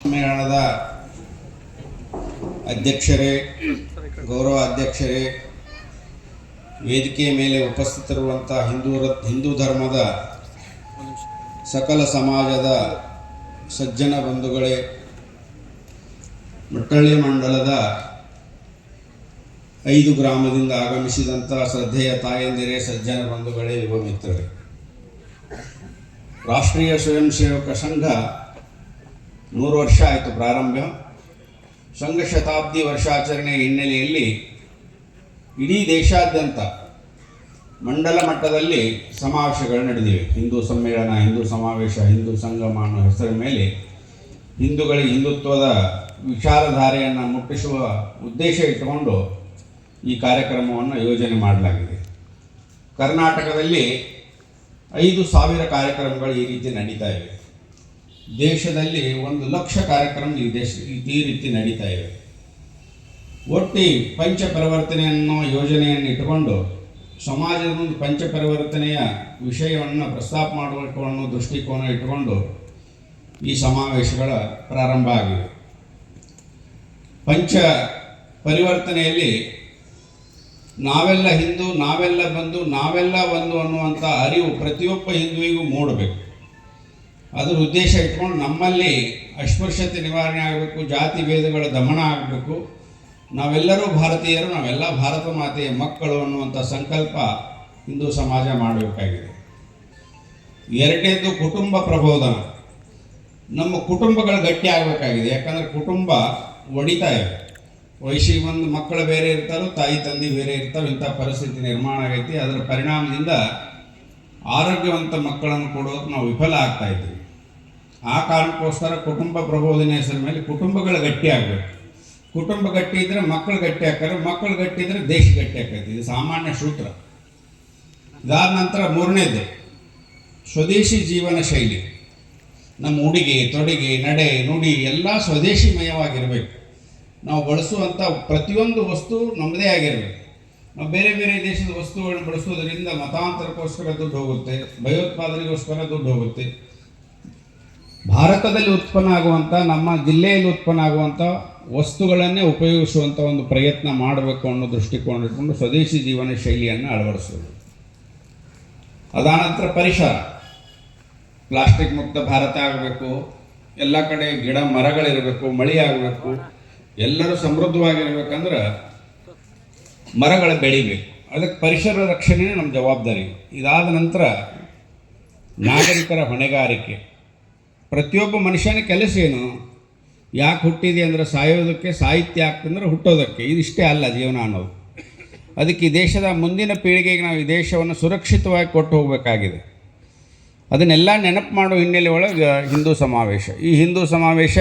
ಸಮ್ಮೇಳನದ ಅಧ್ಯಕ್ಷರೇ, ಗೌರವ ಅಧ್ಯಕ್ಷರೇ, ವೇದಿಕೆಯ ಮೇಲೆ ಉಪಸ್ಥಿತರಿರುವಂಥ ಹಿಂದೂ ಧರ್ಮದ ಸಕಲ ಸಮಾಜದ ಸಜ್ಜನ ಬಂಧುಗಳೇ, ಮಟ್ಟಳ್ಳಿ ಮಂಡಲದ 5 ಗ್ರಾಮದಿಂದ ಆಗಮಿಸಿದಂಥ ಶ್ರದ್ಧೆಯ ತಾಯಂದಿರೇ, ಸಜ್ಜನ ಬಂಧುಗಳೇ, ಯುವ ಮಿತ್ರರೇ, ರಾಷ್ಟ್ರೀಯ ಸ್ವಯಂ ಸೇವಕ ಸಂಘ 100 ವರ್ಷ ಆಯಿತು ಪ್ರಾರಂಭ. ಸಂಘ ಶತಾಬ್ದಿ ವರ್ಷಾಚರಣೆ ಹಿನ್ನೆಲೆಯಲ್ಲಿ ಇಡೀ ದೇಶಾದ್ಯಂತ ಮಂಡಲ ಮಟ್ಟದಲ್ಲಿ ಸಮಾವೇಶಗಳು ನಡೆದಿವೆ. ಹಿಂದೂ ಸಮ್ಮೇಳನ, ಹಿಂದೂ ಸಮಾವೇಶ, ಹಿಂದೂ ಸಂಗಮ ಅನ್ನೋ ಹೆಸರಿನ ಮೇಲೆ ಹಿಂದೂಗಳಿಗೆ ಹಿಂದುತ್ವದ ವಿಚಾರಧಾರೆಯನ್ನು ಮುಟ್ಟಿಸುವ ಉದ್ದೇಶ ಇಟ್ಟುಕೊಂಡು ಈ ಕಾರ್ಯಕ್ರಮವನ್ನು ಯೋಜನೆ ಮಾಡಲಾಗಿದೆ. ಕರ್ನಾಟಕದಲ್ಲಿ 5,000 ಕಾರ್ಯಕ್ರಮಗಳು ಈ ರೀತಿ ನಡೀತಾ ಇವೆ. ದೇಶದಲ್ಲಿ 1,00,000 ಕಾರ್ಯಕ್ರಮ ಈ ರೀತಿ ನಡೀತಾ ಇವೆ. ಒಟ್ಟು ಪಂಚಪರಿವರ್ತನೆ ಅನ್ನೋ ಯೋಜನೆಯನ್ನು ಇಟ್ಟುಕೊಂಡು ಸಮಾಜದ ಒಂದು ಪಂಚಪರಿವರ್ತನೆಯ ವಿಷಯವನ್ನು ಪ್ರಸ್ತಾಪ ಮಾಡಬೇಕು ಅನ್ನೋ ದೃಷ್ಟಿಕೋನ ಇಟ್ಟುಕೊಂಡು ಈ ಸಮಾವೇಶಗಳ ಪ್ರಾರಂಭ ಆಗಿವೆ. ಪಂಚ ಪರಿವರ್ತನೆಯಲ್ಲಿ ನಾವೆಲ್ಲ ಹಿಂದೂ, ನಾವೆಲ್ಲ ಬಂದು, ನಾವೆಲ್ಲ ಒಂದು ಅನ್ನುವಂಥ ಅರಿವು ಪ್ರತಿಯೊಬ್ಬ ಹಿಂದುವಿಗೂ ಮೂಡಬೇಕು. ಅದರ ಉದ್ದೇಶ ಇಟ್ಕೊಂಡು ನಮ್ಮಲ್ಲಿ ಅಸ್ಪೃಶ್ಯತೆ ನಿವಾರಣೆ ಆಗಬೇಕು, ಜಾತಿ ಭೇದಗಳ ದಮನ ಆಗಬೇಕು, ನಾವೆಲ್ಲರೂ ಭಾರತೀಯರು, ನಾವೆಲ್ಲ ಭಾರತ ಮಾತೆಯ ಮಕ್ಕಳು ಅನ್ನುವಂಥ ಸಂಕಲ್ಪ ಹಿಂದೂ ಸಮಾಜ ಮಾಡಬೇಕಾಗಿದೆ. ಎರಡನೇದು ಕುಟುಂಬ ಪ್ರಬೋಧನ. ನಮ್ಮ ಕುಟುಂಬಗಳು ಗಟ್ಟಿ ಆಗಬೇಕಾಗಿದೆ. ಯಾಕಂದರೆ ಕುಟುಂಬ ಒಡಿತಾ ಇದೆ. ವಯಸ್ಸಿಗೆ ಒಂದು ಮಕ್ಕಳು ಬೇರೆ ಇರ್ತಾರೋ, ತಾಯಿ ತಂದೆ ಬೇರೆ ಇರ್ತಾರೋ, ಇಂಥ ಪರಿಸ್ಥಿತಿ ನಿರ್ಮಾಣ ಆಗೈತಿ. ಅದರ ಪರಿಣಾಮದಿಂದ ಆರೋಗ್ಯವಂತ ಮಕ್ಕಳನ್ನು ಕೊಡೋದಕ್ಕೆ ನಾವು ವಿಫಲ ಆಗ್ತಾ ಇದ್ದೀವಿ. ಆ ಕಾರಣಕ್ಕೋಸ್ಕರ ಕುಟುಂಬ ಪ್ರಬೋಧನೆ ಹೆಸರ ಮೇಲೆ ಕುಟುಂಬಗಳು ಗಟ್ಟಿ ಆಗಬೇಕು. ಕುಟುಂಬ ಗಟ್ಟಿ ಇದ್ದರೆ ಮಕ್ಕಳು ಗಟ್ಟಿ ಆಗ್ತಾರೆ, ಮಕ್ಕಳು ಗಟ್ಟಿ ಇದ್ದರೆ ದೇಶ ಗಟ್ಟಿ ಆಗ್ತೈತಿ. ಇದು ಸಾಮಾನ್ಯ ಸೂತ್ರ. ಇದಾದ ನಂತರ 3ನೇದು ಸ್ವದೇಶಿ ಜೀವನ ಶೈಲಿ. ನಮ್ಮ ಉಡುಗೆ ತೊಡುಗೆ, ನಡೆ ನುಡಿ ಎಲ್ಲ ಸ್ವದೇಶಿಮಯವಾಗಿರಬೇಕು. ನಾವು ಬಳಸುವಂಥ ಪ್ರತಿಯೊಂದು ವಸ್ತು ನಮ್ಮದೇ ಆಗಿರಬೇಕು. ನಾವು ಬೇರೆ ಬೇರೆ ದೇಶದ ವಸ್ತುಗಳನ್ನು ಬಳಸೋದ್ರಿಂದ ಮತಾಂತರಕ್ಕೋಸ್ಕರ ದುಡ್ಡು ಹೋಗುತ್ತೆ, ಭಯೋತ್ಪಾದನೆಗೋಸ್ಕರ ದುಡ್ಡು ಹೋಗುತ್ತೆ. ಭಾರತದಲ್ಲಿ ಉತ್ಪನ್ನ ಆಗುವಂಥ, ನಮ್ಮ ಜಿಲ್ಲೆಯಲ್ಲಿ ಉತ್ಪನ್ನ ಆಗುವಂಥ ವಸ್ತುಗಳನ್ನೇ ಉಪಯೋಗಿಸುವಂಥ ಒಂದು ಪ್ರಯತ್ನ ಮಾಡಬೇಕು ಅನ್ನೋ ದೃಷ್ಟಿಕೋನ ಇಟ್ಕೊಂಡು ಸ್ವದೇಶಿ ಜೀವನ ಶೈಲಿಯನ್ನು ಅಳವಡಿಸೋದು. ಅದಾನಂತರ ಪರಿಸರ, ಪ್ಲಾಸ್ಟಿಕ್ ಮುಕ್ತ ಭಾರತ ಆಗಬೇಕು. ಎಲ್ಲ ಕಡೆ ಗಿಡ ಮರಗಳಿರಬೇಕು, ಮಳೆ ಆಗಬೇಕು, ಎಲ್ಲರೂ ಸಮೃದ್ಧವಾಗಿರ್ಬೇಕಂದ್ರೆ ಮರಗಳ ಬೆಳಿಬೇಕು. ಅದಕ್ಕೆ ಪರಿಸರ ರಕ್ಷಣೆಯೇ ನಮ್ಮ ಜವಾಬ್ದಾರಿ. ಇದಾದ ನಂತರ ನಾಗರಿಕರ ಹೊಣೆಗಾರಿಕೆ. ಪ್ರತಿಯೊಬ್ಬ ಮನುಷ್ಯನ ಕೆಲಸ ಏನು? ಯಾಕೆ ಹುಟ್ಟಿದೆ ಅಂದರೆ ಸಾಯೋದಕ್ಕೆ, ಸಾಹಿತ್ಯ ಆಗ್ತಂದ್ರೆ ಹುಟ್ಟೋದಕ್ಕೆ. ಇದಿಷ್ಟೇ ಅಲ್ಲ ಜೀವನ ಅನ್ನೋದು. ಅದಕ್ಕೆ ಈ ದೇಶದ ಮುಂದಿನ ಪೀಳಿಗೆಗೆ ನಾವು ಈ ದೇಶವನ್ನು ಸುರಕ್ಷಿತವಾಗಿ ಕೊಟ್ಟು ಹೋಗಬೇಕಾಗಿದೆ. ಅದನ್ನೆಲ್ಲ ನೆನಪು ಮಾಡೋ ಹಿನ್ನೆಲೆ ಒಳಗೆ ಹಿಂದೂ ಸಮಾವೇಶ. ಈ ಹಿಂದೂ ಸಮಾವೇಶ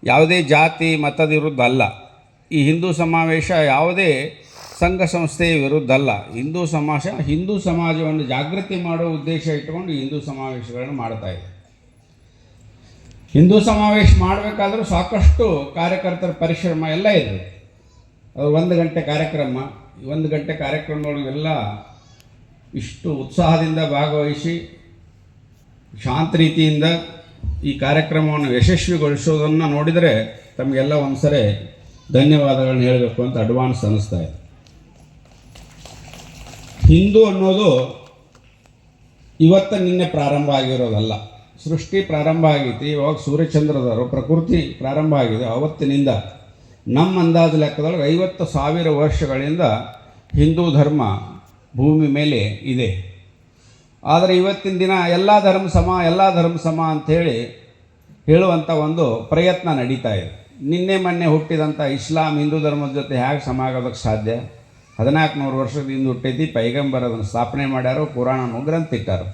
ಯಾವುದೇ ಜಾತಿ ಮತದ ವಿರುದ್ಧ ಅಲ್ಲ. ಈ ಹಿಂದೂ ಸಮಾವೇಶ ಯಾವುದೇ ಸಂಘ ಸಂಸ್ಥೆಯ ವಿರುದ್ಧ ಅಲ್ಲ. ಹಿಂದೂ ಸಮಾಜವನ್ನು ಜಾಗೃತಿ ಮಾಡೋ ಉದ್ದೇಶ ಇಟ್ಟುಕೊಂಡು ಹಿಂದೂ ಸಮಾವೇಶಗಳನ್ನು ಮಾಡ್ತಾ ಇದೆ. ಹಿಂದೂ ಸಮಾವೇಶ ಮಾಡಬೇಕಾದ್ರೂ ಸಾಕಷ್ಟು ಕಾರ್ಯಕರ್ತರ ಪರಿಶ್ರಮ ಎಲ್ಲ ಇದೆ. ಅದು 1 ಗಂಟೆ ಕಾರ್ಯಕ್ರಮ. ಈ 1 ಗಂಟೆ ಕಾರ್ಯಕ್ರಮಗಳಿಗೆಲ್ಲ ಇಷ್ಟು ಉತ್ಸಾಹದಿಂದ ಭಾಗವಹಿಸಿ ಶಾಂತ ರೀತಿಯಿಂದ ಈ ಕಾರ್ಯಕ್ರಮವನ್ನು ಯಶಸ್ವಿಗೊಳಿಸೋದನ್ನು ನೋಡಿದರೆ ತಮಗೆಲ್ಲ ಒಂದು ಸರಿ ಧನ್ಯವಾದಗಳನ್ನ ಹೇಳಬೇಕು ಅಂತ ಅಡ್ವಾನ್ಸ್ ಅನ್ನಿಸ್ತಾ ಇದೆ. ಹಿಂದೂ ಅನ್ನೋದು ಇವತ್ತು ನಿನ್ನೆ ಪ್ರಾರಂಭ ಆಗಿರೋದಲ್ಲ. ಸೃಷ್ಟಿ ಪ್ರಾರಂಭ ಆಗೈತಿ. ಇವಾಗ ಸೂರ್ಯಚಂದ್ರದವರು ಪ್ರಕೃತಿ ಪ್ರಾರಂಭ ಆಗಿದೆ. ಅವತ್ತಿನಿಂದ ನಮ್ಮ ಅಂದಾಜು ಲೆಕ್ಕದೊಳಗೆ 50,000 ವರ್ಷಗಳಿಂದ ಹಿಂದೂ ಧರ್ಮ ಭೂಮಿ ಮೇಲೆ ಇದೆ. ಆದರೆ ಇವತ್ತಿನ ದಿನ ಎಲ್ಲ ಧರ್ಮ ಸಮ ಅಂಥೇಳಿ ಹೇಳುವಂಥ ಒಂದು ಪ್ರಯತ್ನ ನಡೀತಾ ಇದೆ. ನಿನ್ನೆ ಮೊನ್ನೆ ಹುಟ್ಟಿದಂಥ ಇಸ್ಲಾಂ ಹಿಂದೂ ಧರ್ಮದ ಜೊತೆ ಹೇಗೆ ಸಮ ಆಗೋದಕ್ಕೆ ಸಾಧ್ಯ? 1400 ವರ್ಷದ ಹಿಂದೆ ಹುಟ್ಟೈತಿ. ಪೈಗಂಬರ್ ಅದನ್ನು ಸ್ಥಾಪನೆ ಮಾಡ್ಯಾರೋ, ಪುರಾಣನೂ ಗ್ರಂಥ ಇಟ್ಟಾರೋ.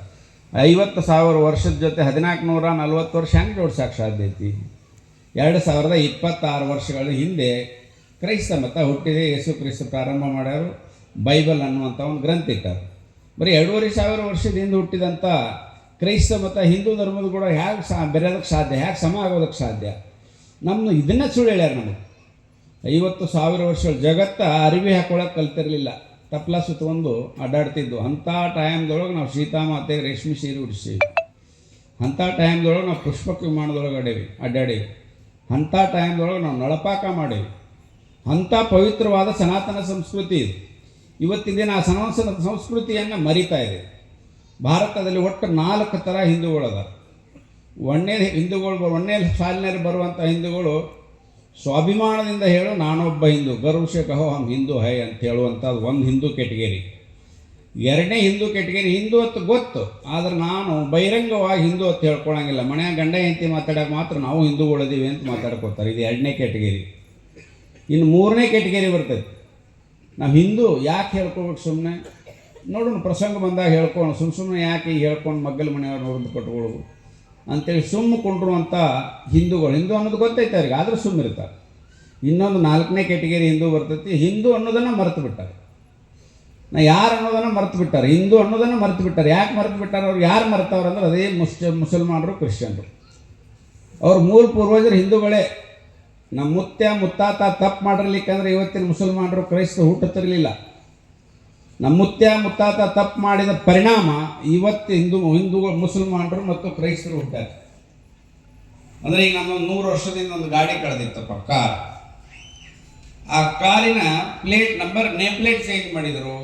50,000 ವರ್ಷದ ಜೊತೆ 1440 ವರ್ಷ ಹೆಂಗೆ ಜೋಡ್ಸೋಕೆ ಸಾಧ್ಯ ಐತಿ? 2026 ವರ್ಷಗಳ ಹಿಂದೆ ಕ್ರೈಸ್ತ ಮತ ಹುಟ್ಟಿದೆ. ಯೇಸು ಕ್ರಿಸ್ತ ಪ್ರಾರಂಭ ಮಾಡ್ಯಾರು. ಬೈಬಲ್ ಅನ್ನುವಂಥ ಒಂದು ಗ್ರಂಥ ಇಟ್ಟಾರು. ಬರೀ 2500 ವರ್ಷದ ಹಿಂದೆ ಹುಟ್ಟಿದಂಥ ಕ್ರೈಸ್ತ ಮತ ಹಿಂದೂ ಧರ್ಮದ ಕೂಡ ಹೇಗೆ ಬೆರೆಯೋದಕ್ಕೆ ಸಾಧ್ಯ? ಹೇಗೆ ಸಮ ಆಗೋದಕ್ಕೆ ಸಾಧ್ಯ? ನಮ್ಮ ಇದನ್ನೇ ಸುಳ್ಳು ಹೇಳ್ಯಾರ ನಮಗೆ. 50,000 ವರ್ಷಗಳ ಜಗತ್ತ ಅರಿವಿ ಹಾಕೊಳ್ಳೋಕೆ ಕಲ್ತಿರಲಿಲ್ಲ. ತಪ್ಪಲ ಸುತ್ತಕೊಂಡು ಅಡ್ಡಾಡ್ತಿದ್ದು. ಅಂಥ ಟೈಮ್ದೊಳಗೆ ನಾವು ಸೀತಾಮಾತೆಗೆ ರೇಷ್ಮೆ ಸೀರೆ ಉಡಿಸಿ ಅಂಥ ಟೈಮ್ದೊಳಗೆ ನಾವು ಪುಷ್ಪಕ ವಿಮಾನದೊಳಗೆ ಅಡ್ಡಾಡೇವಿ. ಅಂಥ ಟೈಮ್ದೊಳಗೆ ನಾವು ನಳಪಾಕ ಮಾಡೇವಿ. ಅಂಥ ಪವಿತ್ರವಾದ ಸನಾತನ ಸಂಸ್ಕೃತಿ ಇದು. ಇವತ್ತಿನ ದಿನ ಆ ಸನಾತನ ಸಂಸ್ಕೃತಿಯನ್ನು ಮರಿತಾ ಇದೆ. ಭಾರತದಲ್ಲಿ ಒಟ್ಟು 4 ಥರ ಹಿಂದೂಗಳದ. ಒಂದನೇ ಸಾಲಿನಲ್ಲಿ ಬರುವಂಥ ಹಿಂದೂಗಳು ಸ್ವಾಭಿಮಾನದಿಂದ ಹೇಳು ನಾನೊಬ್ಬ ಹಿಂದೂ, ಗರ್ವ ಸೆ ಕಹೋ ಹಮ್ ಹಿಂದೂ ಹೈ ಅಂತ ಹೇಳುವಂಥದ್ದು ಒಂದು ಹಿಂದೂ ಕೆಟಗರಿ. ಎರಡನೇ ಹಿಂದೂ ಕೆಟಗರಿ, ಹಿಂದೂ ಅಂತ ಗೊತ್ತು, ಆದರೆ ನಾನು ಬಹಿರಂಗವಾಗಿ ಹಿಂದೂ ಅಂತ ಹೇಳ್ಕೊಳಂಗಿಲ್ಲ. ಮನೆಯ ಗಂಡ ಹೆಂಡತಿ ಮಾತಾಡೋಕೆ ಮಾತ್ರ ನಾವು ಹಿಂದೂಗಳಿದ್ದೀವಿ ಅಂತ ಮಾತಾಡ್ಕೋತಾರೆ. ಇದು ಎರಡನೇ ಕೆಟಗರಿ. ಇನ್ನು ಮೂರನೇ ಕೆಟಗರಿ ಬರ್ತದೆ. ನಾವು ಹಿಂದೂ ಯಾಕೆ ಹೇಳ್ಕೊಬೇಕು? ಸುಮ್ಮನೆ ನೋಡೋಣ, ಪ್ರಸಂಗ ಬಂದಾಗ ಹೇಳ್ಕೊಂಡು ಸುಮ್ಮನೆ ಯಾಕೆ ಹೇಳ್ಕೊಂಡು ಮಗ್ಗಲ ಮನೆಯವ್ರು ನೋಡಿದು ಕಟ್ಕೊಳ್ಳೋದು ಅಂತೇಳಿ ಕೊಂಡ್ರುವಂಥ ಹಿಂದೂಗಳು. ಹಿಂದೂ ಅನ್ನೋದು ಗೊತ್ತೈತೆ ಅವ್ರಿಗೆ, ಆದರೂ ಸುಮ್ಮನಿರ್ತಾರೆ. ಇನ್ನೊಂದು 4ನೇ ಕೆಟಗರಿ ಹಿಂದೂ ಬರ್ತೈತಿ. ಹಿಂದೂ ಅನ್ನೋದನ್ನು ಮರೆತು ಬಿಟ್ಟಾರೆ. ಯಾರು ಅನ್ನೋದನ್ನು ಮರೆತು ಬಿಟ್ಟಾರೆ. ಹಿಂದೂ ಅನ್ನೋದನ್ನು ಮರೆತು ಬಿಟ್ಟಾರೆ. ಯಾಕೆ ಮರೆತು ಬಿಟ್ಟಾರೆ? ಅವ್ರು ಯಾರು ಮರೆತವ್ರು ಅಂದ್ರೆ ಅದೇ ಮುಸಲ್ಮಾನರು, ಕ್ರಿಶ್ಚಿಯನ್ರು. ಅವ್ರ ಮೂಲ ಪೂರ್ವಜರು ಹಿಂದೂಗಳೇ. ನಮ್ಮ ಮುತ್ತಾತ ತಪ್ಪು ಮಾಡಿರ್ಲಿಕ್ಕಂದ್ರೆ ಇವತ್ತಿನ ಮುಸಲ್ಮಾನರು, ಕ್ರೈಸ್ತರು ಹುಟ್ಟುತ್ತಿರಲಿಲ್ಲ. ನಮ್ಮ ಮುತ್ತಾತ ತಪ್ಪು ಮಾಡಿದ ಪರಿಣಾಮ ಇವತ್ತು ಹಿಂದೂಗಳು, ಮುಸಲ್ಮಾನರು ಮತ್ತು ಕ್ರೈಸ್ತರು ಹುಟ್ಟಾರೆ. ಅಂದರೆ ಈಗ ನಮ್ಮೊಂದು 100 ವರ್ಷದಿಂದ ಒಂದು ಗಾಡಿ ಕಳೆದಿತ್ತಪ್ಪ, ಕಾರ್. ಆ ಕಾರಿನ ನೇಮ್ ಪ್ಲೇಟ್ ಚೇಂಜ್ ಮಾಡಿದರು,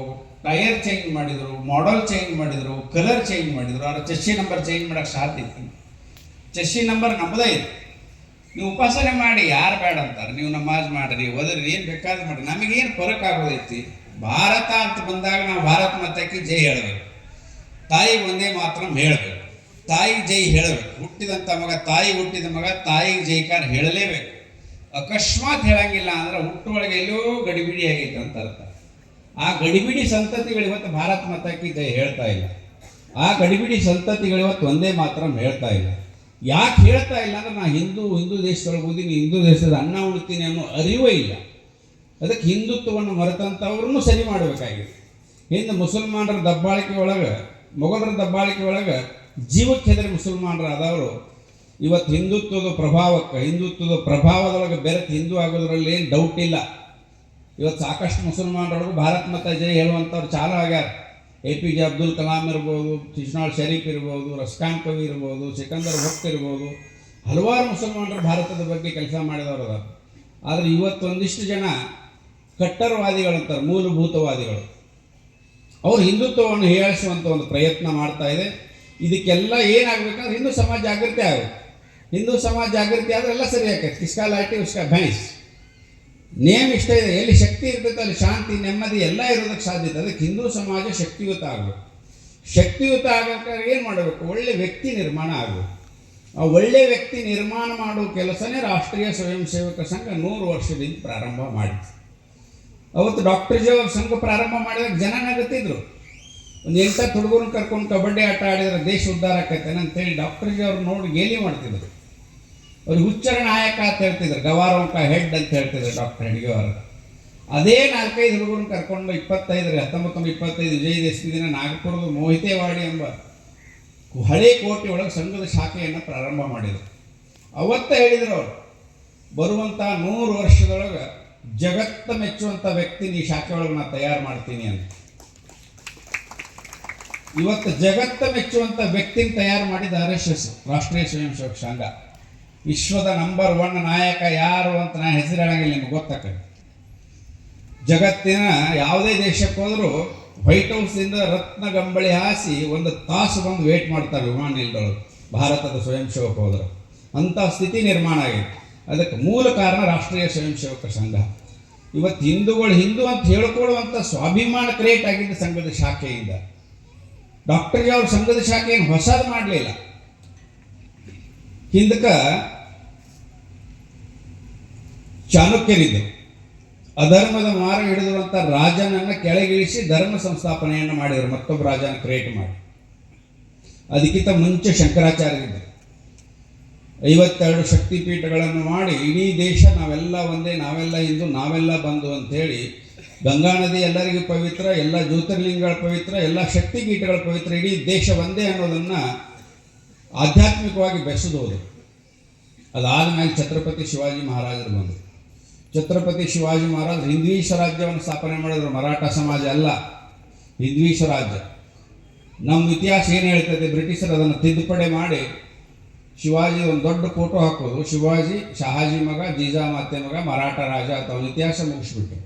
ಟೈರ್ ಚೇಂಜ್ ಮಾಡಿದರು, ಮಾಡೆಲ್ ಚೇಂಜ್ ಮಾಡಿದರು, ಕಲರ್ ಚೇಂಜ್ ಮಾಡಿದರು. ಅವ್ರ ಚೆಸ್ಸಿ ನಂಬರ್ ಚೇಂಜ್ ಮಾಡೋಕ್ಕೆ ಸಾಧ್ಯ ಇತ್ತು. ಚೆಸ್ಸಿ ನಂಬರ್ ನಮ್ಮದೇ ಇದೆ. ನೀವು ಉಪಾಸನೆ ಮಾಡಿ, ಯಾರು ಬೇಡ ಅಂತಾರೆ. ನೀವು ನಮಾಜ್ ಮಾಡಿರಿ, ಓದ್ರಿ, ಏನು ಬೇಕಾದ್ರೆ ಮಾಡಿರಿ, ನಮಗೇನು ಫರಕ್ ಆಗೋದೈತಿ? ಭಾರತ ಅಂತ ಬಂದಾಗ ನಾವು ಭಾರತ ಮಾತಾಕಿ ಜೈ ಹೇಳಬೇಕು. ತಾಯಿಗೆ ಒಂದೇ ಮಾತ್ರ ಹೇಳಬೇಕು. ತಾಯಿಗೆ ಜೈ ಹೇಳಬೇಕು. ಹುಟ್ಟಿದಂಥ ಮಗ, ತಾಯಿ ಹುಟ್ಟಿದ ಮಗ ತಾಯಿಗೆ ಜೈಕಾರ ಹೇಳಲೇಬೇಕು. ಅಕಸ್ಮಾತ್ ಹೇಳಂಗಿಲ್ಲ ಅಂದ್ರೆ ಹುಟ್ಟುವೊಳಗೆ ಎಲ್ಲೋ ಗಡಿಬಿಡಿ ಆಗೈತೆ ಅಂತ ಅರ್ಥ. ಆ ಗಡಿಬಿಡಿ ಸಂತತಿಗಳು ಇವತ್ತು ಭಾರತ ಮಾತಾಕಿ ಜೈ ಹೇಳ್ತಾ ಇಲ್ಲ. ಆ ಗಡಿಬಿಡಿ ಸಂತತಿಗಳು ಇವತ್ತು ಒಂದೇ ಮಾತ್ರ ಹೇಳ್ತಾ ಇಲ್ಲ. ಯಾಕೆ ಹೇಳ್ತಾ ಇಲ್ಲ ಅಂದ್ರೆ ನಾ ಹಿಂದೂ ದೇಶದೊಳಗೆ ಓದಿನಿ, ಹಿಂದೂ ದೇಶದ ಅನ್ನ ಉಣ್ತೀನಿ ಅನ್ನೋ ಅರಿವೇ ಇಲ್ಲ. ಅದಕ್ಕೆ ಹಿಂದುತ್ವವನ್ನು ಮರೆತಂಥವ್ರನ್ನೂ ಸರಿ ಮಾಡಬೇಕಾಗಿದೆ. ಹಿಂದೆ ಮುಸಲ್ಮಾನರ ದಬ್ಬಾಳಿಕೆ ಒಳಗೆ, ಮೊಘಲರ ದಬ್ಬಾಳಿಕೆ ಒಳಗೆ ಜೀವಕ್ಕೆ ಹೆದರಿ ಮುಸಲ್ಮಾನರು ಆದವರು ಇವತ್ತು ಹಿಂದುತ್ವದ ಪ್ರಭಾವದೊಳಗೆ ಬೆರೆತು ಹಿಂದೂ ಆಗೋದ್ರಲ್ಲಿ ಏನು ಡೌಟ್ ಇಲ್ಲ. ಇವತ್ತು ಸಾಕಷ್ಟು ಮುಸಲ್ಮಾನರೊಳಗೂ ಭಾರತ್ ಮಾತಾ ಜೈ ಹೇಳುವಂಥವ್ರು ಚಾಲು ಆಗ್ಯಾರ. APJ ಅಬ್ದುಲ್ ಕಲಾಂ ಇರ್ಬೋದು, ಶಿಶ್ನಾಳ್ ಶರೀಫ್ ಇರ್ಬೋದು, ರಸ್ಕಾನ್ ಕವಿ ಇರ್ಬೋದು, ಸಿಕಂದರ್ ಭಟ್ ಇರ್ಬೋದು, ಹಲವಾರು ಮುಸಲ್ಮಾನರು ಭಾರತದ ಬಗ್ಗೆ ಕೆಲಸ ಮಾಡಿದವರು ಅದಾರ. ಆದರೆ ಇವತ್ತೊಂದಿಷ್ಟು ಜನ ಕಟ್ಟರವಾದಿಗಳಂತಾರೆ, ಮೂಲಭೂತವಾದಿಗಳು. ಅವರು ಹಿಂದುತ್ವವನ್ನು ಹೇಳಿಸುವಂಥ ಒಂದು ಪ್ರಯತ್ನ ಮಾಡ್ತಾ ಇದೆ. ಇದಕ್ಕೆಲ್ಲ ಏನಾಗಬೇಕಂದ್ರೆ ಹಿಂದೂ ಸಮಾಜ ಜಾಗೃತಿ ಆಗಬೇಕು. ಹಿಂದೂ ಸಮಾಜ ಜಾಗೃತಿ ಆದರೆ ಎಲ್ಲ ಸರಿ ಆಗ್ತದೆ. ಕಿಸ್ಕಾ ಲಾಟಿ ಉಸ್ಕಾ ಭೈಂಸ್. ನೇಮ್ ಇಷ್ಟ ಇದೆ. ಎಲ್ಲಿ ಶಕ್ತಿ ಇರ್ತೈತೆ ಅಲ್ಲಿ ಶಾಂತಿ, ನೆಮ್ಮದಿ ಎಲ್ಲ ಇರೋದಕ್ಕೆ ಸಾಧ್ಯತೆ. ಅದಕ್ಕೆ ಹಿಂದೂ ಸಮಾಜ ಶಕ್ತಿಯುತ ಆಗಬೇಕು. ಶಕ್ತಿಯುತ ಆಗಬೇಕಾದ್ರೆ ಏನು ಮಾಡಬೇಕು? ಒಳ್ಳೆ ವ್ಯಕ್ತಿ ನಿರ್ಮಾಣ ಆಗಬೇಕು. ಆ ಒಳ್ಳೆ ವ್ಯಕ್ತಿ ನಿರ್ಮಾಣ ಮಾಡುವ ಕೆಲಸನೇ ರಾಷ್ಟ್ರೀಯ ಸ್ವಯಂ ಸೇವಕ ಸಂಘ 100 ವರ್ಷದಿಂದ ಪ್ರಾರಂಭ ಮಾಡಿತು. ಅವತ್ತು ಡಾಕ್ಟರ್ ಜಿ ಅವ್ರ ಸಂಘ ಪ್ರಾರಂಭ ಮಾಡಿದಾಗ ಜನ ನಗುತ್ತಿದ್ರು. ಒಂದು 8 ಹುಡುಗರನ್ನ ಕರ್ಕೊಂಡು ಕಬಡ್ಡಿ ಆಟ ಆಡಿದ್ರೆ ದೇಶ ಉದ್ಧಾರ ಆಕೈತೇನೆ ಅಂತೇಳಿ ಡಾಕ್ಟರ್ ಜಿ ಅವ್ರು ನೋಡಿ ಗೇಲಿ ಮಾಡ್ತಿದ್ರು. ಅವ್ರಿಗೆ ಹುಚ್ಚರ ನಾಯಕ ಅಂತ ಹೇಳ್ತಿದ್ರು, ಗವಾರೋಂಕ ಹೆಡ್ ಅಂತ ಹೇಳ್ತಿದ್ರು ಡಾಕ್ಟರ್ ಹೆಡ್ಗೆ ಅವರು. ಅದೇ 4-5 ಹುಡುಗರನ್ನ ಕರ್ಕೊಂಡು 1925 ವಿಜಯದಶಮಿ ದಿನ ನಾಗಪುರದ ಮೋಹಿತೇವಾಡಿ ಎಂಬ ಹಳೆ ಕೋಟೆ ಒಳಗೆ ಸಂಘದ ಶಾಖೆಯನ್ನು ಪ್ರಾರಂಭ ಮಾಡಿದರು. ಅವತ್ತ ಹೇಳಿದ್ರು ಅವರು, ಬರುವಂಥ 100 ವರ್ಷದೊಳಗೆ ಜಗತ್ತ ಮೆಚ್ಚುವಂಥ ವ್ಯಕ್ತಿ ಈ ಶಾಖೆ ಒಳಗೆ ನಾನು ತಯಾರು ಮಾಡ್ತೀನಿ ಅಂತ. ಇವತ್ತು ಜಗತ್ತ ಮೆಚ್ಚುವಂಥ ವ್ಯಕ್ತಿನ ತಯಾರು ಮಾಡಿದ RSS, ರಾಷ್ಟ್ರೀಯ ಸ್ವಯಂ ಸೇವಕ ಸಂಘ. ವಿಶ್ವದ ನಂಬರ್ 1 ನಾಯಕ ಯಾರು ಅಂತ ನಾನು ಹೆಸರು ಹೇಳಂಗಿಲ್ಲ, ನಿಮ್ಗೆ ಗೊತ್ತಾಗ್ತದೆ. ಜಗತ್ತಿನ ಯಾವುದೇ ದೇಶಕ್ಕೆ ಹೋದರೂ ವೈಟ್ ಹೌಸ್ದಿಂದ ರತ್ನ ಗಂಬಳಿ ಹಾಸಿ 1 ತಾಸು ಬಂದು ವೇಟ್ ಮಾಡ್ತಾರೆ ವಿಮಾನ ನಿಲ್ದೊಳಗೆ, ಭಾರತದ ಸ್ವಯಂ ಸೇವಕ ಹೋದ್ರೆ. ಅಂಥ ಸ್ಥಿತಿ ನಿರ್ಮಾಣ ಆಗಿದೆ. ಅದಕ್ಕೆ ಮೂಲ ಕಾರಣ ರಾಷ್ಟ್ರೀಯ ಸ್ವಯಂ ಸೇವಕ ಸಂಘ. ಇವತ್ತು ಹಿಂದೂಗಳು ಹಿಂದೂ ಅಂತ ಹೇಳ್ಕೊಳ್ಳುವಂಥ ಸ್ವಾಭಿಮಾನ ಕ್ರಿಯೇಟ್ ಆಗಿದ್ದ ಸಂಘದ ಶಾಖೆಯಿಂದ. ಡಾಕ್ಟರ್ ಜಿ ಅವ್ರ ಸಂಘದ ಶಾಖೆ ಏನು ಹೊಸದು ಮಾಡಲಿಲ್ಲ. ಹಿಂದಕ್ಕೆ ಚಾಣಕ್ಯರಿದ್ದರು. ಅಧರ್ಮದ ಮಾರ ಹಿಡಿದಿರುವಂಥ ರಾಜನನ್ನು ಕೆಳಗಿಳಿಸಿ ಧರ್ಮ ಸಂಸ್ಥಾಪನೆಯನ್ನು ಮಾಡಿದರು, ಮತ್ತೊಬ್ಬ ರಾಜನ ಕ್ರಿಯೇಟ್ ಮಾಡಿ. ಅದಕ್ಕಿಂತ ಮುಂಚೆ ಶಂಕರಾಚಾರ್ಯರಿದ್ದರು. 52 ಶಕ್ತಿಪೀಠಗಳನ್ನು ಮಾಡಿ ಇಡೀ ದೇಶ ನಾವೆಲ್ಲ ಒಂದೇ, ನಾವೆಲ್ಲ ಹಿಂದೂ, ನಾವೆಲ್ಲ ಬಂಧು ಅಂಥೇಳಿ ಗಂಗಾ ನದಿ ಎಲ್ಲರಿಗೂ ಪವಿತ್ರ, ಎಲ್ಲ ಜ್ಯೋತಿರ್ಲಿಂಗಗಳ ಪವಿತ್ರ, ಎಲ್ಲ ಶಕ್ತಿಪೀಠಗಳ ಪವಿತ್ರ, ಇಡೀ ದೇಶ ಒಂದೇ ಅನ್ನೋದನ್ನು ಆಧ್ಯಾತ್ಮಿಕವಾಗಿ ಬೆಳೆಸೋದು ಹೋದರು. ಅದಾದ ಮೇಲೆ ಛತ್ರಪತಿ ಶಿವಾಜಿ ಮಹಾರಾಜರು ಬಂದರು. ಛತ್ರಪತಿ ಶಿವಾಜಿ ಮಹಾರಾಜರು ಹಿಂದ್ವಿ ಸ್ವರಾಜ್ಯವನ್ನು ಸ್ಥಾಪನೆ ಮಾಡಿದ್ರು. ಮರಾಠ ಸಮಾಜ ಅಲ್ಲ, ಹಿಂದ್ವಿ ಸ್ವರಾಜ್ಯ. ನಮ್ಮ ಇತಿಹಾಸ ಏನು ಹೇಳ್ತದೆ, ಬ್ರಿಟಿಷರು ಅದನ್ನು ತಿದ್ದುಪಡಿ ಮಾಡಿ ಶಿವಾಜಿ ಒಂದು ದೊಡ್ಡ ಫೋಟೋ ಹಾಕೋದು, ಶಿವಾಜಿ ಶಹಾಜಿ ಮಗ, ಜೀಜಾಮಾತೆ ಮಗ, ಮರಾಠ ರಾಜ ಅಂತ ಅವನ ಇತಿಹಾಸ ಮುಗಿಸ್ಬಿಟ್ಟು.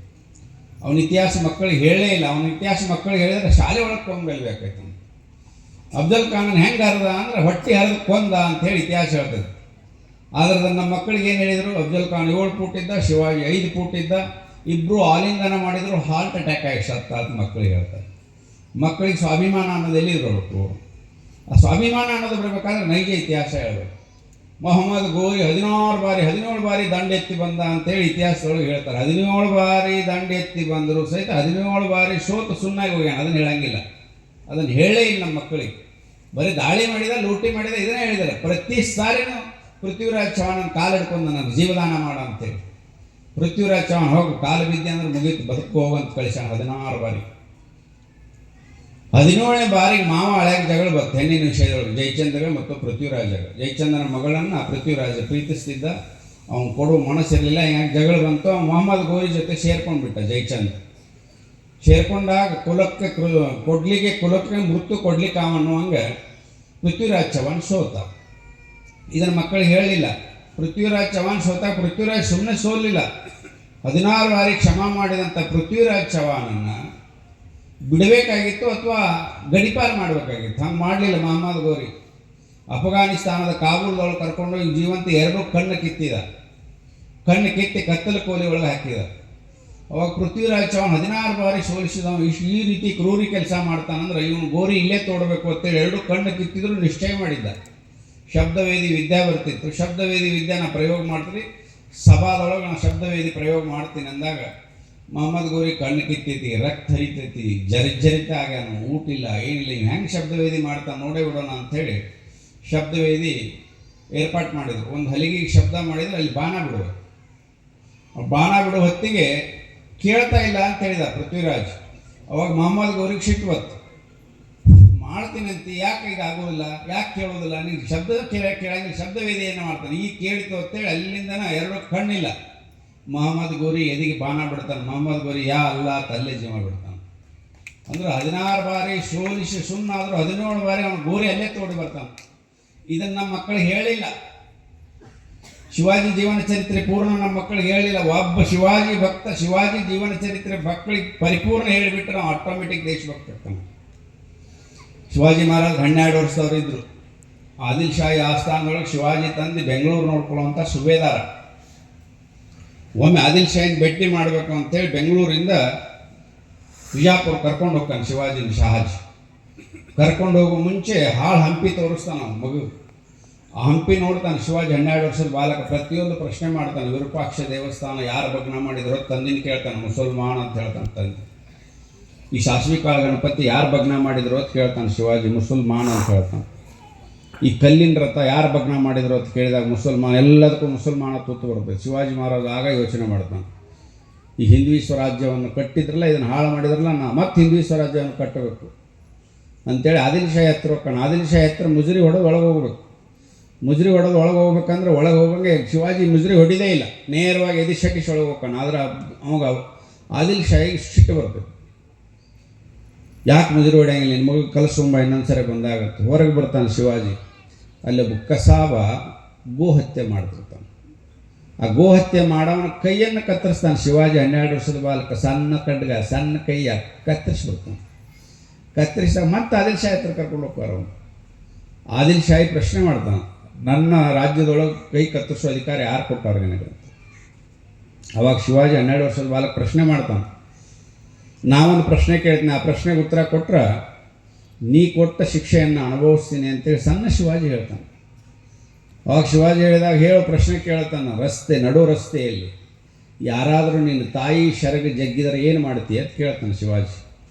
ಅವನ ಇತಿಹಾಸ ಮಕ್ಕಳಿಗೆ ಹೇಳೇ ಇಲ್ಲ. ಅವನ ಇತಿಹಾಸ ಮಕ್ಕಳಿಗೆ ಹೇಳಿದ್ರೆ ಶಾಲೆ ಒಳಗೆ ಕೊಂಡ್ಬೆಳ್ಬೇಕಾಯ್ತು. ಅಫ್ಜಲ್ ಖಾನನ್ ಹೆಂಗೆ ಹರಿದ ಅಂದ್ರೆ ಹೊಟ್ಟೆ ಹರಿದು ಕೊಂದ ಅಂಥೇಳಿ ಇತಿಹಾಸ ಹೇಳ್ತದೆ. ಆದರೆ ನಮ್ಮ ಮಕ್ಕಳಿಗೆ ಏನು ಹೇಳಿದರು, ಅಫ್ಜಲ್ ಖಾನ್ 7 ಫೂಟ್ ಇದ್ದ, ಶಿವಾಜಿ 5 ಫೂಟ್ ಇದ್ದ, ಇಬ್ಬರು ಆಲಿಂಗನ ಮಾಡಿದ್ರು, ಹಾರ್ಟ್ ಅಟ್ಯಾಕ್ ಆಗಿ ಸತ್ತ ಅಂತ ಮಕ್ಕಳಿಗೆ ಹೇಳ್ತಾರೆ. ಮಕ್ಕಳಿಗೆ ಸ್ವಾಭಿಮಾನ ಅನ್ನೋದು ಎಲ್ಲಿ ಇರಬೇಕು? ಆ ಸ್ವಾಭಿಮಾನ ಅನ್ನೋದು ಬರಬೇಕಾದ್ರೆ ನೈಜ ಇತಿಹಾಸ ಹೇಳಬೇಕು. ಮೊಹಮ್ಮದ್ ಗೋರಿ 17 ಬಾರಿ ದಂಡ ಎತ್ತಿ ಬಂದ ಅಂತೇಳಿ ಇತಿಹಾಸದೊಳಗೆ ಹೇಳ್ತಾರೆ. 17 ಬಾರಿ ದಂಡ ಎತ್ತಿ ಬಂದರೂ ಸಹಿತ 17 ಬಾರಿ ಸೋತು ಸುಣ್ಣಾಗಿ ಹೋಗ್ಯಾನ. ಅದನ್ನು ಹೇಳಂಗಿಲ್ಲ, ಅದನ್ನು ಹೇಳೇ ಇಲ್ಲ ನಮ್ಮ ಮಕ್ಕಳಿಗೆ. ಬರೀ ದಾಳಿ ಮಾಡಿದ, ಲೂಟಿ ಮಾಡಿದ, ಇದನ್ನೇ ಹೇಳಿದ್ದಾರೆ. ಪ್ರತಿ ಸಾರಿನೂ ಪೃಥ್ವಿರಾಜ್ ಚೌಹಾಣನ ಕಾಲು ಹಿಡ್ಕೊಂಡು ನನಗೆ ಜೀವದಾನ ಮಾಡ ಅಂತೇಳಿ. ಪೃಥ್ವಿರಾಜ್ ಚೌಹಾಣ್ ಹೋಗಿ ಕಾಲು ಬಿದ್ದೆ ಅಂದ್ರೆ ಮುಗೀತು, ಬದುಕು ಹೋಗಂತ ಕಳಿಸ್ಯಾನ 16 ಬಾರಿ. 17ನೇ ಬಾರಿಗೆ ಮಾವ ಹಳೆಯ ಜಗಳ ಬಂತು ಹೆಣ್ಣಿನ ವಿಷಯದೊಳಗೆ, ಜಯಚಂದ್ರಗೆ ಮತ್ತು ಪೃಥ್ವಿರಾಜಗ. ಜಯಚಂದ್ರನ ಮಗಳನ್ನು ಪೃಥ್ವಿರಾಜ ಪ್ರೀತಿಸ್ತಿದ್ದ, ಅವ್ನು ಕೊಡುವ ಮನಸ್ಸಿರಲಿಲ್ಲ. ಹಿಂಗಾಗಿ ಜಗಳ ಬಂತು. ಮೊಹಮ್ಮದ್ ಗೋರಿ ಜೊತೆ ಸೇರ್ಕೊಂಡ್ಬಿಟ್ಟ ಜಯಚಂದ್ರ. ಸೇರ್ಕೊಂಡಾಗ ಕುಲಕ್ಕೆ ಮೃತ್ಯು ಕೊಡ್ಲಿಕ್ಕೆ ಅನ್ನುವಂಗೆ ಪೃಥ್ವಿರಾಜ್ ಚೌಹಾಣ್ ಸೋತ. ಇದನ್ನು ಮಕ್ಕಳಿಗೆ ಹೇಳಲಿಲ್ಲ. ಪೃಥ್ವಿರಾಜ್ ಚೌಹಾಣ್ ಸೋತಾಗ ಪೃಥ್ವಿರಾಜ್ ಸುಮ್ಮನೆ ಸೋಲಿಲ್ಲ. 16 ಬಾರಿ ಕ್ಷಮಾ ಮಾಡಿದಂಥ ಪೃಥ್ವಿರಾಜ್ ಚೌಹಾಣನ್ನು ಬಿಡಬೇಕಾಗಿತ್ತು ಅಥವಾ ಗಡಿಪಾರು ಮಾಡಬೇಕಾಗಿತ್ತು. ಹಂಗೆ ಮಾಡಲಿಲ್ಲ ಮೊಹಮ್ಮದ್ ಗೋರಿ. ಅಫ್ಘಾನಿಸ್ತಾನದ ಕಾಬೂಲ್ದೊಳಗೆ ಕರ್ಕೊಂಡೋಗಿ ಜೀವಂತ 2 ಕಣ್ಣು ಕಿತ್ತಿದ. ಕಣ್ಣು ಕಿತ್ತಿ ಕತ್ತಲು ಕೋಲಿ ಒಳಗೆ ಹಾಕಿದ. ಅವಾಗ ಪೃಥ್ವಿರಾಜ್ ಚೌಹಾಣ್ 16 ಬಾರಿ ಸೋಲಿಸಿದವ. ಈ ರೀತಿ ಕ್ರೂರಿ ಕೆಲಸ ಮಾಡ್ತಾನಂದ್ರೆ ಇವನು ಗೋರಿ ಇಲ್ಲೇ ತೋಡಬೇಕು ಅಂತೇಳಿ 2 ಕಣ್ಣು ಕಿತ್ತಿದ್ರು ನಿಶ್ಚಯ ಮಾಡಿದ್ದ. ಶಬ್ದವೇದಿ ವಿದ್ಯೆ ಬರ್ತಿತ್ತು. ಶಬ್ದವೇದಿ ವಿದ್ಯೆ ನಾ ಪ್ರಯೋಗ ಮಾಡ್ತೀನಿ, ಸಭಾದೊಳಗೆ ನಾನು ಶಬ್ದವೇದಿ ಪ್ರಯೋಗ ಮಾಡ್ತೀನಿ ಅಂದಾಗ ಮೊಹಮ್ಮದ್ ಗೋರಿ ಕಣ್ಣು ಕಿತ್ತೈತಿ, ರಕ್ತ ಹರಿತೈತಿ, ಜರ್ಜರಿತ ಆಗ್ಯಾನ, ಊಟಿಲ್ಲ, ಏನಿಲ್ಲ, ಇನ್ನು ಹೆಂಗೆ ಶಬ್ದವೇದಿ ಮಾಡ್ತಾನೆ ನೋಡೇ ಬಿಡೋಣ ಅಂಥೇಳಿ ಶಬ್ದವೇದಿ ಏರ್ಪಾಟ್ ಮಾಡಿದರು. ಒಂದು ಹಲಿಗೆಗೆ ಶಬ್ದ ಮಾಡಿದರೆ ಅಲ್ಲಿ ಬಾಣ ಬಿಡಬೇಕು. ಬಾಣ ಬಿಡೋ ಹೊತ್ತಿಗೆ ಕೇಳ್ತಾ ಇಲ್ಲ ಅಂತ ಹೇಳಿದ ಪೃಥ್ವಿರಾಜ್. ಅವಾಗ ಮೊಹಮ್ಮದ್ ಗೋರಿಗೆ ಸಿಟ್ಟು ಬಂತು. ಮಾಡ್ತೀನಂತ ಯಾಕೆ ಇದು ಆಗೋದಿಲ್ಲ, ಯಾಕೆ ಕೇಳೋದಿಲ್ಲ, ನೀನು ಶಬ್ದ ಕೇಳಂಗಿಲ್ಲ, ಶಬ್ದವೇದಿ ಏನು ಮಾಡ್ತಾನೆ, ಈಗ ಕೇಳಿತು ಅಂತೇಳಿ ಅಲ್ಲಿಂದನ 2 ಕಣ್ಣಿಲ್ಲ. ಮೊಹಮ್ಮದ್ ಗೋರಿ ಎದಿಗೆ ಬಾಣ ಬಿಡ್ತಾನೆ. ಮೊಹಮ್ಮದ್ ಗೋರಿ ಯಾ ಅಲ್ಲ ತಲ್ಲೇ ಜೀವ ಬಿಡ್ತಾನೆ. ಅಂದ್ರೆ 16 ಬಾರಿ ಸೋಲಿಸಿ ಸುಮ್ಮನಾದರೂ 17 ಬಾರಿ ಅವನು ಗೋರಿ ಅಲ್ಲೇ ತೋಡಿ ಬರ್ತಾನೆ. ಇದನ್ನು ನಮ್ಮ ಮಕ್ಕಳಿಗೆ ಹೇಳಿಲ್ಲ. ಶಿವಾಜಿ ಜೀವನ ಚರಿತ್ರೆ ಪೂರ್ಣ ನಮ್ಮ ಮಕ್ಕಳಿಗೆ ಹೇಳಿಲ್ಲ. ಒಬ್ಬ ಶಿವಾಜಿ ಭಕ್ತ ಶಿವಾಜಿ ಜೀವನ ಚರಿತ್ರೆ ಮಕ್ಕಳಿಗೆ ಪರಿಪೂರ್ಣ ಹೇಳಿಬಿಟ್ರೆ ನಾವು ಆಟೋಮೆಟಿಕ್ ದೇಶಭಕ್ತ ಆಗ್ತಾನೆ. ಶಿವಾಜಿ ಮಹಾರಾಜ್ 12 ವರ್ಷದವ್ರು ಇದ್ದರು. ಆದಿಲ್ ಶಾಹಿ ಆಸ್ಥಾನದೊಳಗೆ ಶಿವಾಜಿ ತಂದು ಬೆಂಗಳೂರು ನೋಡ್ಕೊಳ್ಳುವಂಥ ಸುಬೇದಾರ. ಒಮ್ಮೆ ಆದಿಲ್ ಶಾಹಿನ ಭೇಟಿ ಮಾಡಬೇಕು ಅಂತೇಳಿ ಬೆಂಗಳೂರಿಂದ ವಿಜಾಪುರ ಕರ್ಕೊಂಡು ಹೋಗ್ತಾನೆ ಶಿವಾಜಿನ ಶಹಾಜಿ. ಕರ್ಕೊಂಡು ಹೋಗೋ ಮುಂಚೆ ಹಾಳು ಹಂಪಿ ತೋರಿಸ್ತಾನೆ ಅವನ ಮಗು. ಆ ಹಂಪಿ ನೋಡ್ತಾನೆ. ಶಿವಾಜಿ 12 ವರ್ಷದ ಬಾಲಕ. ಪ್ರತಿಯೊಂದು ಪ್ರಶ್ನೆ ಮಾಡ್ತಾನೆ. ವಿರೂಪಾಕ್ಷ ದೇವಸ್ಥಾನ ಯಾರು ಭಗ್ನ ಮಾಡಿದ್ರು ತಂದಿನ ಕೇಳ್ತಾನೆ. ಮುಸಲ್ಮಾನ್ ಅಂತ ಹೇಳ್ತಾನೆ ತಂದೆ. ಈ ಸಾಸ್ವಿ ಕಾಳು ಗಣಪತಿ ಯಾರು ಭಗ್ನ ಮಾಡಿದ್ರು ಅಂತ ಕೇಳ್ತಾನೆ ಶಿವಾಜಿ. ಮುಸಲ್ಮಾನ್ ಅಂತ ಹೇಳ್ತಾನೆ. ಈ ಕಲ್ಲಿನ ರಥ ಯಾರು ಭಗ್ನ ಮಾಡಿದ್ರು ಅಂತ ಕೇಳಿದಾಗ ಮುಸಲ್ಮಾನ್, ಎಲ್ಲದಕ್ಕೂ ಮುಸಲ್ಮಾನ ತೂತು ಬರುತ್ತೆ. ಶಿವಾಜಿ ಮಹಾರಾಜ ಆಗ ಯೋಚನೆ ಮಾಡ್ತಾನೆ, ಈ ಹಿಂದ್ವಿ ಸ್ವರಾಜ್ಯವನ್ನು ಕಟ್ಟಿದ್ರಲ್ಲ, ಇದನ್ನು ಹಾಳು ಮಾಡಿದ್ರಲ್ಲ, ನಾ ಮತ್ತೆ ಹಿಂದ್ವಿ ಸ್ವರಾಜ್ಯವನ್ನು ಕಟ್ಟಬೇಕು ಅಂತೇಳಿ ಆದಿಲ್ ಶಾಹಿ ಹತ್ರ ಹೋಗ್ತಾನೆ. ಆದಿಲ್ ಶಾಹಿ ಹತ್ರ ಮುಜುರಿ ಹೊಡೆದು ಒಳಗೆ ಹೋಗ್ಬೇಕು. ಮುಜುರಿ ಹೊಡೆದು ಒಳಗೆ ಹೋಗ್ಬೇಕಂದ್ರೆ ಒಳಗೆ ಹೋಗಂಗೆ ಶಿವಾಜಿ ಮುಜುರಿ ಹೊಡಿದೇ ಇಲ್ಲ, ನೇರವಾಗಿ ಎದಿಶಟ್ಟಿಸಿ ಒಳಗೆ ಹೋಗ್ತಾನೆ. ಆದ್ರೆ ಅವಾಗ ಆದಿಲ್ ಶಾಹಿಗೆ ಸಿಟ್ಟು ಬರ್ತದೆ. ಯಾಕೆ ಮುಜುರಿ ಹೊಡೆಯಂಗಿಲ್ಲ, ನಿನ್ನ ಮಗು ಕಲಿಸ್ಕೊಂಬ, ಇನ್ನೊಂದು ಸರಿ ಬಂದಾಗತ್ತೆ. ಹೊರಗೆ ಬರ್ತಾನೆ ಶಿವಾಜಿ. ಅಲ್ಲಿ ಒಬ್ಬ ಕಸಾಬ ಗೋ ಹತ್ಯೆ ಮಾಡ್ತಿರ್ತಾನೆ. ಆ ಗೋ ಹತ್ಯೆ ಮಾಡೋವನ ಕೈಯನ್ನು ಕತ್ತರಿಸ್ತಾನೆ ಶಿವಾಜಿ. 12 ವರ್ಷದ ಬಾಲಕ, ಸಣ್ಣ ಖಡ್ಗ, ಸಣ್ಣ ಕೈಯ ಕತ್ತರಿಸ್ಬಿಡ್ತಾನೆ. ಕತ್ತರಿಸಿದಾಗ ಮತ್ತೆ ಆದಿಲ್ ಶಾಹಿ ಹತ್ರ ಕರ್ಕೊಂಡು ಹೋಗ್ತಾರೆ. ಅವನು ಆದಿಲ್ ಶಾಹಿ ಪ್ರಶ್ನೆ ಮಾಡ್ತಾನೆ, ನನ್ನ ರಾಜ್ಯದೊಳಗೆ ಕೈ ಕತ್ತರಿಸೋ ಅಧಿಕಾರ ಯಾರು ಕೊಟ್ಟಾರೆ ನನಗೆ ಅಂತ. ಅವಾಗ ಶಿವಾಜಿ 12 ವರ್ಷದ ಬಾಲಕ ಪ್ರಶ್ನೆ ಮಾಡ್ತಾನೆ. ನಾವೊಂದು ಪ್ರಶ್ನೆ ಕೇಳ್ತೀನಿ, ಆ ಪ್ರಶ್ನೆಗೆ ಉತ್ತರ ಕೊಟ್ಟರೆ ನೀ ಕೊಟ್ಟ ಶಿಕ್ಷೆಯನ್ನು ಅನುಭವಿಸ್ತೀನಿ ಅಂತೇಳಿ ಸಣ್ಣ ಶಿವಾಜಿ ಹೇಳ್ತಾನೆ. ಅವಾಗ ಶಿವಾಜಿ ಹೇಳಿದಾಗ ಹೇಳೋ ಪ್ರಶ್ನೆ ಕೇಳ್ತಾನೆ. ನಡು ರಸ್ತೆಯಲ್ಲಿ ಯಾರಾದರೂ ನಿನ್ನ ತಾಯಿ ಶರಗ ಜಗ್ಗಿದರೆ ಏನು ಮಾಡ್ತೀಯ ಅಂತ ಕೇಳ್ತಾನೆ ಶಿವಾಜಿ.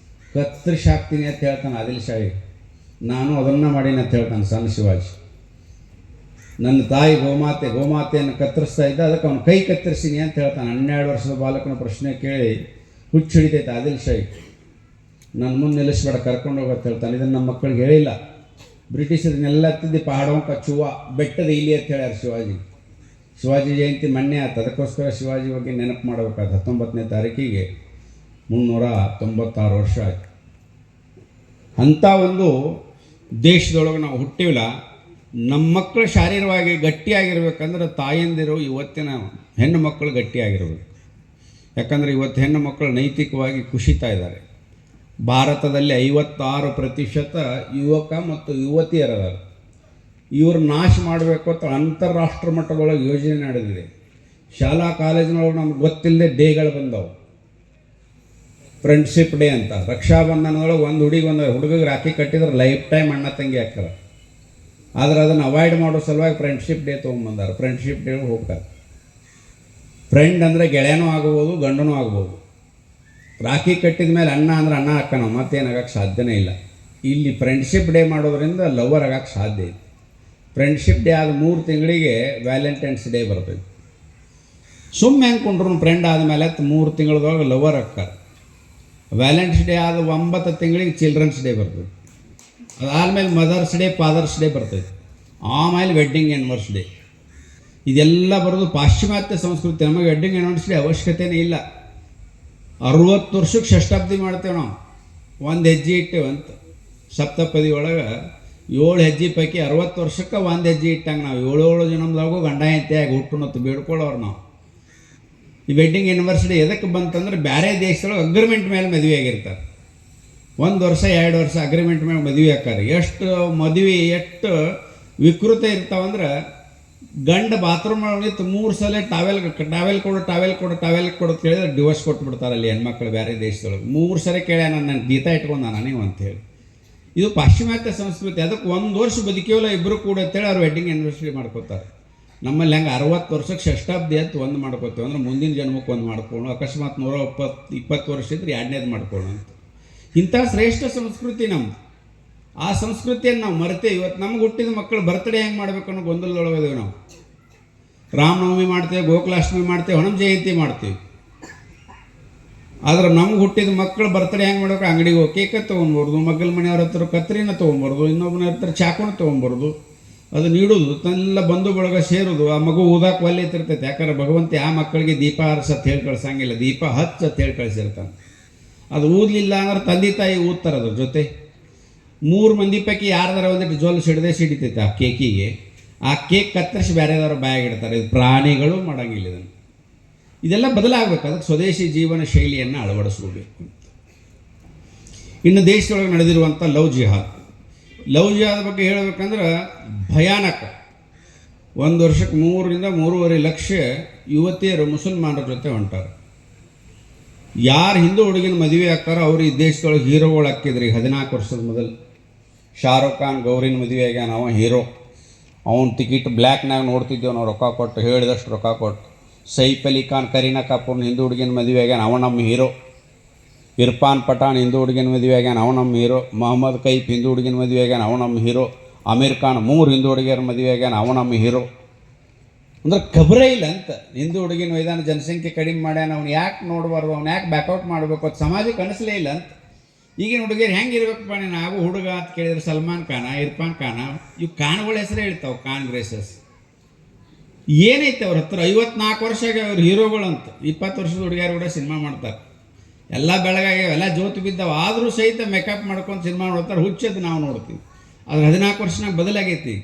ಕತ್ತರಿಸಿ ಹಾಕ್ತೀನಿ ಅಂತ ಹೇಳ್ತಾನೆ ಆದಿಲ್ ಶಾಹಿ. ನಾನು ಅದನ್ನು ಮಾಡೀನಿ ಅಂತ ಹೇಳ್ತಾನೆ ಸಣ್ಣ ಶಿವಾಜಿ. ನನ್ನ ತಾಯಿ ಗೋಮಾತೆಯನ್ನು ಕತ್ತರಿಸ್ತಾ ಇದ್ದ, ಅದಕ್ಕೆ ಅವನು ಕೈ ಕತ್ತರಿಸ್ತೀನಿ ಅಂತ ಹೇಳ್ತಾನೆ. 12 ವರ್ಷದ ಬಾಲಕನ ಪ್ರಶ್ನೆ ಕೇಳಿ ಹುಚ್ಚು ಹಿಡಿತೈತೆ ಆದಿಲ್ ಶಾಹಿ. ನನ್ನ ಮುಂದೆ ನಿಲ್ಲಿಸ್ಬೇಡ, ಕರ್ಕೊಂಡು ಹೋಗತ್ತೆ ಹೇಳ್ತಾನೆ. ಇದನ್ನು ನಮ್ಮ ಮಕ್ಕಳಿಗೆ ಹೇಳಿಲ್ಲ. ಬ್ರಿಟಿಷರನ್ನೆಲ್ಲ ತಿದ್ದಿ ಪಹಾಡೋಂ ಕಚ್ಚುವ ಬೆಟ್ಟದ ಇಲ್ಲಿ ಅಂತ ಹೇಳ್ಯಾರ ಶಿವಾಜಿ ಜಯಂತಿ ಮೊನ್ನೆ ಆಯ್ತು. ಅದಕ್ಕೋಸ್ಕರ ಶಿವಾಜಿ ಬಗ್ಗೆ ನೆನಪು ಮಾಡಬೇಕಾದ 19ನೇ ತಾರೀಕಿಗೆ 396 ವರ್ಷ ಆಯಿತು. ಅಂಥ ಒಂದು ದೇಶದೊಳಗೆ ನಾವು ಹುಟ್ಟಿವಿಲ್ಲ. ನಮ್ಮ ಮಕ್ಕಳು ಶಾರೀರವಾಗಿ ಗಟ್ಟಿಯಾಗಿರ್ಬೇಕಂದ್ರೆ ತಾಯಂದಿರು ಇವತ್ತಿನ ಹೆಣ್ಣು ಮಕ್ಕಳು ಗಟ್ಟಿಯಾಗಿರ್ಬೇಕು. ಯಾಕಂದರೆ ಇವತ್ತು ಹೆಣ್ಣು ಮಕ್ಕಳು ನೈತಿಕವಾಗಿ ಕುಸಿತಾ ಇದ್ದಾರೆ. ಭಾರತದಲ್ಲಿ 56% ಯುವಕ ಮತ್ತು ಯುವತಿಯರದಾರೆ. ಇವರು ನಾಶ ಮಾಡಬೇಕು ಅಂತ ಅಂತಾರಾಷ್ಟ್ರ ಮಟ್ಟದೊಳಗೆ ಯೋಜನೆ ನಡೆದಿದೆ. ಶಾಲಾ ಕಾಲೇಜಿನೊಳಗೆ ನಮ್ಗೆ ಗೊತ್ತಿಲ್ಲದೆ ಡೇಗಳು ಬಂದವು. ಫ್ರೆಂಡ್ಶಿಪ್ ಡೇ ಅಂತ, ರಕ್ಷಾಬಂಧನದೊಳಗೆ ಒಂದು ಹುಡುಗಿಗೆ ರಾಖಿ ಕಟ್ಟಿದ್ರೆ ಲೈಫ್ ಟೈಮ್ ಅಣ್ಣ ತಂಗಿ ಹಾಕ್ತಾರೆ. ಆದರೆ ಅದನ್ನು ಅವಾಯ್ಡ್ ಮಾಡೋ ಸಲುವಾಗಿ ಫ್ರೆಂಡ್ಶಿಪ್ ಡೇ ತೊಗೊಂಬಂದಾರೆ. ಫ್ರೆಂಡ್ಶಿಪ್ ಡೇ ಹೋಗ್ತಾರೆ. ಫ್ರೆಂಡ್ ಅಂದರೆ ಗೆಳೆಯನೂ ಆಗ್ಬೋದು, ಗಂಡನೂ ಆಗ್ಬೋದು. ರಾಖಿ ಕಟ್ಟಿದ ಮೇಲೆ ಅಣ್ಣ ಅಂದ್ರೆ ಅಣ್ಣ ಹಾಕೋಣ, ಮತ್ತೇನಾಗಕ್ಕೆ ಸಾಧ್ಯನೇ ಇಲ್ಲ. ಇಲ್ಲಿ ಫ್ರೆಂಡ್ಶಿಪ್ ಡೇ ಮಾಡೋದ್ರಿಂದ ಲವರ್ ಆಗಕ್ಕೆ ಸಾಧ್ಯ ಇದೆ. ಫ್ರೆಂಡ್ಶಿಪ್ ಡೇ ಆದ 3 ತಿಂಗಳಿಗೆ ವ್ಯಾಲೆಂಟೈನ್ಸ್ ಡೇ ಬರ್ತೈತಿ. ಸುಮ್ಮನೆ ಹೆಂಗೆ ಫ್ರೆಂಡ್ ಆದಮೇಲೆ 3 ತಿಂಗಳದೊಳಗೆ ಲವರ್ ಹಾಕ್ತಾರೆ. ವ್ಯಾಲೆಂಟೈನ್ಸ್ ಡೇ ಆದ 9 ತಿಂಗಳಿಗೆ ಚಿಲ್ಡ್ರನ್ಸ್ ಡೇ ಬರ್ತೈತಿ. ಅದಾದಮೇಲೆ ಮದರ್ಸ್ ಡೇ, ಫಾದರ್ಸ್ ಡೇ ಬರ್ತೈತಿ. ಆಮೇಲೆ ವೆಡ್ಡಿಂಗ್ ಆ್ಯನಿವರ್ಸರಿ ಡೇ. ಇದೆಲ್ಲ ಬರೋದು ಪಾಶ್ಚಿಮಾತ್ಯ ಸಂಸ್ಕೃತಿ. ನಮಗೆ ವೆಡ್ಡಿಂಗ್ ಆ್ಯನಿವರ್ಸರಿ ಅವಶ್ಯಕತೆಯೇ ಇಲ್ಲ. 60 ವರ್ಷಕ್ಕೆ ಷಷ್ಠಾಬ್ದಿ ಮಾಡ್ತೇವೆ ನಾವು. 1 ಹೆಜ್ಜೆ ಇಟ್ಟೇವಂತ. ಸಪ್ತಪದಿ ಒಳಗೆ 7 ಹೆಜ್ಜೆ ಪೈಕಿ 60 ವರ್ಷಕ್ಕೆ 1 ಹೆಜ್ಜೆ ಇಟ್ಟಂಗೆ ನಾವು 7 ಜನ್ಮದಾಗೂ ಗಂಡ ಹೆಂಡತಿಯಾಗಿ ಹುಟ್ಟುನತ್ತು ಬೇಡ್ಕೊಳ್ಳೋರು ನಾವು. ಈ ವೆಡ್ಡಿಂಗ್ ಆ್ಯನಿವರ್ಸರಿ ಎದಕ್ಕೆ ಬಂತಂದ್ರೆ ಬೇರೆ ದೇಶದೊಳಗೆ ಅಗ್ರಿಮೆಂಟ್ ಮೇಲೆ ಮದುವೆ ಆಗಿರ್ತಾರೆ. 1 ವರ್ಷ 2 ವರ್ಷ ಅಗ್ರಿಮೆಂಟ್ ಮೇಲೆ ಮದುವೆ ಹಾಕಾರೆ. ಎಷ್ಟು ವಿಕೃತ ಇರ್ತಾವಂದ್ರೆ ಗಂಡ ಬಾತ್ರೂಮ್ ನಿಂತು 3 ಸಲ ಟಾವೆಲ್ ಕೊಡು ಕೇಳಿದ್ರೆ ಡಿವೋರ್ಸ್ ಕೊಟ್ಬಿಡ್ತಾರೆ ಅಲ್ಲಿ ಹೆಣ್ಮಕ್ಳು ಬೇರೆ ದೇಶದೊಳಗೆ. 3 ಸಲ ಕೇಳ್ಯ ನನ್ನ ಗೀತಾ ಇಟ್ಕೊಂಡು ನೀವು ಅಂತೇಳಿ. ಇದು ಪಾಶ್ಚಿಮಾತ್ಯ ಸಂಸ್ಕೃತಿ. ಅದಕ್ಕೆ 1 ವರ್ಷ ಬದುಕಿವಲ್ಲ ಇಬ್ಬರು ಕೂಡ ಅಂತೇಳಿ ಅವ್ರು ವೆಡ್ಡಿಂಗ್ ಆ್ಯನಿವರ್ಸರಿ ಮಾಡ್ಕೋತಾರೆ. ನಮ್ಮಲ್ಲಿ ಹಂಗೆ 60 ವರ್ಷಕ್ಕೆ ಷಷ್ಠಾಬ್ದಿ ಅಂತ ಒಂದು ಮಾಡ್ಕೋತೀವಿ. ಅಂದ್ರೆ ಮುಂದಿನ ಜನ್ಮಕ್ಕೆ ಒಂದು ಮಾಡ್ಕೊಳ್ಳೋಣ. ಅಕಸ್ಮಾತ್ 120 ವರ್ಷ ಇದ್ರೆ 2ನೇದು ಮಾಡ್ಕೊಳ್ಳೋಣ ಅಂತ. ಇಂಥ ಶ್ರೇಷ್ಠ ಸಂಸ್ಕೃತಿ ನಮ್ಮದು. ಆ ಸಂಸ್ಕೃತಿಯನ್ನು ನಾವು ಮರೆತೇವೆ. ಇವತ್ತು ನಮ್ಗೆ ಹುಟ್ಟಿದ ಮಕ್ಕಳು ಬರ್ತಡೇ ಹೆಂಗೆ ಮಾಡಬೇಕು ಅನ್ನೋ ಗೊಂದಲದೊಳಗದೇವೆ ನಾವು. ರಾಮನವಮಿ ಮಾಡ್ತೇವೆ, ಗೋಕುಲಾಷ್ಟಮಿ ಮಾಡ್ತೇವೆ, ಹನುಮ ಜಯಂತಿ ಮಾಡ್ತೀವಿ. ಆದ್ರೆ ನಮ್ಗೆ ಹುಟ್ಟಿದ ಮಕ್ಕಳು ಬರ್ತಡೇ ಹೆಂಗೆ ಮಾಡ್ಬೇಕು? ಅಂಗಡಿಗೆ ಹೋಗಿ ಕೇಕ ತೊಗೊಂಬರ್ದು, ಮಗ್ಗಲ ಮನೆಯವ್ರ ಹತ್ರ ಕತ್ರಿನ ತೊಗೊಂಬರ್ದು, ಇನ್ನೊಬ್ಬನ ಹತ್ರ ಚಾಕುನ ತೊಗೊಂಬರ್ದು, ಅದು ನೀಡೋದು, ತನ್ನೆಲ್ಲ ಬಂಧು ಬಳಗ ಸೇರೋದು. ಆ ಮಗು ಊದಾಕ ಒಲ್ಲೆ ಇರ್ತಿರ್ತೈತೆ. ಯಾಕಂದ್ರೆ ಭಗವಂತ ಆ ಮಕ್ಕಳಿಗೆ ದೀಪ ಹರಿಸತ್ ಹೇಳಿ ಕಳ್ಸಂಗಿಲ್ಲ, ದೀಪ ಹಚ್ಚತ್ ಹೇಳಿ ಕಳಿಸಿರ್ತಾನೆ. ಅದು ಊದಲಿಲ್ಲ ಅಂದ್ರೆ ತಂದೆ ತಾಯಿ ಊದ್ತಾರೆ ಅದ್ರ ಜೊತೆ. 3 ಮಂದಿ ಪೈಕಿ ಯಾರ್ದಾರ ಒಂದಿಟ್ಟು ಜೊಲ್ಲು ಸಿಡಿತೈತೆ ಆ ಕೇಕಿಗೆ. ಆ ಕೇಕ್ ಕತ್ತರಿಸಿ ಬೇರೆದವ್ರ ಬಾಯಾಗಿಡ್ತಾರೆ. ಇದು ಪ್ರಾಣಿಗಳು ಮಾಡೋಂಗಿಲ್ಲ ಇದನ್ನು. ಇದೆಲ್ಲ ಬದಲಾಗಬೇಕು. ಅದಕ್ಕೆ ಸ್ವದೇಶಿ ಜೀವನ ಶೈಲಿಯನ್ನು ಅಳವಡಿಸ್ಕೋಬೇಕು. ಇನ್ನು ದೇಶದೊಳಗೆ ನಡೆದಿರುವಂಥ ಲವ್ ಜಿಹಾದ್ ಬಗ್ಗೆ ಹೇಳಬೇಕಂದ್ರೆ ಭಯಾನಕ. 1 ವರ್ಷಕ್ಕೆ 3 ರಿಂದ 3.5 ಲಕ್ಷ ಯುವತಿಯರು ಮುಸಲ್ಮಾನರ ಜೊತೆ ಹೊಂಟಾರೆ. ಯಾರು ಹಿಂದೂ ಹುಡುಗಿನ ಮದುವೆ ಆಗ್ತಾರೋ ಅವ್ರು ಈ ದೇಶದೊಳಗೆ ಹೀರೋಗಳು ಹಾಕಿದ್ರಿ. 14 ವರ್ಷದ ಮೊದಲು ಶಾರುಖ್ ಖಾನ್ ಗೌರಿನ ಮದುವೆ ಆಗ್ಯಾನ, ಅವ ಹೀರೋ. ಅವನ ಟಿಕೆಟ್ ಬ್ಲ್ಯಾಕ್ನಾಗ ನೋಡ್ತಿದ್ದೇವೆ ನಾವು, ರೊಕ್ಕ ಕೊಟ್ಟು, ಹೇಳಿದಷ್ಟು ರೊಕ್ಕ ಕೊಟ್ಟು. ಸೈಫ್ ಅಲಿ ಖಾನ್ ಕರೀನಾ ಕಪೂರ್ನ ಹಿಂದೂ ಹುಡುಗಿನ ಮದುವೆ ಆಗ್ಯಾನ, ಅವ ನಮ್ಮ ಹೀರೋ. ಇರ್ಫಾನ್ ಪಠಾಣ್ ಹಿಂದೂ ಹುಡುಗಿನ ಮದುವೆ ಆಗ್ಯಾನ, ಅವ ನಮ್ಮ ಹೀರೋ. ಮೊಹಮ್ಮದ್ ಕೈಫ್ ಹಿಂದೂ ಹುಡುಗಿನ ಮದುವೆ ಆಗ್ಯಾನ, ಅವ ನಮ್ಮ ಹೀರೋ. ಅಮೀರ್ ಖಾನ್ 3 ಹಿಂದೂ ಹುಡುಗಿಯರ ಮದುವೆ ಆಗ್ಯಾನ, ಅವ ನಮ್ಮ ಹೀರೋ. ಅಂದ್ರೆ ಖಬರೇ ಇಲ್ಲ ಅಂತ. ಹಿಂದೂ ಹುಡುಗಿನ ವೈಧಾನ ಜನಸಂಖ್ಯೆ ಕಡಿಮೆ ಮಾಡ್ಯಾನ, ಅವ್ನು ಯಾಕೆ ನೋಡಬಾರ್ದು, ಅವ್ನು ಯಾಕೆ ಬ್ಯಾಕ್ಔಟ್ ಮಾಡಬೇಕು ಅದು ಸಮಾಜಕ್ಕೆ ಅನಿಸಲೇ ಇಲ್ಲ ಅಂತ. ಈಗಿನ ಹುಡುಗಿಯರು ಹೆಂಗೆ ಇರ್ಬೇಕಪ್ಪ ನಾವು ಹುಡುಗ ಅಂತ ಕೇಳಿದ್ರೆ ಸಲ್ಮಾನ್ ಖಾನ, ಇರ್ಫಾನ್ ಖಾನ, ಇವು ಖಾನ್ಗಳ ಹೆಸರೇ ಹೇಳ್ತಾವೆ. ಖಾನ್ ಗ್ರೇಸಸ್ ಏನೈತೆ ಅವ್ರ ಹತ್ರ? 54 ವರ್ಷ ಅವ್ರು ಹೀರೋಗಳು ಅಂತ. 20 ವರ್ಷದ ಹುಡುಗಿಯರು ಕೂಡ ಸಿನಿಮಾ ಮಾಡ್ತಾರೆ. ಎಲ್ಲ ಬೆಳಗಾಗ್ಯಾವ, ಎಲ್ಲ ಜೋತು ಬಿದ್ದಾವೆ. ಆದರೂ ಸಹಿತ ಮೇಕಪ್ ಮಾಡ್ಕೊಂಡು ಸಿನಿಮಾ ನೋಡ್ತಾರೆ. ಹುಚ್ಚದ್ದು ನಾವು ನೋಡ್ತೀವಿ. ಆದ್ರೆ 14 ವರ್ಷನಾಗ ಬದಲಾಗೈತಿ.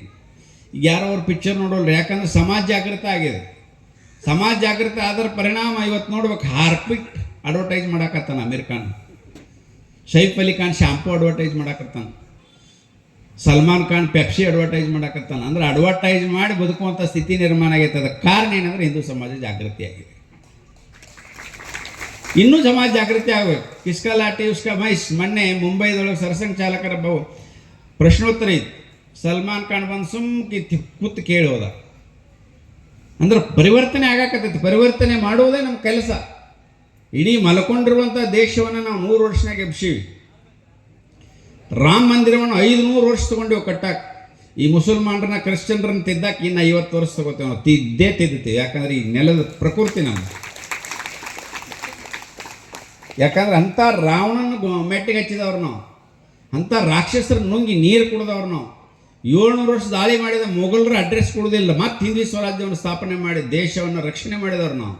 ಈಗ ಯಾರೋ ಅವ್ರು ಪಿಕ್ಚರ್ ನೋಡೋಲ್ರಿ. ಯಾಕಂದ್ರೆ ಸಮಾಜ ಜಾಗೃತ ಆಗಿದೆ. ಸಮಾಜ ಜಾಗೃತಿ ಆದ್ರ ಪರಿಣಾಮ ಇವತ್ತು ನೋಡ್ಬೇಕು. ಹಾರ್ಪಿಕ್ ಅಡ್ವರ್ಟೈಸ್ ಮಾಡಾಕತ್ತಾನ ಅಮೀರ್ ಖಾನ್. ಸೈಫ್ ಅಲಿ ಖಾನ್ ಶಾಂಪೂ ಅಡ್ವರ್ಟೈಸ್ ಮಾಡಾಕತ್ತಾನ. ಸಲ್ಮಾನ್ ಖಾನ್ ಪೆಪ್ಸಿ ಅಡ್ವರ್ಟೈಸ್ ಮಾಡಾಕತ್ತಾನ. ಅಂದ್ರೆ ಅಡ್ವರ್ಟೈಸ್ ಮಾಡಿ ಬದುಕುವಂಥ ಸ್ಥಿತಿ ನಿರ್ಮಾಣ ಆಗೈತೆ. ಅದಕ್ಕೆ ಕಾರಣ ಏನಂದ್ರೆ ಹಿಂದೂ ಸಮಾಜ ಜಾಗೃತಿ ಆಗಿದೆ. ಇನ್ನೂ ಸಮಾಜ ಜಾಗೃತಿ ಆಗಬೇಕು. ಕಿಸ್ಕಾ ಲಾಟಿ ಉಸ್ಕಾ ಮೈಸ್. ಮೊನ್ನೆ ಮುಂಬೈದೊಳಗೆ ಸರಸಂಘ ಚಾಲಕರ ಪ್ರಶ್ನೋತ್ತರ ಇತ್ತು. ಸಲ್ಮಾನ್ ಖಾನ್ ಬಂದು ಕೂತು ಕೇಳಿ ಹೋದ. ಅಂದ್ರೆ ಪರಿವರ್ತನೆ ಆಗಾಕತ್ತೈತಿ. ಪರಿವರ್ತನೆ ಮಾಡುವುದೇ ನಮ್ಮ ಕೆಲಸ. ಇಡೀ ಮಲ್ಕೊಂಡಿರುವಂಥ ದೇಶವನ್ನು ನಾವು 100 ವರ್ಷನಾಗ ಎಬ್ಸೀವಿ. ರಾಮ ಮಂದಿರವನ್ನು 500 ವರ್ಷ ತೊಗೊಂಡೇವು ಕಟ್ಟಾಕ. ಈ ಮುಸಲ್ಮಾನರನ್ನ ಕ್ರಿಶ್ಚಿಯನ್ರನ್ನ ತಿದ್ದಾಕ ಇನ್ನು 50 ವರ್ಷ ತೊಗೋತೇವೆ ನಾವು. ತಿದ್ದುತ್ತೀವಿ. ಯಾಕಂದ್ರೆ ಈ ನೆಲದ ಪ್ರಕೃತಿ ನಮ್ದು. ಯಾಕಂದ್ರೆ ಅಂಥ ರಾವಣನ ಮೆಟ್ಟಿಗೆ ಹಚ್ಚಿದವ್ರು ನಾವು. ಅಂಥ ರಾಕ್ಷಸರ ನುಂಗಿ ನೀರು ಕುಡಿದವ್ರು ನಾವು. 700 ವರ್ಷ ದಾಳಿ ಮಾಡಿದ ಮೊಘಲರ ಅಡ್ರೆಸ್ ಕೊಡೋದಿಲ್ಲ. ಮತ್ತು ಹಿಂದೂ ಸ್ವರಾಜ್ಯವನ್ನು ಸ್ಥಾಪನೆ ಮಾಡಿ ದೇಶವನ್ನು ರಕ್ಷಣೆ ಮಾಡಿದವ್ರು ನಾವು.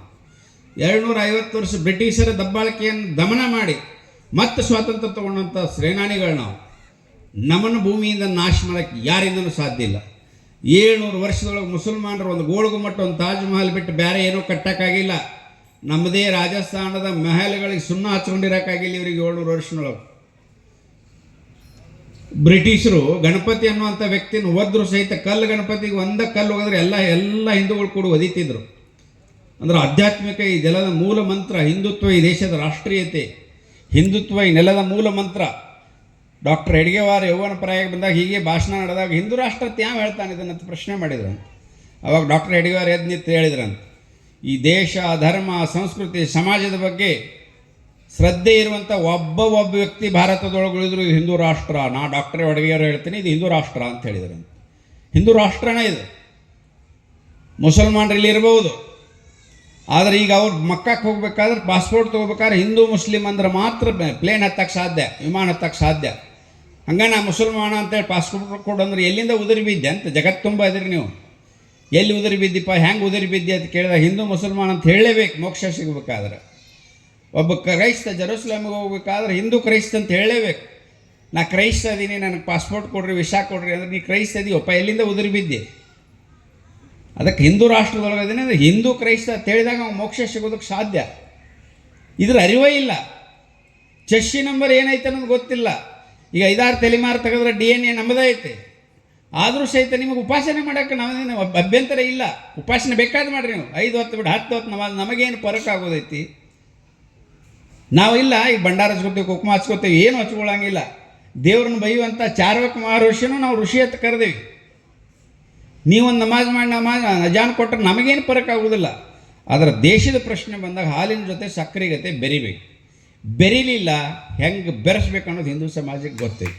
250 ವರ್ಷ ಬ್ರಿಟಿಷರ ದಬ್ಬಾಳಿಕೆಯನ್ನು ದಮನ ಮಾಡಿ ಮತ್ತೆ ಸ್ವಾತಂತ್ರ್ಯ ತಗೊಂಡಂಥ ಸೇನಾನಿಗಳು ನಾವು. ನಮ್ಮನ್ನು ಭೂಮಿಯಿಂದ ನಾಶ ಮಾಡೋಕ್ಕೆ ಯಾರಿಂದನೂ ಸಾಧ್ಯ ಇಲ್ಲ. 700 ವರ್ಷದೊಳಗೆ ಮುಸಲ್ಮಾನರು ಒಂದು ಗೋಳಗುಮ್ಮಟ, ಒಂದು ತಾಜ್ ಮಹಲ್ ಬಿಟ್ಟು ಬೇರೆ ಏನೂ ಕಟ್ಟಕ್ಕಾಗಿಲ್ಲ. ನಮ್ಮದೇ ರಾಜಸ್ಥಾನದ ಮಹಲ್ಗಳಿಗೆ ಸುಣ್ಣ ಹಚ್ಕೊಂಡಿರೋಕ್ಕಾಗಿಲ್ಲ ಇವ್ರಿಗೆ 700 ವರ್ಷದೊಳಗೆ. ಬ್ರಿಟಿಷರು ಗಣಪತಿ ಅನ್ನುವಂಥ ವ್ಯಕ್ತಿನ ಒದ್ರು ಸಹಿತ ಕಲ್ಲು ಗಣಪತಿಗೆ ಒಂದೇ ಕಲ್ಲು ಹೋಗಿದ್ರೆ ಎಲ್ಲ ಹಿಂದೂಗಳು ಕೂಡ ಒದಿತಿದ್ರು. ಅಂದ್ರೆ ಆಧ್ಯಾತ್ಮಿಕ ಈ ನೆಲದ ಮೂಲ ಮಂತ್ರ ಹಿಂದುತ್ವ, ಈ ದೇಶದ ರಾಷ್ಟ್ರೀಯತೆ ಹಿಂದುತ್ವ, ಈ ನೆಲದ ಮೂಲ ಮಂತ್ರ. ಡಾಕ್ಟರ್ ಹೆಡ್ಗೇವಾರ್ ಯೌವನ ಪ್ರಾಯಕ್ಕೆ ಬಂದಾಗ ಹೀಗೆ ಭಾಷಣ ನಡೆದಾಗ ಹಿಂದೂ ರಾಷ್ಟ್ರ ಯಾವ ಹೇಳ್ತಾನೆ ಇದನ್ನಂತ ಪ್ರಶ್ನೆ ಮಾಡಿದ್ರಂತ. ಅವಾಗ ಡಾಕ್ಟರ್ ಹೆಡ್ಗೇವಾರ್ ಎದ್ದು ನಿಂತು ಹೇಳಿದ್ರಂತ, ಈ ದೇಶ, ಧರ್ಮ, ಸಂಸ್ಕೃತಿ, ಸಮಾಜದ ಬಗ್ಗೆ ಶ್ರದ್ಧೆ ಇರುವಂಥ ಒಬ್ಬ ವ್ಯಕ್ತಿ ಭಾರತದೊಳಗೆ ಉಳಿದ್ರು ಇದು ಹಿಂದೂ ರಾಷ್ಟ್ರ. ನಾ ಡಾಕ್ಟರ್ ಹೆಡ್ಗೇವಾರ್ ಹೇಳ್ತೀನಿ ಇದು ಹಿಂದೂ ರಾಷ್ಟ್ರ ಅಂತ ಹೇಳಿದ್ರಂತ. ಹಿಂದೂ ರಾಷ್ಟ್ರನೇ ಇದು. ಮುಸಲ್ಮಾನರು ಇಲ್ಲಿ ಇರ್ಬೋದು, ಆದರೆ ಈಗ ಅವ್ರು ಮಕ್ಕಕ್ಕೆ ಹೋಗ್ಬೇಕಾದ್ರೆ ಪಾಸ್ಪೋರ್ಟ್ ತೊಗೋಬೇಕಾದ್ರೆ ಹಿಂದೂ ಮುಸ್ಲಿಮ್ ಅಂದ್ರೆ ಮಾತ್ರ ಪ್ಲೇನ್ ಹತ್ತಕ್ಕೆ ಸಾಧ್ಯ, ವಿಮಾನ ಹತ್ತಕ್ಕೆ ಸಾಧ್ಯ. ಹಂಗೆ ನಾ ಮುಸಲ್ಮಾನ ಅಂತೇಳಿ ಪಾಸ್ಪೋರ್ಟ್ ಕೊಡು ಅಂದ್ರೆ ಎಲ್ಲಿಂದ ಉದುರಿ ಬಿದ್ದೆ ಅಂತ ಜಗತ್ತು ತುಂಬ ಇದ್ರಿ ನೀವು. ಎಲ್ಲಿ ಉದುರಿ ಬಿದ್ದಿಪ್ಪ, ಹೆಂಗೆ ಉದುರಿ ಬಿದ್ದೆ ಅಂತ ಕೇಳಿದಾಗ ಹಿಂದೂ ಮುಸಲ್ಮಾನ ಅಂತ ಹೇಳಲೇಬೇಕು ಮೋಕ್ಷ ಸಿಗಬೇಕಾದ್ರೆ. ಒಬ್ಬ ಕ್ರೈಸ್ತ ಜೆರೂಸಲೇಮಿಗೆ ಹೋಗ್ಬೇಕಾದ್ರೆ ಹಿಂದೂ ಕ್ರೈಸ್ತ ಅಂತ ಹೇಳಲೇಬೇಕು. ನಾ ಕ್ರೈಸ್ತ ಅದೀನಿ, ನನಗೆ ಪಾಸ್ಪೋರ್ಟ್ ಕೊಡ್ರಿ, ವೀಸಾ ಕೊಡ್ರಿ ಅಂದ್ರೆ ನೀ ಕ್ರೈಸ್ತ ಇದೀವಪ್ಪ, ಎಲ್ಲಿಂದ ಉದುರಿ ಬಿದ್ದೆ. ಅದಕ್ಕೆ ಹಿಂದೂ ರಾಷ್ಟ್ರದೊಳಗದೇನೆ ಅಂದರೆ ಹಿಂದೂ ಕ್ರೈಸ್ತ ಅಂತ ಹೇಳಿದಾಗ ಅವ್ನು ಮೋಕ್ಷ ಸಿಗೋದಕ್ಕೆ ಸಾಧ್ಯ. ಇದ್ರ ಅರಿವೇ ಇಲ್ಲ. ಚಶ್ಸಿ ನಂಬರ್ ಏನೈತೆ ಅನ್ನೋದು ಗೊತ್ತಿಲ್ಲ. ಈಗ 5-6 ತಲೆಮಾರು ತೆಗೆದ್ರೆ DNA ನಮ್ಮದೇ ಐತೆ. ಆದರೂ ಸಹಿತ ನಿಮಗೆ ಉಪಾಸನೆ ಮಾಡೋಕ್ಕೆ ನಾವೇನು ಅಭ್ಯಂತರ ಇಲ್ಲ. ಉಪಾಸನೆ ಬೇಕಾದ್ರೆ ಮಾಡಿರಿ ನೀವು, 5 ಹೊತ್ತು ಬಿಟ್ಟು 10 ಹೊತ್ತು ನಮಗೇನು ಫರಕ್ ಆಗೋದೈತಿ. ನಾವು ಇಲ್ಲ ಈಗ ಭಂಡಾರ ಹಚ್ಕೋತೀವಿ, ಕುಂಕುಮ ಹಚ್ಕೋತೀವಿ, ಏನು ಹಚ್ಕೊಳ್ಳಂಗಿಲ್ಲ. ದೇವ್ರನ್ನ ಬೈಯುವಂಥ ಚಾರ್ವಕ ಮಹರ್ಷಿನೂ ನಾವು ಋಷಿ ಅಂತ ಕರೆದೇವಿ. ನೀವೊಂದು ನಮಾಜ್ ಮಾಡಿ ಅಜಾನ್ ಕೊಟ್ಟರೆ ನಮಗೇನು ಫರಕ್ ಆಗೋದಿಲ್ಲ. ಆದರೆ ದೇಶದ ಪ್ರಶ್ನೆ ಬಂದಾಗ ಹಾಲಿನ ಜೊತೆ ಸಕ್ಕರೆ ಜೊತೆ ಬೆರಿಬೇಕು. ಬೆರಿಲಿಲ್ಲ ಹೆಂಗೆ ಬೆರೆಸ್ಬೇಕು ಅನ್ನೋದು ಹಿಂದೂ ಸಮಾಜಕ್ಕೆ ಗೊತ್ತೈತಿ.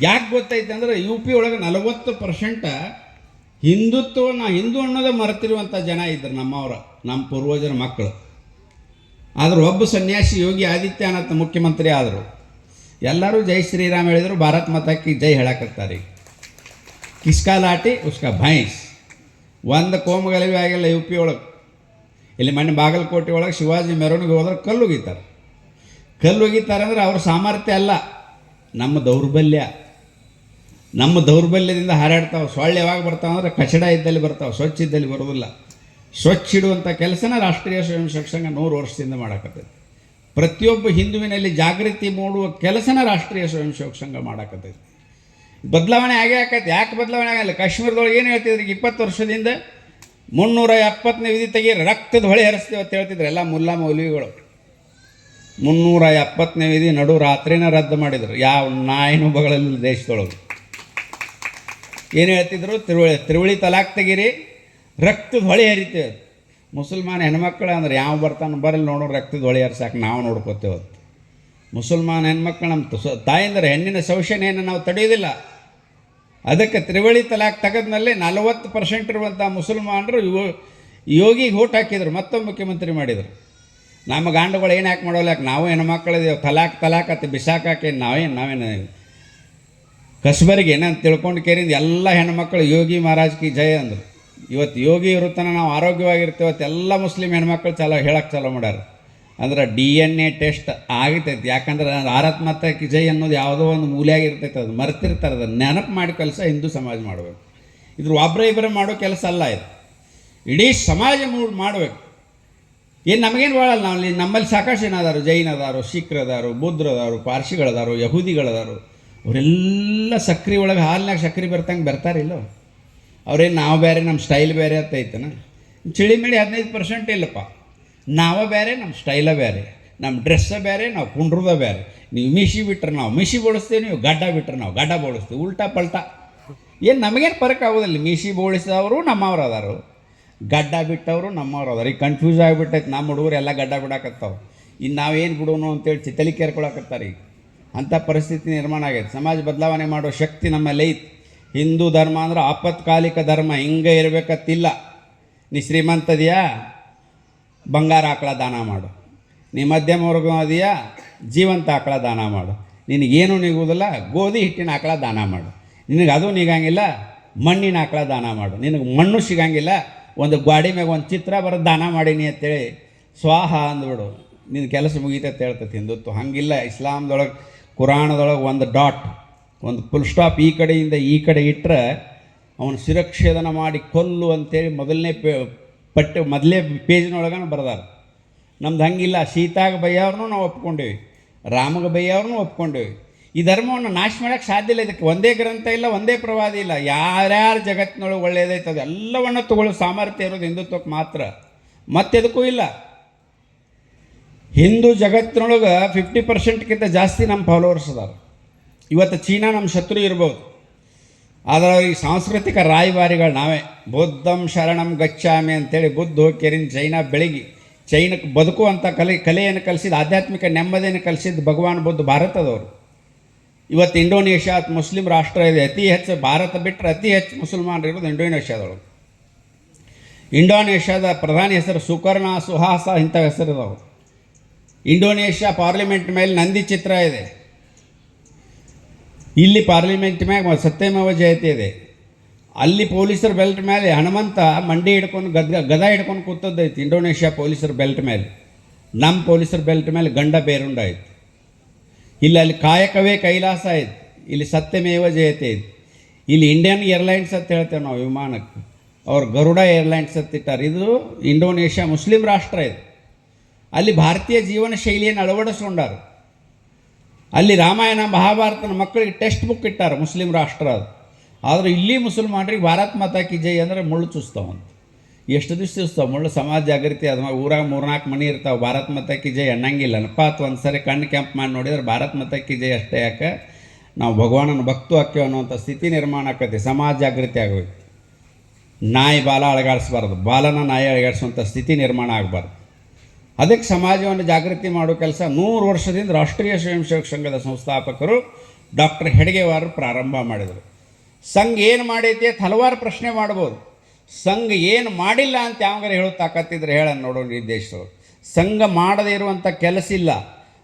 ಯಾಕೆ ಗೊತ್ತೈತೆ ಅಂದರೆ UP ಒಳಗೆ 40% ಹಿಂದುತ್ವನ ಹಿಂದೂ ಅನ್ನೋದೇ ಮರೆತಿರುವಂಥ ಜನ ಇದ್ದರು ನಮ್ಮವರ, ನಮ್ಮ ಪೂರ್ವಜರ ಮಕ್ಕಳು. ಆದ್ರೆ ಒಬ್ಬ ಸನ್ಯಾಸಿ ಯೋಗಿ ಆದಿತ್ಯನಾಥ್ ಮುಖ್ಯಮಂತ್ರಿ ಆದರು. ಎಲ್ಲರೂ ಜೈ ಶ್ರೀರಾಮ್ ಹೇಳಿದರು, ಭಾರತ್ ಮಾತಾಕ್ಕೆ ಜೈ ಹೇಳಕತ್ತಾರೆ. ಕಿಸ್ಕಾ ಲಾಟಿ ಉಸ್ಕಾ ಭೈಂಸ್. ಒಂದು ಕೋಮಗಲಭೆ ಆಗಿಲ್ಲ UP ಒಳಗೆ. ಇಲ್ಲಿ ಮೊನ್ನೆ ಬಾಗಲಕೋಟೆ ಒಳಗೆ ಶಿವಾಜಿ ಮೆರವಣಿಗೆ ಹೋದ್ರೆ ಕಲ್ಲು ಒಗಿತಾರೆ. ಕಲ್ಲು ಒಗಿತಾರೆ ಅಂದರೆ ಅವ್ರ ಸಾಮರ್ಥ್ಯ ಅಲ್ಲ, ನಮ್ಮ ದೌರ್ಬಲ್ಯ. ನಮ್ಮ ದೌರ್ಬಲ್ಯದಿಂದ ಹಾರಾಡ್ತಾವೆ. ಸೊಳ್ಳೆ ಯಾವಾಗ ಬರ್ತಾವೆ ಅಂದರೆ ಕಚಡ ಇದ್ದಲ್ಲಿ ಬರ್ತಾವೆ, ಸ್ವಚ್ಛ ಇದ್ದಲ್ಲಿ ಬರೋದಿಲ್ಲ. ಸ್ವಚ್ಛ ಇಡುವಂಥ ಕೆಲಸನ ರಾಷ್ಟ್ರೀಯ ಸ್ವಯಂ ಸೇವಕ ಸಂಘ 100 ವರ್ಷದಿಂದ ಮಾಡಕತ್ತೈತಿ. ಪ್ರತಿಯೊಬ್ಬ ಹಿಂದುವಿನಲ್ಲಿ ಜಾಗೃತಿ ಮೂಡುವ ಕೆಲಸನ ರಾಷ್ಟ್ರೀಯ ಸ್ವಯಂ ಸೇವಕ ಸಂಘ ಮಾಡಕತ್ತೈತಿ. ಬದಲಾವಣೆ ಆಗೇ ಆಕೈತಿ. ಯಾಕೆ ಬದಲಾವಣೆ ಆಗಲ್ಲ? ಕಾಶ್ಮೀರದೊಳಗೆ ಏನು ಹೇಳ್ತಿದ್ರು, 20 ವರ್ಷದಿಂದ 370ನೇ ವಿಧಿ ತೆಗೀರಿ, ರಕ್ತದ ಹೊಳೆ ಹರಿಸ್ತೀವಿ ಅಂತ ಹೇಳ್ತಿದ್ರು ಎಲ್ಲ ಮುಲ್ಲಾ ಮೌಲ್ವಿಗಳು. 370ನೇ ವಿಧಿ ನಡು ರಾತ್ರಿನ ರದ್ದು ಮಾಡಿದರು. ಯಾವ ನಾಯಿನೂ ಬಗಳಲ್ಲಿ ದೇಶದೊಳಗೆ ಏನು ಹೇಳ್ತಿದ್ರು, ತಿರುವಳಿ ತಲಾಕ್ ತೆಗೀರಿ, ರಕ್ತದ ಹೊಳೆ ಹರಿತೇವೆ. ಮುಸಲ್ಮಾನ ಹೆಣ್ಮಕ್ಳು ಅಂದ್ರೆ ಯಾವ ಬರ್ತಾನೆ ಬರಲಿ ನೋಡೋ, ರಕ್ತದ ಹೊಳೆ ಹರಿಸಾಕೆ ನಾವು ನೋಡ್ಕೋತೇವೆ. ಮುಸಲ್ಮಾನ ಹೆಣ್ಮಕ್ಳು ನಮ್ಮ ತಾಯಂದ್ರೆ ಹೆಣ್ಣಿನ ಶೋಷಣೆಯನ್ನು ನಾವು ತಡೆಯೋದಿಲ್ಲ. ಅದಕ್ಕೆ ತ್ರಿವಳಿ ತಲಾಕ್ ತೆಗೆದ್ಮೇಲೆ 40% ಇರುವಂಥ ಮುಸಲ್ಮಾನರು ಯೋಗಿಗೆ ಓಟ್ ಹಾಕಿದ್ರು, ಮತ್ತೊಬ್ಬ ಮುಖ್ಯಮಂತ್ರಿ ಮಾಡಿದರು. ನಮ್ಮ ಗಾಂಡುಗಳು ಏನು ಯಾಕೆ ಮಾಡೋಲ್ಲ, ಯಾಕೆ ನಾವು ಹೆಣ್ಮಕ್ಳಿದೇವು, ತಲಾಕ್ ಅತ್ತೆ ಬಿಸಾಕಾಕೆ ನಾವೇನು ಕಸ್ಬರಿಗೆ ಏನಂತ ತಿಳ್ಕೊಂಡು ಕೇರಿಂದ ಎಲ್ಲ ಹೆಣ್ಮಕ್ಳು ಯೋಗಿ ಮಹಾರಾಜ್ ಕಿ ಜಯ ಅಂದರು. ಇವತ್ತು ಯೋಗಿ ಇರುತ್ತಾನೆ ನಾವು ಆರೋಗ್ಯವಾಗಿರ್ತೇವೆ, ಎಲ್ಲ ಮುಸ್ಲಿಂ ಹೆಣ್ಮಕ್ಳು ಹೇಳಕ್ಕೆ ಚಾಲೋ ಮಾಡ್ಯಾರ. ಅಂದ್ರೆ DNA ಟೆಸ್ಟ್ ಆಗತೈತಿ. ಯಾಕಂದ್ರೆ ಭಾರತ್ ಮಾತಾ ಕಿ ಜೈ ಅನ್ನೋದು ಯಾವುದೋ ಒಂದು ಮೂಲೆಯಾಗಿರ್ತೈತೆ, ಅದು ಮರ್ತಿರ್ತಾರೆ. ಅದನ್ನು ನೆನಪು ಮಾಡೋ ಕೆಲಸ ಹಿಂದೂ ಸಮಾಜ ಮಾಡಬೇಕು. ಇದ್ರ ಒಬ್ಬರೇ ಮಾಡೋ ಕೆಲಸ ಅಲ್ಲ ಇದು, ಇಡೀ ಸಮಾಜ ಮಾಡಬೇಕು. ಏನು ನಮಗೇನು ಬಾಳಲ್ಲ, ನಮ್ಮಲ್ಲಿ ಸಾಕಷ್ಟು ಜನ ಅದಾರು, ಜೈನ್ ಅದಾರು, ಸಿಖ್ರದಾರು, ಬುದ್ಧರದಾರು, ಪಾರ್ಸಿಗಳದಾರು, ಯಹೂದಿಗಳದಾರು. ಅವರೆಲ್ಲ ಸಕ್ರೆ ಒಳಗೆ ಹಾಲಿನಾಗ ಸಕ್ರೆ ಬರ್ತಂಗೆ ಬರ್ತಾರಿಲ್ಲ. ಅವ್ರೇನು ನಾವು ಬೇರೆ ನಮ್ಮ ಸ್ಟೈಲ್ ಬೇರೆ ಅಂತ ಐತನ. ಚಿಳಿ ಮಿಳಿ 15% ಇಲ್ಲಪ್ಪ. ನಾವು ಬೇರೆ, ನಮ್ಮ ಸ್ಟೈಲ ಬೇರೆ, ನಮ್ಮ ಡ್ರೆಸ್ಸ ಬೇರೆ, ನಾವು ಕುಂಡ್ರದ ಬೇರೆ. ನೀವು ಮಿಶಿ ಬಿಟ್ರೆ ನಾವು ಮಿಶಿ ಬೋಳಿಸ್ತೀವಿ, ನೀವು ಗಡ್ಡ ಬಿಟ್ರೆ ನಾವು ಗಡ್ಡ ಬೋಳಿಸ್ತೀವಿ. ಉಲ್ಟಾ ಪಲ್ಟಾ ಏನು ನಮಗೇನು ಫರಕ್ ಆಗೋದಿಲ್ಲ. ಮಿಶಿ ಬೋಳಿಸಿದವರು ನಮ್ಮವ್ರು ಅದಾರು, ಗಡ್ಡ ಬಿಟ್ಟವರು ನಮ್ಮವ್ರು ಅದಾರು. ಈಗ ಕನ್ಫ್ಯೂಸ್ ಆಗಿಬಿಟ್ಟೈತೆ. ನಮ್ಮ ಹುಡುಗರು ಎಲ್ಲ ಗಡ್ಡ ಬಿಡಾಕತ್ತಾವೆ. ಇನ್ನು ನಾವೇನು ಬಿಡೋನು ಅಂತೇಳಿ ತಲೆ ಕೇರ್ಕೊಳಕತ್ತಾರೆ. ಈಗ ಅಂಥ ಪರಿಸ್ಥಿತಿ ನಿರ್ಮಾಣ ಆಗೈತೆ. ಸಮಾಜ ಬದಲಾವಣೆ ಮಾಡೋ ಶಕ್ತಿ ನಮ್ಮಲ್ಲಿ ಐತೆ. ಹಿಂದೂ ಧರ್ಮ ಅಂದ್ರೆ ಆಪತ್ಕಾಲಿಕ ಧರ್ಮ, ಹಿಂಗೆ ಇರಬೇಕತ್ತಿಲ್ಲ. ನೀ ಶ್ರೀಮಂತದಿಯಾ, ಬಂಗಾರ ಆಕಳ ದಾನ ಮಾಡು. ನೀ ಮಧ್ಯಮ ವರ್ಗ ಅದೆಯಾ, ಜೀವಂತ ಆಕಳ ದಾನ ಮಾಡು. ನಿನಗೇನು ನಿಗೋದಿಲ್ಲ, ಗೋಧಿ ಹಿಟ್ಟಿನ ಆಕಳ ದಾನ ಮಾಡು. ನಿನಗೆ ಅದು ನಿಗಂಗಿಲ್ಲ, ಮಣ್ಣಿನ ಆಕಳ ದಾನ ಮಾಡು. ನಿನಗೆ ಮಣ್ಣು ಸಿಗಂಗಿಲ್ಲ, ಒಂದು ಗಾಡಿ ಮ್ಯಾಗ ಒಂದು ಚಿತ್ರ ಬರೋದು ದಾನ ಮಾಡೀನಿ ಅಂತೇಳಿ ಸ್ವಾಹ ಅಂದ್ಬಿಡು, ನಿನ್ನ ಕೆಲಸ ಮುಗೀತೈತೆ ಹೇಳ್ತೈತೆ ಹಿಂದುತ್ವ. ಹಂಗಿಲ್ಲ. ಇಸ್ಲಾಮ್ದೊಳಗೆ ಕುರಾಣದೊಳಗೆ ಒಂದು ಡಾಟ್, ಒಂದು ಫುಲ್ ಸ್ಟಾಪ್ ಈ ಕಡೆಯಿಂದ ಈ ಕಡೆ ಇಟ್ಟರೆ ಅವನು ಶಿರಚ್ಛೇದನ ಮಾಡಿ ಕೊಲ್ಲು ಅಂತೇಳಿ ಮೊದಲೇ ಪೇಜ್ನೊಳಗನ ಬರ್ದಾರ. ನಮ್ದು ಹಂಗಿಲ್ಲ, ಸೀತಾಗ ಬೈಯವ್ರನ್ನೂ ನಾವು ಒಪ್ಕೊಂಡೇವಿ, ರಾಮಗೆ ಬೈಯವ್ರನ್ನೂ ಒಪ್ಕೊಂಡೇವಿ. ಈ ಧರ್ಮವನ್ನು ನಾಶ ಮಾಡೋಕ್ಕೆ ಸಾಧ್ಯ ಇಲ್ಲ. ಇದಕ್ಕೆ ಒಂದೇ ಗ್ರಂಥ ಇಲ್ಲ, ಒಂದೇ ಪ್ರವಾದಿ ಇಲ್ಲ. ಯಾರ್ಯಾರು ಜಗತ್ತಿನೊಳಗೆ ಒಳ್ಳೆಯದೈತೆ ಅದೆಲ್ಲವನ್ನು ತಗೊಳ್ಳೋ ಸಾಮರ್ಥ್ಯ ಇರೋದು ಹಿಂದುತ್ವಕ್ಕೆ ಮಾತ್ರ, ಮತ್ತೆದಕ್ಕೂ ಇಲ್ಲ. ಹಿಂದೂ ಜಗತ್ತಿನೊಳಗೆ 50% ಜಾಸ್ತಿ ನಮ್ಮ ಫಾಲೋವರ್ಸ್ ಅದಾರ. ಇವತ್ತು ಚೀನಾ ನಮ್ಮ ಶತ್ರು ಇರ್ಬೋದು, ಆದರೆ ಈ ಸಾಂಸ್ಕೃತಿಕ ರಾಯಭಾರಿಗಳು ನಾವೇ. ಬುದ್ಧಂ ಶರಣಂ ಗಚ್ಚಾಮಿ ಅಂತೇಳಿ ಬುದ್ಧ ಹೋಗ್ಯರಿನ ಚೈನಾ ಬೆಳಗಿ ಚೈನಕ್ಕೆ ಬದುಕುವಂಥ ಕಲೆಯನ್ನು ಕಲಿಸಿದ, ಆಧ್ಯಾತ್ಮಿಕ ನೆಮ್ಮದಿಯನ್ನು ಕಲಿಸಿದ ಭಗವಾನ್ ಬುದ್ಧ ಭಾರತದವರು. ಇವತ್ತು ಇಂಡೋನೇಷ್ಯಾ ಮುಸ್ಲಿಂ ರಾಷ್ಟ್ರ ಇದೆ. ಅತಿ ಹೆಚ್ಚು ಭಾರತ ಬಿಟ್ಟರೆ ಅತಿ ಹೆಚ್ಚು ಮುಸಲ್ಮಾನರು ಇರೋದು ಇಂಡೋನೇಷ್ಯಾದೊಳಗೆ. ಇಂಡೋನೇಷ್ಯಾದ ಪ್ರಧಾನಿ ಹೆಸರು ಸುಕರ್ಣ, ಸುಹಾಸ ಇಂಥ ಹೆಸರಿದವರು. ಇಂಡೋನೇಷ್ಯಾ ಪಾರ್ಲಿಮೆಂಟ್ ಮೇಲೆ ನಂದಿ ಚಿತ್ರ ಇದೆ. ಇಲ್ಲಿ ಪಾರ್ಲಿಮೆಂಟ್ ಮ್ಯಾಗ ಸತ್ಯಮೇವ ಜಯತೆ ಇದೆ. ಅಲ್ಲಿ ಪೊಲೀಸರ ಬೆಲ್ಟ್ ಮೇಲೆ ಹನುಮಂತ ಮಂಡಿ ಹಿಡ್ಕೊಂಡು ಗದ ಹಿಡ್ಕೊಂಡು ಕೂತದ್ದೈತಿ ಇಂಡೋನೇಷ್ಯಾ ಪೊಲೀಸರ ಬೆಲ್ಟ್ ಮೇಲೆ. ನಮ್ಮ ಪೊಲೀಸರ ಬೆಲ್ಟ್ ಮೇಲೆ ಗಂಡ ಬೇರುಂಡ ಐತಿ. ಅಲ್ಲಿ ಕಾಯಕವೇ ಕೈಲಾಸ ಐತಿ. ಇಲ್ಲಿ ಸತ್ಯಮೇವ ಜಯತೆ ಐತಿ. ಇಲ್ಲಿ ಇಂಡಿಯನ್ ಏರ್ಲೈನ್ಸ್ ಅಂತ ಹೇಳ್ತೇವೆ ನಾವು ವಿಮಾನಕ್ಕೆ, ಅವ್ರು ಗರುಡ ಏರ್ಲೈನ್ಸ್ ಅಂತ ಇಟ್ಟಾರೆ. ಇದು ಇಂಡೋನೇಷ್ಯಾ ಮುಸ್ಲಿಂ ರಾಷ್ಟ್ರ ಇದೆ. ಅಲ್ಲಿ ಭಾರತೀಯ ಜೀವನ ಶೈಲಿಯನ್ನು ಅಳವಡಿಸ್ಕೊಂಡಾರು. ಅಲ್ಲಿ ರಾಮಾಯಣ ಮಹಾಭಾರತನ ಮಕ್ಕಳಿಗೆ ಟೆಕ್ಸ್ಟ್ ಬುಕ್ ಇಟ್ಟಾರೆ, ಮುಸ್ಲಿಂ ರಾಷ್ಟ್ರ ಅದು. ಆದರೆ ಇಲ್ಲಿ ಮುಸಲ್ಮಾನರಿಗೆ ಭಾರತ್ ಮಾತಾ ಕಿ ಜೈ ಅಂದರೆ ಮುಳ್ಳು ಚುಸ್ತಾವಂತ. ಎಷ್ಟು ದಿವಸ ಚುಸ್ತಾವೆ ಮುಳ್ಳು? ಸಮಾಜ ಜಾಗೃತಿ ಅದು. ಊರಾಗ 3-4 ಮನೆ ಇರ್ತಾವೆ, ಭಾರತ್ ಮಾತಾ ಕಿ ಜೈ ಅನ್ನಂಗಿಲ್ಲ. ನಪ್ಪಾತ್ ಒಂದು ಸರಿ ಕಣ್ಣು ಕೆಂಪು ಮಾಡಿ ನೋಡಿದ್ರೆ ಭಾರತ್ ಮಾತಾ ಕಿ ಜೈ ಅಷ್ಟೇ. ಯಾಕೆ? ನಾವು ಭಗವಾನನ ಭಕ್ತು ಹಾಕ್ಯೋ ಅನ್ನೋಂಥ ಸ್ಥಿತಿ ನಿರ್ಮಾಣ ಆಕೈತಿ. ಸಮಾಜ ಜಾಗೃತಿ ಆಗಬೇಕು. ನಾಯಿ ಬಾಲ ಅಳಗಾಡಿಸ್ಬಾರ್ದು, ಬಾಲನ ನಾಯಿ ಅಳಗಾಡಿಸುವಂಥ ಸ್ಥಿತಿ ನಿರ್ಮಾಣ ಆಗಬಾರ್ದು. ಅದಕ್ಕೆ ಸಮಾಜವನ್ನು ಜಾಗೃತಿ ಮಾಡೋ ಕೆಲಸ 100 ವರ್ಷದಿಂದ ರಾಷ್ಟ್ರೀಯ ಸ್ವಯಂ ಸೇವಕ ಸಂಘದ ಸಂಸ್ಥಾಪಕರು ಡಾಕ್ಟರ್ ಹೆಡ್ಗೇವಾರ್ ಪ್ರಾರಂಭ ಮಾಡಿದರು. ಸಂಘ ಏನು ಮಾಡೈತಿ ಅಂತ ಹಲವಾರು ಪ್ರಶ್ನೆ ಮಾಡ್ಬೋದು. ಸಂಘ ಏನು ಮಾಡಿಲ್ಲ ಅಂತ ಯಾವಾಗಾರ ಹೇಳೋ ತಾಕತ್ತಿದ್ರೆ ಹೇಳ ನೋಡೋಣ. ಈ ದೇಶದವರು ಸಂಘ ಮಾಡದೇ ಇರುವಂಥ ಕೆಲಸ ಇಲ್ಲ,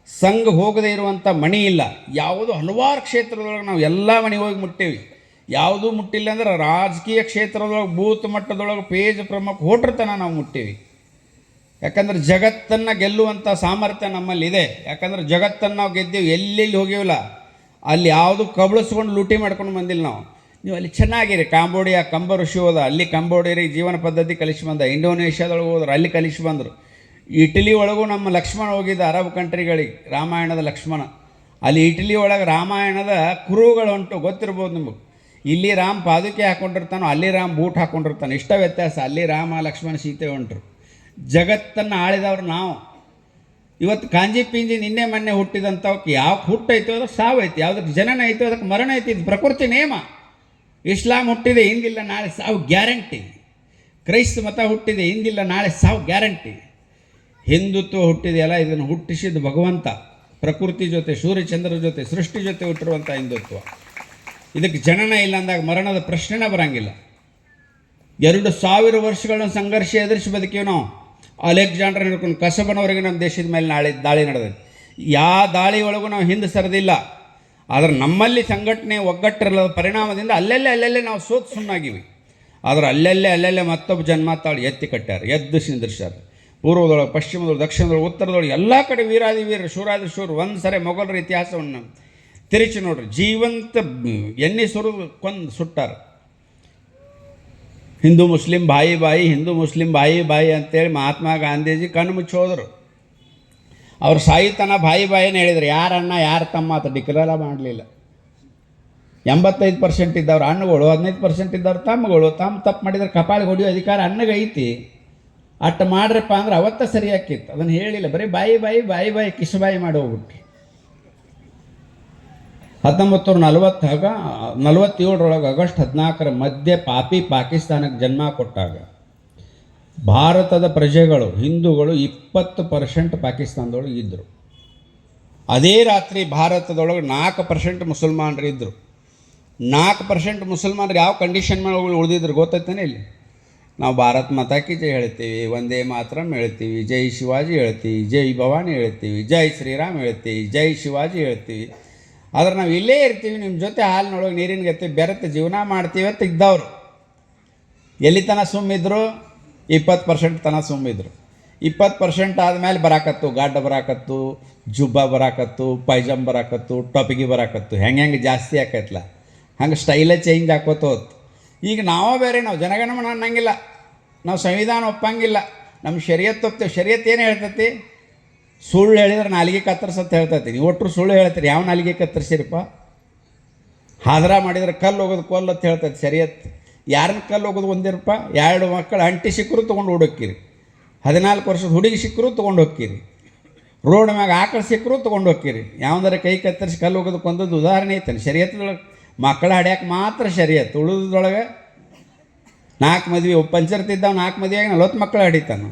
ಸಂಘ ಹೋಗದೇ ಇರುವಂಥ ಮಣಿ ಇಲ್ಲ. ಯಾವುದು ಹಲವಾರು ಕ್ಷೇತ್ರದೊಳಗೆ ನಾವು ಎಲ್ಲ ಮನೆಗೆ ಹೋಗಿ ಮುಟ್ಟೇವಿ. ಯಾವುದೂ ಮುಟ್ಟಿಲ್ಲ ಅಂದ್ರೆ ರಾಜಕೀಯ ಕ್ಷೇತ್ರದೊಳಗೆ ಬೂತ್ ಮಟ್ಟದೊಳಗೆ ಪೇಜ್ ಪ್ರಮುಖ ಹೋಟ್ರತನ ನಾವು ಮುಟ್ಟೇವಿ. ಯಾಕಂದ್ರೆ ಜಗತ್ತನ್ನು ಗೆಲ್ಲುವಂಥ ಸಾಮರ್ಥ್ಯ ನಮ್ಮಲ್ಲಿದೆ. ಯಾಕಂದ್ರೆ ಜಗತ್ತನ್ನು ನಾವು ಗೆದ್ದೀವಿ, ಎಲ್ಲೆಲ್ಲಿ ಹೋಗಿವಿಲ್ಲ ಅಲ್ಲಿ ಯಾವುದು ಕಬಳಿಸ್ಕೊಂಡು ಲೂಟಿ ಮಾಡ್ಕೊಂಡು ಬಂದಿಲ್ಲ ನಾವು. ನೀವು ಅಲ್ಲಿ ಚೆನ್ನಾಗಿರಿ. ಕಾಂಬೋಡಿಯಾ ಕಂಬಋಷಿ ಹೋದ, ಅಲ್ಲಿ ಕಂಬೋಡಿಯರಿಗೆ ಜೀವನ ಪದ್ಧತಿ ಕಲಿಸಿ ಬಂದ. ಇಂಡೋನೇಷ್ಯಾದೊಳಗೆ ಹೋದ್ರೆ ಅಲ್ಲಿ ಕಲಿಸಿ ಬಂದರು. ಇಟಲಿ ಒಳಗೂ ನಮ್ಮ ಲಕ್ಷ್ಮಣ ಹೋಗಿದ್ದ ಅರಬ್ ಕಂಟ್ರಿಗಳಿಗೆ, ರಾಮಾಯಣದ ಲಕ್ಷ್ಮಣ. ಅಲ್ಲಿ ಇಟಲಿ ಒಳಗೆ ರಾಮಾಯಣದ ಕುರುಗಳು ಉಂಟು, ಗೊತ್ತಿರ್ಬೋದು ನಿಮಗೆ. ಇಲ್ಲಿ ರಾಮ್ ಪಾದುಕೆ ಹಾಕ್ಕೊಂಡಿರ್ತಾನೋ, ಅಲ್ಲಿ ರಾಮ್ ಬೂಟ್ ಹಾಕ್ಕೊಂಡಿರ್ತಾನೆ. ಇಷ್ಟ ವ್ಯತ್ಯಾಸ. ಅಲ್ಲಿ ರಾಮ ಲಕ್ಷ್ಮಣ ಸೀತೆ ಹೊಂಟರು. ಜಗತ್ತನ್ನು ಆಳಿದವ್ರು ನಾವು. ಇವತ್ತು ಕಾಂಜಿ ಪಿಂಜಿ ನಿನ್ನೆ ಮೊನ್ನೆ ಹುಟ್ಟಿದಂಥವಕ್ಕೆ ಯಾವ ಹುಟ್ಟೈತೋ ಅದಕ್ಕೆ ಸಾವು ಐತಿ, ಯಾವುದಕ್ಕೆ ಜನನ ಐತೋ ಅದಕ್ಕೆ ಮರಣ ಐತಿ. ಇದು ಪ್ರಕೃತಿ ನೇಮ. ಇಸ್ಲಾಂ ಹುಟ್ಟಿದೆ, ಹಿಂದಿಲ್ಲ ನಾಳೆ ಸಾವು ಗ್ಯಾರಂಟಿ. ಕ್ರೈಸ್ತ ಮತ ಹುಟ್ಟಿದೆ, ಹಿಂದಿಲ್ಲ ನಾಳೆ ಸಾವು ಗ್ಯಾರಂಟಿ. ಹಿಂದುತ್ವ ಹುಟ್ಟಿದೆಯಲ್ಲ, ಇದನ್ನು ಹುಟ್ಟಿಸಿದ ಭಗವಂತ. ಪ್ರಕೃತಿ ಜೊತೆ, ಸೂರ್ಯಚಂದ್ರರ ಜೊತೆ, ಸೃಷ್ಟಿ ಜೊತೆ ಹುಟ್ಟಿರುವಂಥ ಹಿಂದುತ್ವ. ಇದಕ್ಕೆ ಜನನ ಇಲ್ಲ ಅಂದಾಗ ಮರಣದ ಪ್ರಶ್ನೆನೇ ಬರೋಂಗಿಲ್ಲ. 2000 ವರ್ಷಗಳ ಸಂಘರ್ಷ ಎದುರಿಸಿ ಬದುಕೀವಿ ನಾವು. ಅಲೆಕ್ಸಾಂಡರ್ ಹಿಡ್ಕೊಂಡು ಕಸಬನವರೆಗೆ ನಮ್ಮ ದೇಶದ ಮೇಲೆ ದಾಳಿ ನಡೆದೈತೆ. ಯಾವ ದಾಳಿ ಒಳಗೂ ನಾವು ಹಿಂದೆ ಸರಿದಿಲ್ಲ. ಆದರೆ ನಮ್ಮಲ್ಲಿ ಸಂಘಟನೆ ಒಗ್ಗಟ್ಟಿರಲ ಪರಿಣಾಮದಿಂದ ಅಲ್ಲೆಲ್ಲೇ ನಾವು ಸೋತು ಸುಣ್ಣಾಗಿವಿ. ಆದರೆ ಅಲ್ಲೆಲ್ಲೇ ಮತ್ತೊಬ್ಬ ಜನ್ಮಾತಾಳು ಎತ್ತಿ ಕಟ್ಟ್ಯಾರ, ಎದ್ದು ಸಿಂದ್ರಿಸ್ಯಾರ. ಪೂರ್ವದೊಳಗೆ, ಪಶ್ಚಿಮದೊಳಗೆ, ದಕ್ಷಿಣದೊಳಗೆ, ಉತ್ತರದೊಳಗೆ ಎಲ್ಲ ಕಡೆ ವೀರಾದಿ ವೀರ, ಶೂರಾದಿ ಶೂರು. ಒಂದು ಸರಿ ಮೊಘಲರ ಇತಿಹಾಸವನ್ನು ತಿರುಚಿ ನೋಡ್ರಿ. ಜೀವಂತ ಎಣ್ಣೆ ಕೊಂದು ಸುಟ್ಟಾರ. ಹಿಂದೂ ಮುಸ್ಲಿಂ ಬಾಯಿ ಬಾಯಿ, ಹಿಂದೂ ಮುಸ್ಲಿಂ ಬಾಯಿ ಬಾಯಿ ಅಂತೇಳಿ ಮಹಾತ್ಮ ಗಾಂಧೀಜಿ ಕಣ್ಣು ಮುಚ್ಚೋದ್ರು. ಅವ್ರು ಸಾಯಿತನ ಬಾಯಿ ಬಾಯಿನೇ ಹೇಳಿದ್ರು. ಯಾರ ಅಣ್ಣ ಯಾರ ತಮ್ಮ ಅಂತ ಡಿಕ್ಲೇರ ಮಾಡಲಿಲ್ಲ. 85% ಇದ್ದವ್ರು ಅಣ್ಣಗಳು, 15% ಇದ್ದವ್ರು ತಮ್ಮಗಳು. ತಪ್ಪು ಮಾಡಿದ್ರೆ ಕಪಾಳಿಗೆ ಹೊಡಿಯೋ ಅಧಿಕಾರ ಅನ್ನಗೆ ಐತಿ. ಅಟ್ಟು ಮಾಡ್ರಪ್ಪ ಅಂದ್ರೆ ಅವತ್ತ ಸರಿ ಆಕಿತ್ತು. ಅದನ್ನು ಹೇಳಿಲ್ಲ. ಬರೀ ಬಾಯಿ ಬಾಯಿ ಬಾಯಿ ಬಾಯಿ ಕಿಸುಬಾಯಿ ಮಾಡಿ ಹೋಗ್ಬಿಟ್ರಿ. 1947 ಆಗಸ್ಟ್ 14 ಮಧ್ಯೆ ಪಾಕಿಸ್ತಾನಕ್ಕೆ ಜನ್ಮ ಕೊಟ್ಟಾಗ ಭಾರತದ ಪ್ರಜೆಗಳು, ಹಿಂದೂಗಳು 20% ಪಾಕಿಸ್ತಾನದೊಳಗೆ ಇದ್ದರು. ಅದೇ ರಾತ್ರಿ ಭಾರತದೊಳಗೆ 4% ಮುಸಲ್ಮಾನರು ಇದ್ದರು. 4% ಮುಸಲ್ಮಾನರು ಯಾವ ಕಂಡೀಷನ್ ಮೇಲೆ ಉಳಿದಿದ್ರು ಗೊತ್ತೈತೇನೆ? ಇಲ್ಲಿ ನಾವು ಭಾರತ್ ಮಾತಾ ಕಿ ಜೈ ಹೇಳ್ತೀವಿ, ವಂದೇ ಮಾತರಂ ಹೇಳ್ತೀವಿ, ಜೈ ಶಿವಾಜಿ ಹೇಳ್ತೀವಿ, ಜೈ ಭವಾನಿ ಹೇಳ್ತೀವಿ, ಜೈ ಶ್ರೀರಾಮ್ ಹೇಳ್ತೀವಿ, ಜೈ ಶಿವಾಜಿ ಹೇಳ್ತೀವಿ. ಆದ್ರೆ ನಾವು ಇಲ್ಲೇ ಇರ್ತೀವಿ, ನಿಮ್ಮ ಜೊತೆ ಹಾಲಿನೊಳಗೆ ನೀರಿನ ಗತಿ ಬೆರೆತು ಜೀವನ ಮಾಡ್ತೀವಿ ಅಂತ ಇದ್ದವರು ಎಲ್ಲಿ ತನ ಸುಮ್ಮಿದ್ರು? 20% ತನ ಸುಮ್ಮಿದ್ರು. 20% ಆದಮೇಲೆ ಬರಾಕತ್ತು, ಗಾಡ್ಡ ಬರಾಕತ್ತು, ಜುಬ್ಬ ಬರಾಕತ್ತು, ಪೈಜಾಮ್ ಬರಾಕತ್ತು, ಟೊಪಿಗೆ ಬರಾಕತ್ತು. ಹೆಂಗೆ ಜಾಸ್ತಿ ಆಕೈತಲ್ಲ ಹಂಗೆ ಸ್ಟೈಲೇ ಚೇಂಜ್ ಆಕೋತ ಹೋತು. ಈಗ ಬೇರೆ ನಾವು ಜನಗಣಮನ ಅನ್ನಂಗಿಲ್ಲ, ನಾವು ಸಂವಿಧಾನ ಒಪ್ಪಂಗಿಲ್ಲ, ನಮ್ಮ ಶರೀಯತ್ ಒಪ್ತೇವೆ. ಶರೀಯತ್ ಏನು ಹೇಳ್ತೈತಿ? ಸುಳ್ಳು ಹೇಳಿದ್ರೆ ನಾಲಿಗೆ ಕತ್ತರಿಸಂತ ಹೇಳ್ತೈತಿ. ನೀವು ಒಟ್ಟರು ಸುಳ್ಳು ಹೇಳ್ತೀರಿ, ಯಾವ ನಾಲಿಗೆ ಕತ್ತರಿಸಿರಪ್ಪ? ಹಾದ್ರ ಮಾಡಿದ್ರೆ ಕಲ್ಲು ಹೋಗೋದು ಕೊಲ್ಲು ಅಂತ ಹೇಳ್ತೈತಿ ಶರೀಯತ್. ಯಾರನ್ನ ಕಲ್ಲು ಹೋಗೋದು ಒಂದಿರಪ್ಪ? 2 ಮಕ್ಕಳು ಅಂಟಿ ಸಿಕ್ಕರು ತೊಗೊಂಡು ಓಡೋಕ್ಕಿರಿ, 14 ವರ್ಷದ ಹುಡುಗಿ ಸಿಕ್ಕರು ತೊಗೊಂಡು ಹೋಗ್ತೀರಿ, ರೋಡ್ ಮ್ಯಾಗ ಆಕಳು ಸಿಕ್ಕರು ತೊಗೊಂಡು ಹೋಗ್ತೀರಿ. ಯಾವಂದ್ರೆ ಕೈ ಕತ್ತರಿಸಿ ಕಲ್ಲು ಹೋಗೋದಕ್ಕೆ ಒಂದೊಂದು ಉದಾಹರಣೆ ಐತಾನೆ ಶರೀಯತ್ದೊಳಗೆ. ಮಕ್ಕಳು ಹಡ್ಯಾಕೆ ಮಾತ್ರ ಶರೀಯತ್, ಉಳಿದೊಳಗೆ 4 ಮದುವೆ. ಒಬ್ಬ ಪಂಚರ್ತಿದ್ದಾವ 4 ಮದುವೆಯಾಗಿ 40 ಮಕ್ಕಳು ಹಡಿತಾನೆ.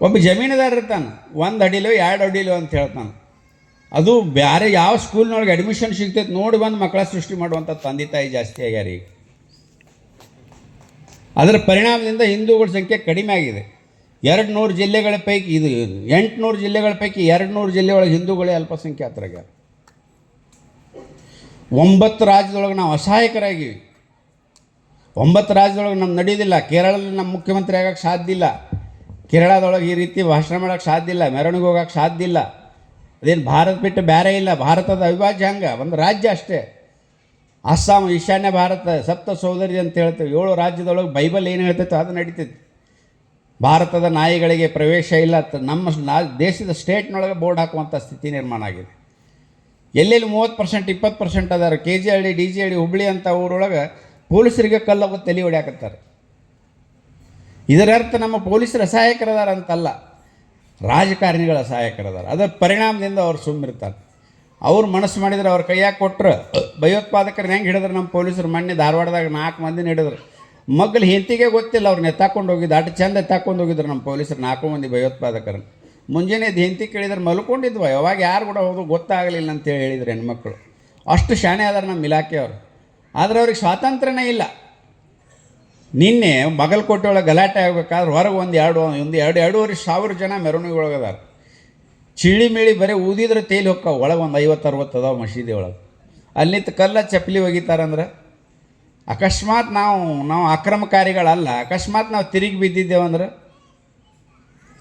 ಒಬ್ಬ ಜಮೀನುದಾರ ಇರ್ತಾನೆ, 1 ಅಡಿಲೋ 2 ಅಡಿಲೋ ಅಂತ ಹೇಳ್ತಾನೆ. ಅದು ಬೇರೆ ಯಾವ ಸ್ಕೂಲ್ನೊಳಗೆ ಅಡ್ಮಿಷನ್ ಸಿಗ್ತೈತೆ ನೋಡಿ ಬಂದು ಮಕ್ಕಳ ಸೃಷ್ಟಿ ಮಾಡುವಂಥ ತಂದೆ ತಾಯಿ ಜಾಸ್ತಿ ಆಗ್ಯಾರ ಈಗ. ಅದರ ಪರಿಣಾಮದಿಂದ ಹಿಂದೂಗಳ ಸಂಖ್ಯೆ ಕಡಿಮೆ ಆಗಿದೆ. 200 ಜಿಲ್ಲೆಗಳ ಪೈಕಿ, ಇದು 800 ಜಿಲ್ಲೆಗಳ ಪೈಕಿ 200 ಜಿಲ್ಲೆ ಒಳಗೆ ಹಿಂದೂಗಳೇ ಅಲ್ಪಸಂಖ್ಯಾತರಾಗ್ಯಾರ. 9 ರಾಜ್ಯದೊಳಗೆ ನಾವು ಅಸಹಾಯಕರಾಗಿವಿ. 9 ರಾಜ್ಯದೊಳಗೆ ನಮ್ಗೆ ನಡೆಯೋದಿಲ್ಲ. ಕೇರಳದಲ್ಲಿ ನಮ್ಮ ಮುಖ್ಯಮಂತ್ರಿ ಆಗೋಕ್ಕೆ ಸಾಧ್ಯ ಇಲ್ಲ, ಕೇರಳದೊಳಗೆ ಈ ರೀತಿ ಭಾಷಣ ಮಾಡೋಕ್ಕೆ ಸಾಧ್ಯ ಇಲ್ಲ, ಮೆರವಣಿಗೆ ಹೋಗೋಕ್ಕೆ ಸಾಧ್ಯ ಇಲ್ಲ. ಅದೇನು ಭಾರತ ಬಿಟ್ಟು ಬೇರೆ ಇಲ್ಲ. ಭಾರತದ ಅವಿಭಾಜ್ಯ ಹಂಗೆ ಒಂದು ರಾಜ್ಯ ಅಷ್ಟೇ. ಅಸ್ಸಾಂ ಈಶಾನ್ಯ ಭಾರತ ಸಪ್ತ ಸೋದರಿ ಅಂತ ಹೇಳ್ತೇವೆ. 7 ರಾಜ್ಯದೊಳಗೆ ಬೈಬಲ್ ಏನು ಹೇಳ್ತೈತೆ ಅದು ನಡೀತೈತೆ. ಭಾರತದ ನಾಯಿಗಳಿಗೆ ಪ್ರವೇಶ ಇಲ್ಲ. ನಮ್ಮ ದೇಶದ ಸ್ಟೇಟ್ನೊಳಗೆ ಬೋರ್ಡ್ ಹಾಕುವಂಥ ಸ್ಥಿತಿ ನಿರ್ಮಾಣ ಆಗಿದೆ. ಎಲ್ಲೆಲ್ಲಿ 30% 20% ಅದಾರ. KG ಹಳ್ಳಿ, DG ಹಳ್ಳಿ, ಹುಬ್ಬಳ್ಳಿ ಅಂತ ಊರೊಳಗೆ ಪೊಲೀಸರಿಗೆ ಕಲ್ಲೋಗಿ ತಲೆ ಹೊಡ್ಯಾಕತ್ತಾರೆ. ಇದರರ್ಥ ನಮ್ಮ ಪೊಲೀಸರು ಅಸಹಾಯಕರದಾರ ಅಂತಲ್ಲ, ರಾಜಕಾರಣಿಗಳ ಅಸಹಾಯಕರದಾರ. ಅದರ ಪರಿಣಾಮದಿಂದ ಅವ್ರು ಸುಮ್ಮಿರ್ತಾರೆ. ಅವ್ರು ಮನಸ್ಸು ಮಾಡಿದ್ರೆ ಅವ್ರ ಕೈಯಾಗ ಕೊಟ್ಟರು. ಭಯೋತ್ಪಾದಕರನ್ನ ಹೆಂಗೆ ಹಿಡಿದ್ರೆ ನಮ್ಮ ಪೊಲೀಸರು ಮೊನ್ನೆ ಧಾರವಾಡದಾಗ 4 ಮಂದಿನ ಹಿಡಿದ್ರು. ಮಗ್ಳು ಹೆಂಡತಿಗೆ ಗೊತ್ತಿಲ್ಲ, ಅವ್ರನ್ನ ಎತ್ತಾಕೊಂಡು ಹೋಗಿದ್ದು. ಅಷ್ಟು ಚಂದ ಎತ್ತಾಕೊಂಡು ಹೋಗಿದ್ರು ನಮ್ಮ ಪೊಲೀಸರು 4 ಮಂದಿ ಭಯೋತ್ಪಾದಕರನ್ನು. ಮುಂಜಾನೆ ಹೆಂಡತಿ ಕೇಳಿದ್ರೆ ಮಲ್ಕೊಂಡಿದ್ವ, ಯಾವಾಗ ಯಾರು ಕೂಡ ಹೋದು ಗೊತ್ತಾಗಲಿಲ್ಲ ಅಂತೇಳಿ ಹೇಳಿದ್ರು ಹೆಣ್ಮಕ್ಳು. ಅಷ್ಟು ಶಾಣೆ ಆದ್ರೆ ನಮ್ಮ ಇಲಾಖೆಯವರು. ಆದರೆ ಅವ್ರಿಗೆ ಸ್ವಾತಂತ್ರ್ಯನೇ ಇಲ್ಲ. ನಿನ್ನೆ ಬಾಗಲಕೋಟೆ ಒಳಗೆ ಗಲಾಟೆ ಆಗಬೇಕಾದ್ರೆ ಹೊರಗೆ ಒಂದು 2-2.5 ಸಾವಿರ ಜನ ಮೆರವಣಿಗೆ ಒಳಗದಾರ. ಚಿಳಿ ಮಿಳಿ ಬರೀ ಊದಿದ್ರೆ ತೇಲಿ ಹೋಗ್ತಾವೆ. ಒಳಗೆ ಒಂದು 50-60 ಅದಾವೆ ಮಸೀದಿ ಒಳಗೆ. ಅಲ್ಲಿ ನಿಂತು ಕಲ್ಲ ಚಪ್ಪಲಿ ಒಗಿತಾರಂದ್ರೆ ಅಕಸ್ಮಾತ್ ನಾವು ಅಕ್ರಮಕಾರಿಗಳಲ್ಲ, ಅಕಸ್ಮಾತ್ ನಾವು ತಿರುಗಿ ಬಿದ್ದಿದ್ದೇವಂದ್ರೆ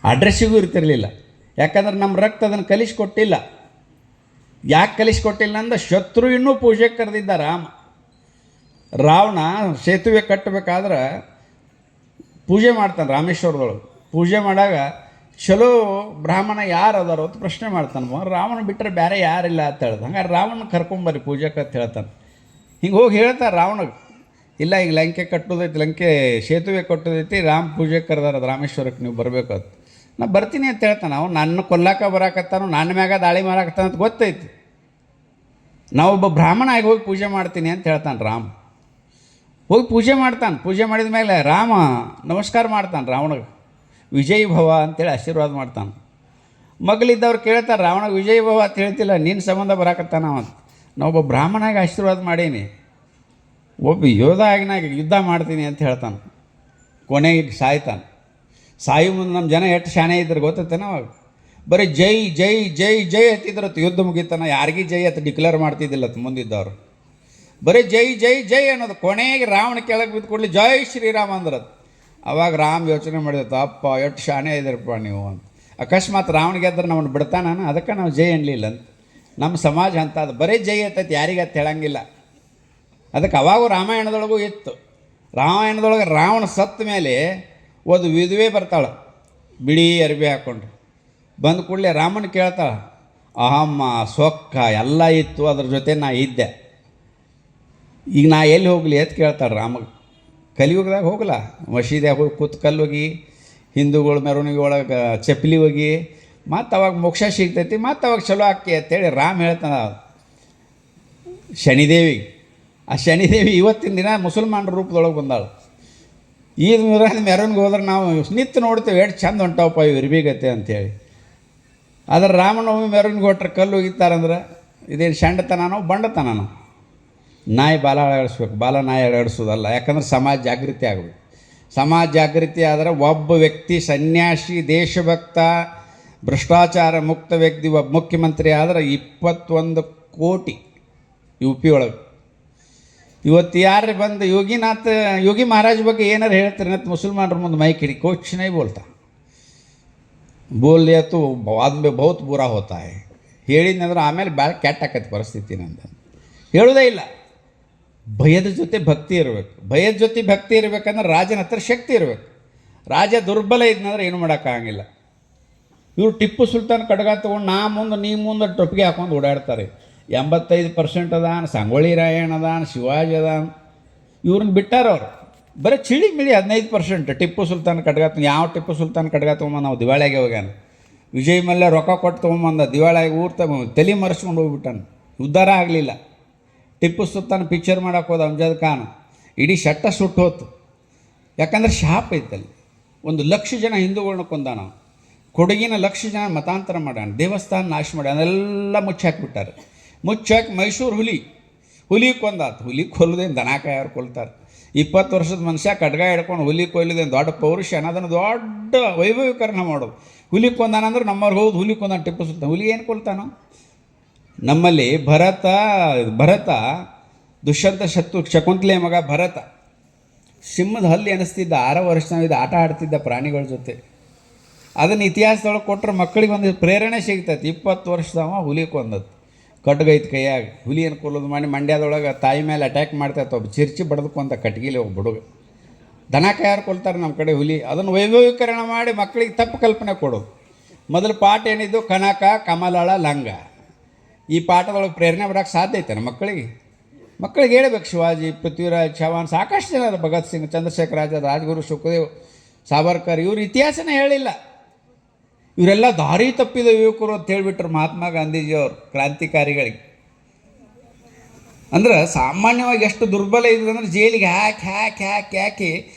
ಅಡ್ರೆಸ್ಸಿಗೂ ಇರ್ತಿರಲಿಲ್ಲ. ಯಾಕಂದ್ರೆ ನಮ್ಮ ರಕ್ತ ಅದನ್ನು ಕಲಿಸ್ಕೊಟ್ಟಿಲ್ಲ. ಯಾಕೆ ಕಲಿಸ್ಕೊಟ್ಟಿಲ್ಲ ಅಂದ್ರೆ ಶತ್ರು ಇನ್ನೂ ಪೂಜೆಗೆ ಕರೆದಿದ್ದ ರಾವಣ ಸೇತುವೆ ಕಟ್ಟಬೇಕಾದ್ರೆ ಪೂಜೆ ಮಾಡ್ತಾನೆ ರಾಮೇಶ್ವರದೊಳಗೆ. ಪೂಜೆ ಮಾಡಾಗ ಚಲೋ ಬ್ರಾಹ್ಮಣ ಯಾರು ಅದಾರೋ ಅಂತ ಪ್ರಶ್ನೆ ಮಾಡ್ತಾನೆ. ರಾವಣ ಬಿಟ್ಟರೆ ಬೇರೆ ಯಾರಿಲ್ಲ ಅಂತ ಹೇಳ್ದ. ಹಂಗಾರೆ ರಾವಣ ಕರ್ಕೊಂಬರ್ರಿ ಪೂಜೆಗೆ ಅಂತ ಹೇಳ್ತಾನೆ. ಹಿಂಗೆ ಹೋಗಿ ಹೇಳ್ತಾರೆ ರಾವಣಗೆ, ಇಲ್ಲ ಈಗ ಲಂಕೆ ಕಟ್ಟೋದೈತಿ, ಲಂಕೆ ಸೇತುವೆ ಕಟ್ಟೋದೈತಿ, ರಾಮ ಪೂಜೆಗೆ ಕರೆದಾರ ಅದು ರಾಮೇಶ್ವರಕ್ಕೆ, ನೀವು ಬರಬೇಕಂತ. ನಾ ಬರ್ತೀನಿ ಅಂತ ಹೇಳ್ತಾನೆ. ಅವ್ನು ನನ್ನ ಕೊಲ್ಲಾಕ ಬರಾಕತ್ತಾನು, ನನ್ನ ಮ್ಯಾಗ ದಾಳಿ ಮಾರಾಕತ್ತಾನ ಅಂತ ಗೊತ್ತೈತಿ. ನಾವೊಬ್ಬ ಬ್ರಾಹ್ಮಣ ಆಗಿ ಹೋಗಿ ಪೂಜೆ ಮಾಡ್ತೀನಿ ಅಂತ ಹೇಳ್ತಾನೆ ರಾಮ. ಹೋಗಿ ಪೂಜೆ ಮಾಡ್ತಾನೆ. ಪೂಜೆ ಮಾಡಿದ ಮೇಲೆ ರಾಮ ನಮಸ್ಕಾರ ಮಾಡ್ತಾನೆ ರಾವಣಗೆ, ವಿಜಯ್ ಭವ ಅಂತೇಳಿ ಆಶೀರ್ವಾದ ಮಾಡ್ತಾನೆ. ಮಗಳಿದ್ದವ್ರು ಕೇಳ್ತಾರೆ, ರಾವಣಗೆ ವಿಜಯ್ ಭವ ಅಂತ ಹೇಳ್ತಿಲ್ಲ, ನಿನ್ನ ಸಂಬಂಧ ಬರಾಕತ್ತಾನ ಅಂತ. ನಾವೊಬ್ಬ ಬ್ರಾಹ್ಮಣಾಗಿ ಆಶೀರ್ವಾದ ಮಾಡೀನಿ, ಒಬ್ಬ ಯೋಧ ಆಗಿನಾಗ ಯುದ್ಧ ಮಾಡ್ತೀನಿ ಅಂತ ಹೇಳ್ತಾನೆ. ಕೊನೆಗೆ ಸಾಯ್ತಾನೆ. ಸಾಯಿ ಮುಂದೆ ನಮ್ಮ ಜನ ಎಷ್ಟು ಶಾಣೆ ಇದ್ರೆ ಗೊತ್ತೈತೇನೆ. ಅವಾಗ ಬರೀ ಜೈ ಜೈ ಜೈ ಜೈ ಹತ್ತಿದ್ರತ್ತು, ಯುದ್ಧ ಮುಗಿತಾನ. ಯಾರಿಗೂ ಜೈ ಅಂತ ಡಿಕ್ಲೇರ್ ಮಾಡ್ತಿದ್ದಿಲ್ಲತ್ತು ಮುಂದಿದ್ದವ್ರು. ಬರೀ ಜೈ ಜೈ ಜೈ ಅನ್ನೋದು. ಕೊನೆಗೆ ರಾವಣ ಕೆಳಗೆ ಬಿದ್ದು ಕೊಡಲಿ ಜೈ ಶ್ರೀರಾಮ ಅಂದ್ರದ್ದು. ಅವಾಗ ರಾಮ್ ಯೋಚನೆ ಮಾಡಿದತ್ತು, ಅಪ್ಪ ಎಷ್ಟು ಶಾಣೆ ಇದ್ದೀರಪ್ಪ ನೀವು ಅಂತ. ಅಕಸ್ಮಾತ್ ರಾವಣ ಗೆದ್ರೆ ನಮ್ಮನ್ನು ಬಿಡ್ತಾನ, ಅದಕ್ಕೆ ನಾವು ಜೈ ಅನ್ನಲಿಲ್ಲ ಅಂತ. ನಮ್ಮ ಸಮಾಜ ಅಂತ ಅದು ಬರೀ ಜೈ ಅಂತೈತಿ, ಯಾರಿಗೆ ಅಂತ ಹೇಳಂಗಿಲ್ಲ. ಅದಕ್ಕೆ ಅವಾಗೂ ರಾಮಾಯಣದೊಳಗೂ ಇತ್ತು. ರಾಮಾಯಣದೊಳಗೆ ರಾವಣ ಸತ್ತ ಮೇಲೆ ಒಂದು ವಿಧವೆ ಬರ್ತಾಳೆ, ಬಿಳಿ ಅರಿವಿ ಹಾಕ್ಕೊಂಡು. ಬಂದ ಕೂಡಲೇ ರಾಮನ ಕೇಳ್ತಾಳೆ, ಅಹಮ್ಮ ಸೊಕ್ಕ ಎಲ್ಲ ಇತ್ತು, ಅದ್ರ ಜೊತೆ ನಾ ಇದ್ದೆ, ಈಗ ನಾ ಎಲ್ಲಿ ಹೋಗಲಿ ಅಂತ ಕೇಳ್ತಾಳೆ ರಾಮಗೆ. ಕಲಿಯುಗದಾಗ ಹೋಗಲ್ಲ, ಮಸೀದಿಯಾಗ ಹೋಗಿ ಕೂತು ಕಲ್ಲೋಗಿ, ಹಿಂದೂಗಳು ಮೆರವಣಿಗೆ ಒಳಗೆ ಚಪ್ಪಲಿ ಹೋಗಿ, ಮತ್ತು ಅವಾಗ ಮೋಕ್ಷ ಸಿಗ್ತೈತಿ, ಮತ್ತು ಅವಾಗ ಚಲೋ ಆಕಿ ಅಂತೇಳಿ ರಾಮ ಹೇಳ್ತಾನೆ ಶನಿದೇವಿಗೆ. ಆ ಶನಿದೇವಿ ಇವತ್ತಿನ ದಿನ ಮುಸಲ್ಮಾನರ ರೂಪದೊಳಗೆ ಬಂದಾಳು. ಈದ್ ಮೆರವಣಿಗೆ ಹೋದ್ರೆ ನಾವು ನಿತ್ತು ನೋಡ್ತೇವೆ, ಎಷ್ಟು ಚಂದ ಹೊಂಟವಪ್ಪ ಇವು ಇರ್ಬೇಕತ್ತೆ ಅಂಥೇಳಿ. ಆದರೆ ರಾಮನವಮಿ ಮೆರವಣಿಗೆ ಹೊಟ್ರೆ ಕಲ್ಲು ಒಗಿತಾರಂದ್ರೆ ಇದೇನು ಶಂಡತನೋ ಬಂಡತನೋ? ನಾಯಿ ಬಾಲ ಅಳಾಡಿಸ್ಬೇಕು, ಬಾಲ ನಾಯಿ ಅಳಾಡಿಸೋದಲ್ಲ. ಯಾಕಂದ್ರೆ ಸಮಾಜ ಜಾಗೃತಿ ಆಗಬೇಕು. ಸಮಾಜ ಜಾಗೃತಿ ಆದರೆ ಒಬ್ಬ ವ್ಯಕ್ತಿ ಸನ್ಯಾಸಿ, ದೇಶಭಕ್ತ, ಭ್ರಷ್ಟಾಚಾರ ಮುಕ್ತ ವ್ಯಕ್ತಿ ಒಬ್ಬ ಮುಖ್ಯಮಂತ್ರಿ ಆದರೆ 21 ಕೋಟಿ UP ಒಳಗೆ. ಇವತ್ತು ಯಾರು ಬಂದು ಯೋಗಿ ಮಹಾರಾಜ್ ಬಗ್ಗೆ ಏನಾರು ಹೇಳ್ತಾರೆ ಅಂತ ಮುಸಲ್ಮಾನರ ಮುಂದೆ ಮೈಕ್ ಹಿಡಿ, कुछ नहीं बोलता, बोल दिया तो बाद में बहुत बुरा होता है. ಹೇಳಿದ್ನಂದ್ರೆ ಆಮೇಲೆ ಭಾಳ ಕೆಟ್ಟ ಆಕೈತೆ ಪರಿಸ್ಥಿತಿ ನಂದು. ಹೇಳೋದೇ ಇಲ್ಲ. ಭಯದ ಜೊತೆ ಭಕ್ತಿ ಇರಬೇಕು. ಭಯದ ಜೊತೆ ಭಕ್ತಿ ಇರಬೇಕಂದ್ರೆ ರಾಜನ ಹತ್ರ ಶಕ್ತಿ ಇರಬೇಕು. ರಾಜ ದುರ್ಬಲ ಇದ್ನಂದ್ರೆ ಏನು ಮಾಡೋಕ್ಕಾಗಿಲ್ಲ. ಇವರು ಟಿಪ್ಪು ಸುಲ್ತಾನ್ ಕಡ್ಗ ತೊಗೊಂಡು ನಾ ಮುಂದೆ ನೀ ಮುಂದೆ ಟೊಪ್ಪಿಗೆ ಹಾಕೊಂಡು ಓಡಾಡ್ತಾರೆ. 85% ಅದಾನ, ಸಂಗೊಳ್ಳಿ ರಾಯಣ್ಣ ಅದಾನ, ಶಿವಾಜಿ ಅದಾನ, ಇವ್ರನ್ನ ಬಿಟ್ಟಾರ ಅವರು. ಬರೀ ಚಿಳಿ ಮಿಳಿ 15% ಟಿಪ್ಪು ಸುಲ್ತಾನ್ ಕಡ್ಗ. ಯಾವ ಟಿಪ್ಪು ಸುಲ್ತಾನ್ ಕಡ್ಗ ತೊಗೊಂಬಂದು ನಾವು ದಿವಾಳಿಯಾಗೆ ಹೋಗ್ಯಾನ. ವಿಜಯ್ ಮಲ್ಯ ರೊಕ್ಕ ಕೊಟ್ಟು ತೊಗೊಂಬಂದ ದಿವಾಳಿಯಾಗಿ ಊರು ತಲೆ ಮರೆಸ್ಕೊಂಡು ಹೋಗ್ಬಿಟ್ಟಾನ. ಉದ್ಧಾರ ಆಗಲಿಲ್ಲ. ಟಿಪ್ಪು ಸುಲ್ತಾನ್ ಪಿಕ್ಚರ್ ಮಾಡೋಕೆ ಹೋದ ಅಮ್ಜದ್ ಖಾನ್, ಇಡೀ ಶಟ್ಟ ಸುಟ್ಟು ಹೋತು. ಯಾಕಂದ್ರೆ ಶಾಪ್ ಐತಲ್ಲಿ. 1,00,000 ಜನ ಹಿಂದೂಗಳನ್ನ ಕೊಂದ ನಾವು. ಕೊಡಗಿನ 1,00,000 ಜನ ಮತಾಂತರ ಮಾಡ್ಯಾನ, ದೇವಸ್ಥಾನ ನಾಶ ಮಾಡ್ಯಾನ, ಅದೆಲ್ಲ ಮುಚ್ಚಾಕ್ಬಿಟ್ಟಾರೆ. ಮುಚ್ಚಾಕಿ ಮೈಸೂರು ಹುಲಿ ಕೊಂದಾತು. ಹುಲಿ ಕೊಲ್ಲದೇನು ದನ ಕಾಯೋರು ಕೊಲ್ತಾರೆ. 20 ವರ್ಷದ ಮನುಷ್ಯ ಕಡ್ಗ ಹಿಡ್ಕೊಂಡು ಹುಲಿ ಕೊಯ್ಲಿದೇನು ದೊಡ್ಡ ಪೌರುಷ ಅನ್ನೋದನ್ನು ದೊಡ್ಡ ವೈಭವೀಕರಣ ಮಾಡೋದು. ಹುಲಿ ಕೊಂದಾನಂದ್ರೆ ನಮ್ಮವ್ರಿಗೆ ಹೌದು ಹುಲಿ ಕೊಂದಾನ ಟಿಪ್ಪು ಸುಲ್ತಾನ್. ಹುಲಿ ಏನು ಕೊಲ್ತಾನೋ? ನಮ್ಮಲ್ಲಿ ಭರತ ದುಷ್ಯಂತ ಶಕುಂತಲೆ ಮಗ ಭರತ ಸಿಂಹದ ಹಲ್ಲಿ ಅನಿಸ್ತಿದ್ದ. 6 ವರ್ಷ ಆಟ ಆಡ್ತಿದ್ದ ಪ್ರಾಣಿಗಳ ಜೊತೆ. ಅದನ್ನು ಇತಿಹಾಸದೊಳಗೆ ಕೊಟ್ಟರೆ ಮಕ್ಕಳಿಗೆ ಒಂದು ಪ್ರೇರಣೆ ಸಿಗ್ತೈತಿ. 20 ವರ್ಷದವ ಹುಲಿ ಕೊಂದದ್ದು, ಕಟ್ಗೈತೆ ಕೈಯಾಗ. ಹುಲಿಯನ್ನು ಕೊಲ್ಲೋದು ಮಾಡಿ ಮಂಡ್ಯದೊಳಗೆ ತಾಯಿ ಮೇಲೆ ಅಟ್ಯಾಕ್ ಮಾಡ್ತೈತೆ. ಒಬ್ಬ ಚಿರ್ಚಿ ಬಡ್ದಕ್ಕಂತ ಕಟ್ಗಿಲಿ ಒಬ್ಬ ಹುಡುಗ. ದನ ಕಾಯಾರು ಕೊಲ್ತಾರೆ ನಮ್ಮ ಕಡೆ ಹುಲಿ. ಅದನ್ನು ವೈಭವೀಕರಣ ಮಾಡಿ ಮಕ್ಕಳಿಗೆ ತಪ್ಪು ಕಲ್ಪನೆ ಕೊಡೋದು. ಮೊದಲು ಪಾಠ ಏನಿದ್ದು ಕನಕ, ಕಮಲಾಳ, ಲಂಗ. ಈ ಪಾಠದೊಳಗೆ ಪ್ರೇರಣೆ ಬರೋಕ್ಕೆ ಸಾಧ್ಯ ಐತೆ ನಮ್ಮ ಮಕ್ಕಳಿಗೆ ಹೇಳ್ಬೇಕು. ಶಿವಾಜಿ, ಪೃಥ್ವಿರಾಜ್ ಚೌಹಾಣ್, ಸಾಕಷ್ಟು ಜನ ಅದ. ಭಗತ್ ಸಿಂಗ್, ಚಂದ್ರಶೇಖರ್ ಆಜಾದ್, ರಾಜ್ಗುರು, ಸುಖದೇವ್, ಸಾವರ್ಕರ್. ಇವ್ರ ಇತಿಹಾಸನೇ ಹೇಳಿಲ್ಲ. ಇವರೆಲ್ಲ ದಾರಿ ತಪ್ಪಿದ ಯುವಕರು ಅಂತ ಹೇಳಿಬಿಟ್ರು ಮಹಾತ್ಮ ಗಾಂಧೀಜಿಯವರು, ಕ್ರಾಂತಿಕಾರಿಗಳಿಗೆ. ಅಂದ್ರೆ ಸಾಮಾನ್ಯವಾಗಿ ಎಷ್ಟು ದುರ್ಬಲ ಇದ್ರು ಅಂದ್ರೆ ಜೈಲಿಗೆ ಹಾಕಿ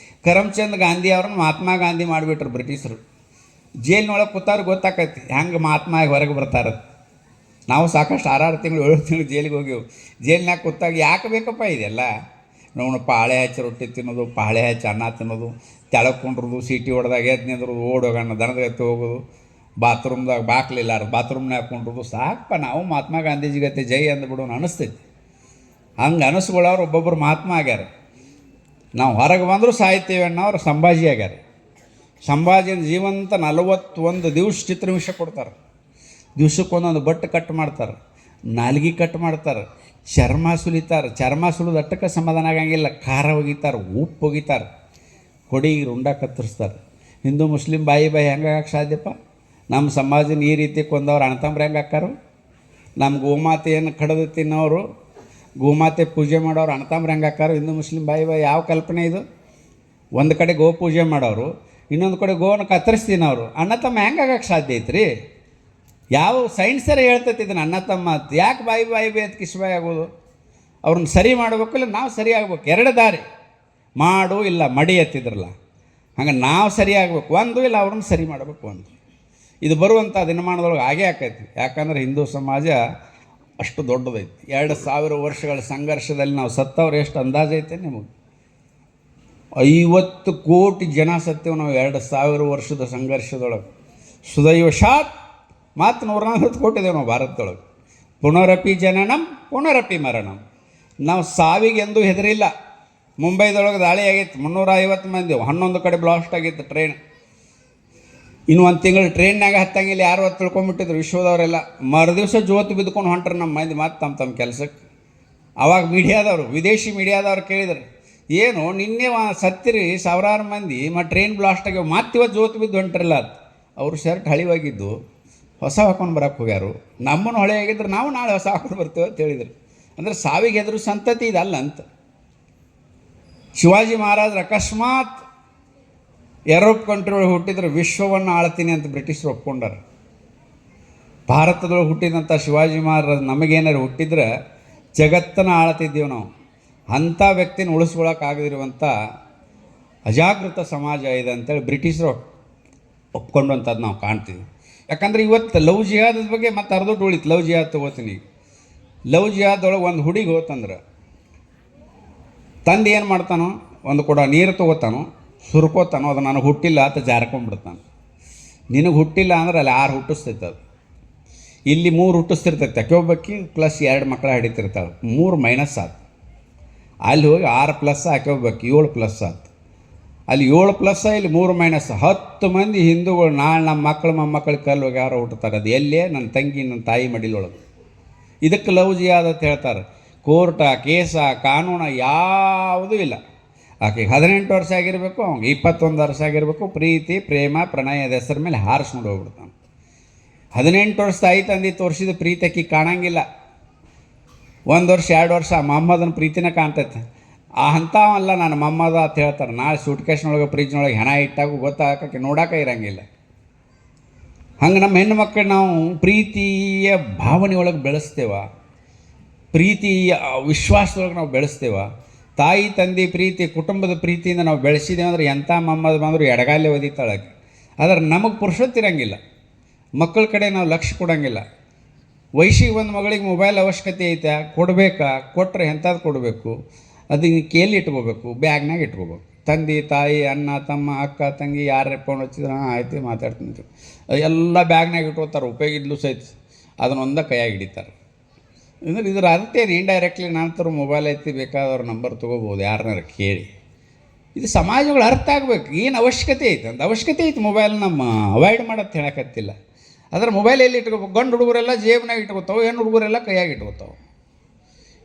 ಕರಮ್ಚಂದ್ ಗಾಂಧಿ ಅವ್ರನ್ನ ಮಹಾತ್ಮ ಗಾಂಧಿ ಮಾಡಿಬಿಟ್ರು ಬ್ರಿಟಿಷರು. ಜೈಲಿನೊಳಗೆ ಕೂತಾರು ಗೊತ್ತಾಕೈತಿ ಹೆಂಗೆ ಮಹಾತ್ಮ ಹೊರಗೆ ಬರ್ತಾರೆ. ನಾವು ಸಾಕಷ್ಟು 6 ತಿಂಗಳು 7 ತಿಂಗಳು ಜೈಲಿಗೆ ಹೋಗ್ಯವು. ಜೈಲಿನಾಗ ಕೂತಾಗ ಯಾಕೆ ಬೇಕಪ್ಪ ಇದೆಲ್ಲ? ನಾವು ಪಾಳೆ ಹಚ್ಚಿ ರೊಟ್ಟಿ ತಿನ್ನೋದು, ಪಾಳೆ ಹಚ್ಚಿ ಅನ್ನ ತಿನ್ನೋದು, ತೆಳಕೊಂಡ್ರದು, ಸೀಟಿ ಹೊಡೆದಾಗ ಎದ್ದು ನಿಂದ್ರದು, ಓಡೋಗಣ್ಣ ದನದ ಎತ್ತು ಹೋಗೋದು, ಬಾತ್ರೂಮ್ದಾಗ ಬಾಕ್ಲಿಲ್ಲಾರ ಬಾತ್ರೂಮ್ನಾಗ ಹಾಕ್ಕೊಂಡ್ರದು. ಸಾಕಪ್ಪ, ನಾವು ಮಹಾತ್ಮ ಗಾಂಧೀಜಿ ಗತೆ ಜೈ ಅಂದ್ಬಿಡೋನು ಅನಿಸ್ತೈತಿ. ಹಂಗೆ ಅನಿಸ್ಕೊಳ್ಳೋರು ಒಬ್ಬೊಬ್ಬರು ಮಹಾತ್ಮ ಆಗ್ಯಾರ. ನಾವು ಹೊರಗೆ ಬಂದರೂ ಸಾಯ್ತೇವೆ ಅನ್ನೋರು ಸಂಭಾಜಿ ಆಗ್ಯಾರ. ಸಂಭಾಜಿನ ಜೀವಂತ 41 ದಿವಸ ಚಿತ್ರಹಿಂಸೆ ಕೊಡ್ತಾರೆ. ದಿವ್ಸಕ್ಕೊಂದೊಂದು ಬಟ್ಟೆ ಕಟ್ ಮಾಡ್ತಾರೆ, ನಾಲ್ಗೆ ಕಟ್ ಮಾಡ್ತಾರೆ, ಚರ್ಮ ಸುಲಿತಾರೆ. ಚರ್ಮ ಸುಲಿದು ಅಟ್ಟಕ್ಕೆ ಸಮಾಧಾನ ಆಗಂಗಿಲ್ಲ. ಖಾರ ಒಗಿತಾರೆ, ಉಪ್ಪು ಒಗಿತಾರೆ, ಹೊಡಿ ರುಂಡ ಕತ್ತರಿಸ್ತಾರೆ. ಹಿಂದೂ ಮುಸ್ಲಿಂ ಬಾಯಿ ಹೆಂಗೆ ಆಗಕ್ಕೆ ಸಾಧ್ಯಪ್ಪ? ನಮ್ಮ ಸಮಾಜನ ಈ ರೀತಿ ಕೊಂದವ್ರು ಅಣ್ಣತಂಬ್ರು ಹೆಂಗೆ ಹಾಕಾರು? ನಮ್ಮ ಗೋಮಾತೆಯನ್ನು ಕಡಿದು ತಿನ್ನೋರು, ಗೋಮಾತೆ ಪೂಜೆ ಮಾಡೋರು ಅಣ್ಣತಂಬ್ರು ಹೆಂಗೆ ಹಾಕಾರು? ಹಿಂದೂ ಮುಸ್ಲಿಂ ಬಾಯಿ ಯಾವ ಕಲ್ಪನೆ ಇದು? ಒಂದು ಕಡೆ ಗೋ ಪೂಜೆ ಮಾಡೋರು, ಇನ್ನೊಂದು ಕಡೆ ಗೋವನ್ನು ಕತ್ತರಿಸಿ ತಿನ್ನೋರು. ಅಣ್ಣ ತಮ್ಮ ಹೆಂಗೆ ಆಗಕ್ಕೆ ಸಾಧ್ಯ ಐತ್ರಿ? ಯಾವ ಸೈನ್ಸರೇ ಹೇಳ್ತೈತಿ ಇದನ್ನು ಅಣ್ಣ ತಮ್ಮ ಅಂತ. ಯಾಕೆ ಬಾಯಿ ಬೇತ್ ಕಿಸ್ಬಾಯಿ ಆಗೋದು? ಅವ್ರನ್ನ ಸರಿ ಮಾಡಬೇಕು, ಇಲ್ಲ ನಾವು ಸರಿ ಆಗ್ಬೇಕು. 2 ದಾರಿ, ಮಾಡು ಇಲ್ಲ ಮಡಿ ಎತ್ತಿದ್ರಲ್ಲ, ಹಂಗೆ ನಾವು ಸರಿ ಆಗ್ಬೇಕು ಒಂದು, ಇಲ್ಲ ಅವ್ರನ್ನ ಸರಿ ಮಾಡಬೇಕು ಒಂದು. ಇದು ಬರುವಂಥ ದಿನಮಾನದೊಳಗೆ ಆಗೇ ಆಕೈತಿ. ಯಾಕಂದ್ರೆ ಹಿಂದೂ ಸಮಾಜ ಅಷ್ಟು ದೊಡ್ಡದೈತಿ. 2000 ವರ್ಷಗಳ ಸಂಘರ್ಷದಲ್ಲಿ ನಾವು ಸತ್ತವ್ರು ಎಷ್ಟು ಅಂದಾಜೈತೆ ನಿಮಗೆ? 50 ಕೋಟಿ ಜನ ಸತ್ತೇವೆ ನಾವು 2000 ವರ್ಷದ ಸಂಘರ್ಷದೊಳಗೆ. ಸುದೈವಶಾತ್ ಮಾತ್ರ 140 ಕೋಟಿ ಇದ್ದೇವೆ ನಾವು ಭಾರತದೊಳಗೆ. ಪುನರಪಿ ಜನನಂ ಪುನರಪಿ ಮರಣಂ. ನಾವು ಸಾವಿಗೆ ಎಂದೂ ಹೆದರಿಲ್ಲ. ಮುಂಬೈದೊಳಗೆ ದಾಳಿ ಆಗಿತ್ತು, 350 ಮಂದಿ. 11 ಕಡೆ ಬ್ಲಾಸ್ಟ್ ಆಗಿತ್ತು ಟ್ರೈನ್. ಇನ್ನು 1 ತಿಂಗಳು ಟ್ರೈನ್ನಾಗ ಹತ್ತಂಗಿಲ್ಲ, ಯಾರು ಅದು ತಿಳ್ಕೊಂಬಿಟ್ಟಿದ್ರು ವಿಶ್ವದವರೆಲ್ಲ. ಮರುದಿವ್ಸ ಜೋತು ಬಿದ್ದುಕೊಂಡು ಹೊಂಟ್ರು ನಮ್ಮ ಮಂದಿ ಮತ್ತೆ ತಮ್ಮ ಕೆಲಸಕ್ಕೆ. ಆವಾಗ ಮೀಡಿಯಾದವರು, ವಿದೇಶಿ ಮೀಡಿಯಾದವ್ರು ಕೇಳಿದ್ರು, ಏನು ನಿನ್ನೆ ಸತ್ತಿರಿ ಸಾವಿರಾರು ಮಂದಿ, ಟ್ರೈನ್ ಬ್ಲಾಸ್ಟ್ ಆಗ್ಯಾವ, ಮತ್ತೆ ಇವತ್ತು ಜೋತು ಬಿದ್ದು ಹೊಂಟ್ರಲ್ಲ ಅದು. ಅವರು ಶರ್ಟ್ ಹಳಿವಾಗಿದ್ದು ಹೊಸ ಹಾಕೊಂಡು ಬರೋಕ್ಕೆ ಹೋಗ್ಯಾರು. ನಮ್ಮನ್ನು ಹಳೆ ಆಗಿದ್ರೆ ನಾವು ನಾಳೆ ಹೊಸ ಹಾಕೊಂಡು ಬರ್ತೀವಿ ಅಂತ ಹೇಳಿದರು. ಅಂದರೆ ಸಾವಿಗೆ ಹೆದರು ಸಂತತಿ ಇದಲ್ಲ ಅಂತ. ಶಿವಾಜಿ ಮಹಾರಾಜರು ಅಕಸ್ಮಾತ್ ಯುರೋಪ್ ಕಂಟ್ರಿ ಒಳಗೆ ಹುಟ್ಟಿದ್ರೆ ವಿಶ್ವವನ್ನು ಆಳ್ತೀನಿ ಅಂತ ಬ್ರಿಟಿಷರು ಒಪ್ಕೊಂಡಾರ. ಭಾರತದೊಳಗೆ ಹುಟ್ಟಿದಂಥ ಶಿವಾಜಿ ಮಹಾರಾಜ್ ನಮಗೇನಾರು ಹುಟ್ಟಿದ್ರೆ ಜಗತ್ತನ್ನು ಆಳ್ತಿದ್ದೀವಿ ನಾವು. ಅಂಥ ವ್ಯಕ್ತಿನ ಉಳಿಸ್ಕೊಳಕ್ಕಾಗದಿರುವಂಥ ಅಜಾಗೃತ ಸಮಾಜ ಇದೆ ಅಂತೇಳಿ ಬ್ರಿಟಿಷರು ಒಪ್ಕೊಂಡಂಥದ್ದು ನಾವು ಕಾಣ್ತೀವಿ. ಯಾಕಂದ್ರೆ ಇವತ್ತು ಲವ್ ಜಿಹಾದದ ಬಗ್ಗೆ ಮತ್ತೆ ಅರ್ಧೊಟ್ಟು ಉಳಿತು. ಲವ್ ಜಿಹಾದ್ ತೊಗೋತೀನಿ. ಲವ್ ಜಿಹಾದೊಳಗೆ ಒಂದು ಹುಡುಗಿ ಹೋತಂದ್ರೆ ತಂದೆ ಏನು ಮಾಡ್ತಾನೋ, ಒಂದು ಕೊಡ ನೀರು ತೊಗೋತಾನೋ, ಸುರ್ಕೋತಾನೋ, ಅದು ನನಗೆ ಹುಟ್ಟಿಲ್ಲ ಅಂತ ಜಾರ್ಕೊಂಡ್ಬಿಡ್ತಾನೆ. ನಿನಗೆ ಹುಟ್ಟಿಲ್ಲ ಅಂದ್ರೆ ಅಲ್ಲಿ 6 ಹುಟ್ಟಿಸ್ತೈತೆ ಅದು. ಇಲ್ಲಿ 3 ಹುಟ್ಟಿಸ್ತಿರ್ತೈತೆ. ಅಕ್ಕೊಬ್ಬಕ್ಕಿ ಪ್ಲಸ್ 2 ಮಕ್ಕಳ ಹಿಡಿತಿರ್ತಾವೆ, 3 ಮೈನಸ್ ಆಯ್ತು. ಅಲ್ಲಿ ಹೋಗಿ 6 ಪ್ಲಸ್ ಹಾಕ್ಕೊಬ್ಬಕ್ಕಿ 7 ಪ್ಲಸ್ ಆಯ್ತು. ಅಲ್ಲಿ 7 ಪ್ಲಸ್, ಇಲ್ಲಿ 3 ಮೈನಸ್. 10 ಮಂದಿ ಹಿಂದೂಗಳು ನಾಳೆ ನಮ್ಮ ಮಕ್ಕಳು ಮೊಮ್ಮಕ್ಕಳಿಗೆ ಕಲ್ಲು ಯಾರೋ ಹುಟ್ಟುತ್ತಾರೆ. ಅದು ಎಲ್ಲೇ ನನ್ನ ತಂಗಿ ನನ್ನ ತಾಯಿ ಮಡಿಲೊಳಗೆ. ಇದಕ್ಕೆ ಲವ್ ಜಿಹಾದ್ ಅಂತ ಹೇಳ್ತಾರೆ. ಕೋರ್ಟ ಕೇಸ ಕಾನೂನು ಯಾವುದೂ ಇಲ್ಲ. ಆಕೆಗೆ 18 ವರ್ಷ ಆಗಿರಬೇಕು, ಅವ್ನಿಗೆ 21 ವರ್ಷ ಆಗಿರಬೇಕು. ಪ್ರೀತಿ ಪ್ರೇಮ ಪ್ರಣಯದ ಹೆಸರ ಮೇಲೆ ಹಾರಿಸ್ಕೊಂಡು ಹೋಗ್ಬಿಡ್ತಾನೆ. 18 ವರ್ಷ ತಾಯಿ ತಂದೆ ತೋರಿಸಿದ ಪ್ರೀತಿ ಆಕೆ ಕಾಣಂಗಿಲ್ಲ. 1 ವರ್ಷ 2 ವರ್ಷ ಮೊಹಮ್ಮದನ ಪ್ರೀತಿನ ಕಾಣ್ತೈತೆ. ಅಂಥವಲ್ಲ ನಾನು ಮೊಹಮ್ಮದ ಅಂತ ಹೇಳ್ತಾರೆ. ನಾಳೆ ಸೂಟ್ಕೇಶ್ನೊಳಗೆ ಫ್ರಿಜ್ನೊಳಗೆ ಹೆಣ ಇಟ್ಟಾಗೂ ಗೊತ್ತಾಗಕ್ಕೆ ನೋಡೋಕೆ ಇರೋಂಗಿಲ್ಲ. ಹಂಗೆ ನಮ್ಮ ಹೆಣ್ಣು ಮಕ್ಕಳು ನಾವು ಪ್ರೀತಿಯ ಭಾವನೆಯೊಳಗೆ ಬೆಳೆಸ್ತೇವ, ಪ್ರೀತಿಯ ವಿಶ್ವಾಸದೊಳಗೆ ನಾವು ಬೆಳೆಸ್ತೇವ. ತಾಯಿ ತಂದೆ ಪ್ರೀತಿ ಕುಟುಂಬದ ಪ್ರೀತಿಯಿಂದ ನಾವು ಬೆಳೆಸಿದ್ದೇವೆ ಅಂದರೆ ಎಂಥ ಮೊಹಮ್ಮದ್ ಬಂದರೂ ಎಡಗಾಲೇ ಒದಿತಾಳಕ್ಕೆ. ಆದರೆ ನಮಗೆ ಪುರುಷತ್ತಿರಂಗಿಲ್ಲ, ಮಕ್ಕಳ ಕಡೆ ನಾವು ಲಕ್ಷ್ಯ ಕೊಡೋಂಗಿಲ್ಲ. ವಯಸ್ಸಿಗೆ ಒಂದು ಮಗಳಿಗೆ ಮೊಬೈಲ್ ಅವಶ್ಯಕತೆ ಐತೆ, ಕೊಡಬೇಕಾ? ಕೊಟ್ಟರೆ ಎಂಥದ್ದು ಕೊಡಬೇಕು? ಅದನ್ನು ಕೇಳಿ ಇಟ್ಕೋಬೇಕು, ಬ್ಯಾಗ್ನಾಗ ಇಟ್ಕೋಬೇಕು. ತಂದೆ ತಾಯಿ ಅಣ್ಣ ತಮ್ಮ ಅಕ್ಕ ತಂಗಿ ಯಾರೇ ಫೋನ್ ಹಚ್ಚಿದ್ರೆ ಆಯ್ತು ಮಾತಾಡ್ತೀನಿ ಎಲ್ಲ ಬ್ಯಾಗ್ನಾಗ ಇಟ್ಕೋತಾರೆ. ಉಪಯೋಗ ಇದ್ಲು ಸಹಿತ ಅದನ್ನೊಂದ ಕೈಯಾಗಿ ಹಿಡಿತಾರೆ. ಅಂದ್ರೆ ಇದ್ರ ಅರ್ಥೇನು ಇಂಡೈರೆಕ್ಟ್ಲಿ ನಾನು ಮೊಬೈಲ್ ಐತಿ ಬೇಕಾದವ್ರ ನಂಬರ್ ತೊಗೋಬೋದು ಯಾರನ್ನಾರು ಕೇಳಿ. ಇದು ಸಮಾಜಗಳು ಅರ್ಥ ಆಗ್ಬೇಕು ಏನು ಅವಶ್ಯಕತೆ ಐತೆ ಅಂತ. ಅವಶ್ಯಕತೆ ಐತೆ ಮೊಬೈಲ್ ನಮ್ಮ ಅವಾಯ್ಡ್ ಮಾಡೋದು ಹೇಳಕತ್ತಿಲ್ಲ. ಅದ್ರ ಮೊಬೈಲ್ ಎಲ್ಲಿ ಇಟ್ಕೋಬೇಕು? ಗಂಡು ಹುಡುಗರೆಲ್ಲ ಜೇಬ್ನಾಗ ಇಟ್ಕೋತಾವೆ, ಹೆಣ್ಣು ಹುಡುಗರೆಲ್ಲ ಕೈಯಾಗಿ ಇಟ್ಕೋತಾವೆ.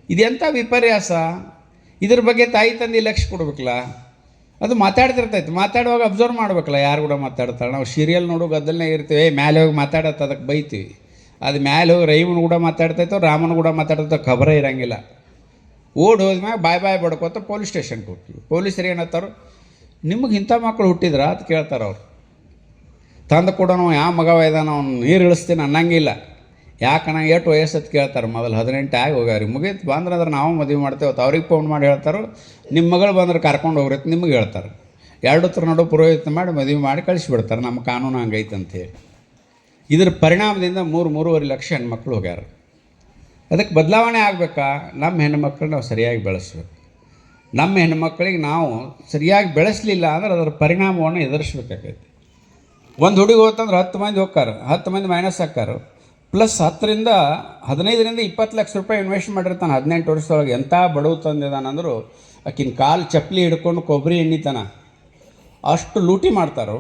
ಇದೆಂಥ ವಿಪರ್ಯಾಸ. ಇದ್ರ ಬಗ್ಗೆ ತಾಯಿ ತಂದೆ ಲಕ್ಷ್ಯ ಕೊಡ್ಬೇಕಲ್ಲ. ಅದು ಮಾತಾಡ್ತಿರ್ತೈತೆ, ಮಾತಾಡುವಾಗ ಅಬ್ಸರ್ವ್ ಮಾಡ್ಬೇಕಲ್ಲ ಯಾರು ಕೂಡ ಮಾತಾಡ್ತಾಳೆ. ನಾವು ಸೀರಿಯಲ್ ನೋಡೋ ಗದ್ದಲನೇ ಇರ್ತೀವಿ, ಮೇಲೆ ಹೋಗಿ ಮಾತಾಡತ್ತೆ ಅದಕ್ಕೆ ಬೈತೀವಿ. ಅದು ಮ್ಯಾಲೆ ಹೋಗಿ ರೈಮನ ಕೂಡ ಮಾತಾಡ್ತೈತೋ ರಾಮನ ಕೂಡ ಮಾತಾಡ್ತೈತೋ ಖಬರೇ ಇರೋಂಗಿಲ್ಲ. ಓಡಿ ಹೋದ್ಮ್ಯಾಗ ಬಾಯ್ ಬಡ್ಕೋತ ಪೊಲೀಸ್ ಸ್ಟೇಷನ್ಗೆ ಹೋಗ್ತೀವಿ. ಪೊಲೀಸರು ಏನತ್ತಾರು, ನಿಮಗೆ ಇಂಥ ಮಕ್ಕಳು ಹುಟ್ಟಿದ್ರ ಅಂತ ಕೇಳ್ತಾರೆ ಅವ್ರು. ತಂದು ಕೂಡ ನಾವು ಯಾವ ಮಗವ ಇದಾನ ಅವ್ನು ನೀರು ಇಳಿಸ್ತೀನಿ ಅನ್ನಂಗಿಲ್ಲ. ಯಾಕನ ಎಷ್ಟು ವಯಸ್ಸತ್ತು ಕೇಳ್ತಾರೆ. ಮೊದಲು 18 ಆಗಿ ಹೋಗ್ಯಾರಿ ಮುಗೀತು ಬಂದ್ರೆ ನಾವು ಮದುವೆ ಮಾಡ್ತೇವೆ. ಅವ್ರಿಗೆ ಫೋನ್ ಮಾಡಿ ಹೇಳ್ತಾರೆ, ನಿಮ್ಮ ಮಗಳು ಬಂದ್ರೆ ಕರ್ಕೊಂಡು ಹೋಗ್ರೈತೆ ನಿಮಗೆ ಹೇಳ್ತಾರೆ. ಎರಡತ್ರ ನಡು ಪುರೋಹಿತ ಮಾಡಿ ಮದುವೆ ಮಾಡಿ ಕಳಿಸಿಬಿಡ್ತಾರೆ. ನಮ್ಮ ಕಾನೂನು ಹಂಗೈತೆ ಅಂಥೇಳಿ. ಇದರ ಪರಿಣಾಮದಿಂದ 3-3.5 ಲಕ್ಷ ಹೆಣ್ಮಕ್ಳು ಹೋಗ್ಯಾರ. ಅದಕ್ಕೆ ಬದಲಾವಣೆ ಆಗಬೇಕಾ? ನಮ್ಮ ಹೆಣ್ಣುಮಕ್ಳು ನಾವು ಸರಿಯಾಗಿ ಬೆಳೆಸ್ಬೇಕು. ನಮ್ಮ ಹೆಣ್ಣುಮಕ್ಳಿಗೆ ನಾವು ಸರಿಯಾಗಿ ಬೆಳೆಸಲಿಲ್ಲ ಅಂದ್ರೆ ಅದರ ಪರಿಣಾಮವನ್ನು ಎದುರಿಸ್ಬೇಕಾಗೈತಿ. ಒಂದು ಹುಡುಗಿ ಹೋತಂದ್ರೆ 10 ಮಂದಿ ಹೋಗ್ತಾರೆ, 10 ಮಂದಿ ಮೈನಸ್ ಹಾಕ್ತಾರೆ. ಪ್ಲಸ್ 10ರಿಂದ 15ರಿಂದ 20 ಲಕ್ಷ ರೂಪಾಯಿ ಇನ್ವೆಸ್ಟ್ ಮಾಡಿರ್ತಾನೆ 18 ವರ್ಷದೊಳಗೆ. ಎಂಥ ಬಡವು ತಂದಿದ್ದಾನಂದ್ರು ಆಕಿನ ಕಾಲು ಚಪ್ಪಲಿ ಹಿಡ್ಕೊಂಡು ಕೊಬ್ಬರಿ ಎಣ್ಣಿತಾನ. ಅಷ್ಟು ಲೂಟಿ ಮಾಡ್ತಾರೋ.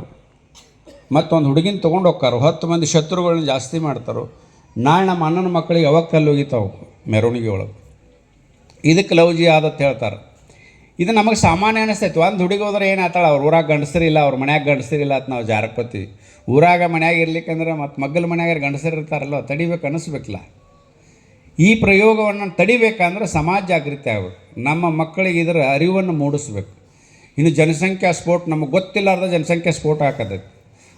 ಮತ್ತೊಂದು ಹುಡುಗಿನ ತೊಗೊಂಡು ಹೋಗ್ತಾರೋ. 10 ಮಂದಿ ಶತ್ರುಗಳನ್ನ ಜಾಸ್ತಿ ಮಾಡ್ತಾರೋ. ನಾಳೆ ನಮ್ಮ ಅಣ್ಣನ ಮಕ್ಕಳಿಗೆ ಯಾವಾಗ ಕಲ್ಲು ಹೋಗಿತಾವೆ ಮೆರವಣಿಗೆ ಒಳಗೆ. ಇದಕ್ಕೆ ಲವ್ಜಿ ಆದತ್ತು ಹೇಳ್ತಾರೆ. ಇದು ನಮಗೆ ಸಾಮಾನ್ಯ ಅನಿಸ್ತೈತೆ. ಒಂದು ಹುಡುಗಿ ಹೋದ್ರೆ ಏನು ಆತಾಳೆ, ಅವ್ರ ಊರಾಗ ಗಂಡಸರಿಲ್ಲ, ಅವ್ರ ಮನ್ಯಾಗ ಗಂಡಸರಿಲ್ಲ ಅಂತ ನಾವು ಜಾರಕೋತೀವಿ. ಊರಾಗ ಮನ್ಯಾಗ ಇರ್ಲಿಕ್ಕಂದ್ರೆ ಮತ್ತು ಮಗ್ಗಲ ಮನ್ಯಾಗ ಗಂಡಸರು ಇರ್ತಾರಲ್ಲ, ತಡಿಬೇಕು ಅನ್ನಿಸ್ಬೇಕಲ್ಲ. ಈ ಪ್ರಯೋಗವನ್ನು ತಡಿಬೇಕಂದ್ರೆ ಸಮಾಜ ಜಾಗೃತಿ ಆಗಬೇಕು. ನಮ್ಮ ಮಕ್ಕಳಿಗೆ ಇದರ ಅರಿವನ್ನು ಮೂಡಿಸ್ಬೇಕು. ಇನ್ನು ಜನಸಂಖ್ಯಾ ಸ್ಫೋಟ ನಮಗೆ ಗೊತ್ತಿಲ್ಲಾರ್ದ ಜನಸಂಖ್ಯಾ ಸ್ಫೋಟ ಹಾಕತೈತಿ.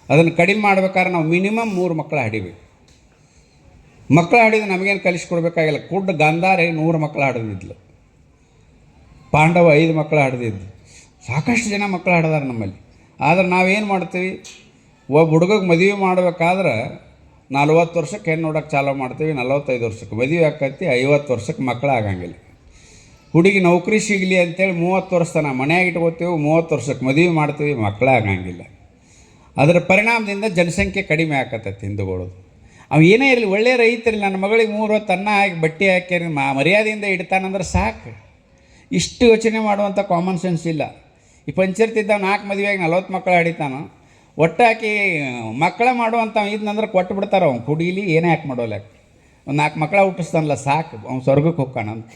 ಅದನ್ನು ಕಡಿಮೆ ಮಾಡ್ಬೇಕಾದ್ರೆ ನಾವು ಮಿನಿಮಮ್ 3 ಮಕ್ಕಳು ಹಡಿಬೇಕು. ಮಕ್ಕಳು ಹಾಡಿದ್ರೆ ನಮಗೇನು ಕಲಿಸ್ಕೊಡ್ಬೇಕಾಗಿಲ್ಲ. ಕುಡ್ಡ ಗಾಂಧಾರಿ 100 ಮಕ್ಕಳು ಹಾಡಿದ್ಲು, ಪಾಂಡವ 5 ಮಕ್ಕಳು ಹಾಡಿದ್ದು. ಸಾಕಷ್ಟು ಜನ ಮಕ್ಕಳು ಹಾಡಿದಾರೆ ನಮ್ಮಲ್ಲಿ. ಆದ್ರೆ ನಾವೇನು ಮಾಡ್ತೀವಿ, ಒಬ್ಬ ಹುಡುಗಗೆ ಮದುವೆ ಮಾಡ್ಬೇಕಾದ್ರೆ 40 ವರ್ಷಕ್ಕೆ ಹೆಣ್ಣು ನೋಡೋಕೆ ಚಾಲೂ ಮಾಡ್ತೀವಿ. 45 ವರ್ಷಕ್ಕೆ ಮದುವೆ ಆಕೈತಿ, 50 ವರ್ಷಕ್ಕೆ ಮಕ್ಕಳು ಆಗಂಗಿಲ್ಲ. ಹುಡುಗಿ ನೌಕರಿ ಸಿಗಲಿ ಅಂತೇಳಿ 30 ವರ್ಷ ತನಕ ಮನೆಯಾಗ ಇಟ್ಕೋತೀವಿ, 30 ವರ್ಷಕ್ಕೆ ಮದುವೆ ಮಾಡ್ತೀವಿ, ಮಕ್ಕಳೇ ಆಗಂಗಿಲ್ಲ. ಅದರ ಪರಿಣಾಮದಿಂದ ಜನಸಂಖ್ಯೆ ಕಡಿಮೆ ಆಕತ್ತೈತಿ ಹಿಂದೂಗಳದು. ಅವು ಏನೇ ಇರಲಿ, ಒಳ್ಳೆಯ ರೈತರಿಲ್ಲ, ನನ್ನ ಮಗಳಿಗೆ 3 ಹೊತ್ತು ಅನ್ನ ಹಾಕಿ ಬಟ್ಟೆ ಹಾಕಿ ಮರ್ಯಾದೆಯಿಂದ ಇಡ್ತಾನಂದ್ರೆ ಸಾಕು. ಇಷ್ಟು ಯೋಚನೆ ಮಾಡುವಂಥ ಕಾಮನ್ ಸೆನ್ಸ್ ಇಲ್ಲ. ಈ ಪಂಚಾಯತಿದ್ದ 4 ಮದುವೆಯಾಗಿ 40 ಮಕ್ಕಳು ಹಿಡಿತಾನು. ಒಟ್ಟಾಕಿ ಮಕ್ಕಳ ಮಾಡುವಂಥ ಇದನ್ನಂದ್ರೆ ಕೊಟ್ಟು ಬಿಡ್ತಾರೆ. ಅವ್ನು ಕುಡೀಲಿ ಏನೇ ಯಾಕೆ ಮಾಡೋಲ್ಲ. ಒಂದು 4 ಮಕ್ಕಳ ಹುಟ್ಟಿಸ್ತಾನಲ್ಲ ಸಾಕು, ಅವ್ನು ಸ್ವರ್ಗಕ್ಕೆ ಹೋಗ್ಕಾನಂತ.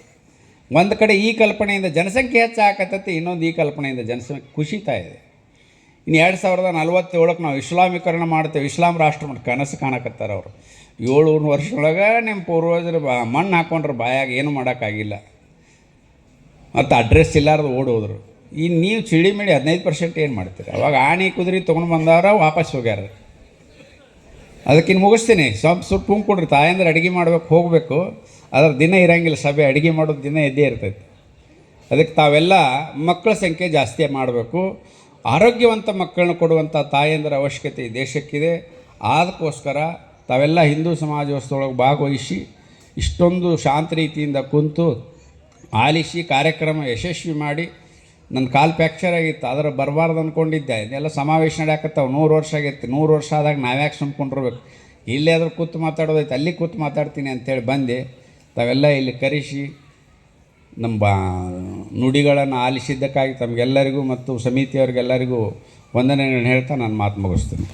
ಒಂದು ಕಡೆ ಈ ಕಲ್ಪನೆಯಿಂದ ಜನಸಂಖ್ಯೆ ಹೆಚ್ಚಾಕತ್ತೈತಿ, ಇನ್ನೊಂದು ಈ ಕಲ್ಪನೆಯಿಂದ ಜನಸಂಖ್ಯೆ ಕುಸಿತಾ ಇದೆ. ಇನ್ನು 2047ಕ್ಕೆ ನಾವು ಇಸ್ಲಾಮೀಕರಣ ಮಾಡ್ತೇವೆ, ಇಸ್ಲಾಂ ರಾಷ್ಟ್ರ ಮಾಡಿ ಕನಸು ಕಾಣಕತ್ತಾರೆ ಅವರು. 700 ವರ್ಷದೊಳಗೆ ನಿಮ್ಮ ಪೂರ್ವಜರು ಮಣ್ಣು ಹಾಕ್ಕೊಂಡ್ರೆ ಬಾಯಾಗ ಏನೂ ಮಾಡೋಕ್ಕಾಗಿಲ್ಲ. ಮತ್ತು ಅಡ್ರೆಸ್ ಇಲ್ಲಾರ್ದು ಓಡೋದ್ರು. ಇನ್ನು ನೀವು ಚಿಡಿಮಿಡಿ 15% ಏನು ಮಾಡ್ತೀರಿ? ಅವಾಗ ಆಣಿ ಕುದುರೆ ತೊಗೊಂಡು ಬಂದವ್ರ ವಾಪಸ್ ಹೋಗ್ಯಾರ. ಅದಕ್ಕಿನ್ನು ಮುಗಿಸ್ತೀನಿ. ಸ್ವಲ್ಪ ಪುಂಗ್ ಕೊಡ್ರಿ. ತಾಯಂದ್ರೆ ಅಡುಗೆ ಮಾಡ್ಬೇಕು, ಹೋಗಬೇಕು. ಅದ್ರ ದಿನ ಇರೋಂಗಿಲ್ಲ ಸಭೆ, ಅಡುಗೆ ಮಾಡೋದು ದಿನ ಎದ್ದೇ ಇರ್ತೈತಿ. ಅದಕ್ಕೆ ತಾವೆಲ್ಲ ಮಕ್ಕಳ ಸಂಖ್ಯೆ ಜಾಸ್ತಿ ಮಾಡಬೇಕು. ಆರೋಗ್ಯವಂತ ಮಕ್ಕಳನ್ನ ಕೊಡುವಂಥ ತಾಯಂದ್ರ ಅವಶ್ಯಕತೆ ಈ ದೇಶಕ್ಕಿದೆ. ಅದಕ್ಕೋಸ್ಕರ ತಾವೆಲ್ಲ ಹಿಂದೂ ಸಮಾಜೋತ್ಸವದೊಳಗೆ ಭಾಗವಹಿಸಿ ಇಷ್ಟೊಂದು ಶಾಂತ ರೀತಿಯಿಂದ ಕುಂತು ಆಲಿಸಿ ಕಾರ್ಯಕ್ರಮ ಯಶಸ್ವಿ ಮಾಡಿ. ನನ್ನ ಕಾಲು ಫ್ಯಾಕ್ಚರ್ ಆಗಿತ್ತು, ಅದರ ಬರಬಾರ್ದು ಅಂದ್ಕೊಂಡಿದ್ದೆ. ಇದೆಲ್ಲ ಸಮಾವೇಶ ನಡೆಯಕತ್ತಾವೆ. 100 ವರ್ಷ ಆಗೈತಿ. 100 ವರ್ಷ ಆದಾಗ ನಾವ್ಯಾಕೆ ಸುಮ್ಕೊಂಡಿರ್ಬೇಕು? ಇಲ್ಲೇ ಆದರೂ ಕೂತು ಮಾತಾಡೋದೈತೆ, ಅಲ್ಲಿ ಕೂತು ಮಾತಾಡ್ತೀನಿ ಅಂತೇಳಿ ಬಂದೆ. ತಾವೆಲ್ಲ ಇಲ್ಲಿ ಕರೆಸಿ ನಮ್ಮ ನುಡಿಗಳನ್ನು ಆಲಿಸಿದ್ದಕ್ಕಾಗಿ ತಮಗೆಲ್ಲರಿಗೂ ಮತ್ತು ಸಮಿತಿಯವರಿಗೆಲ್ಲರಿಗೂ ವಂದನೆಗಳನ್ನು ಹೇಳ್ತಾ ನಾನು ಮಾತು ಮುಗಿಸ್ತೀನಿ.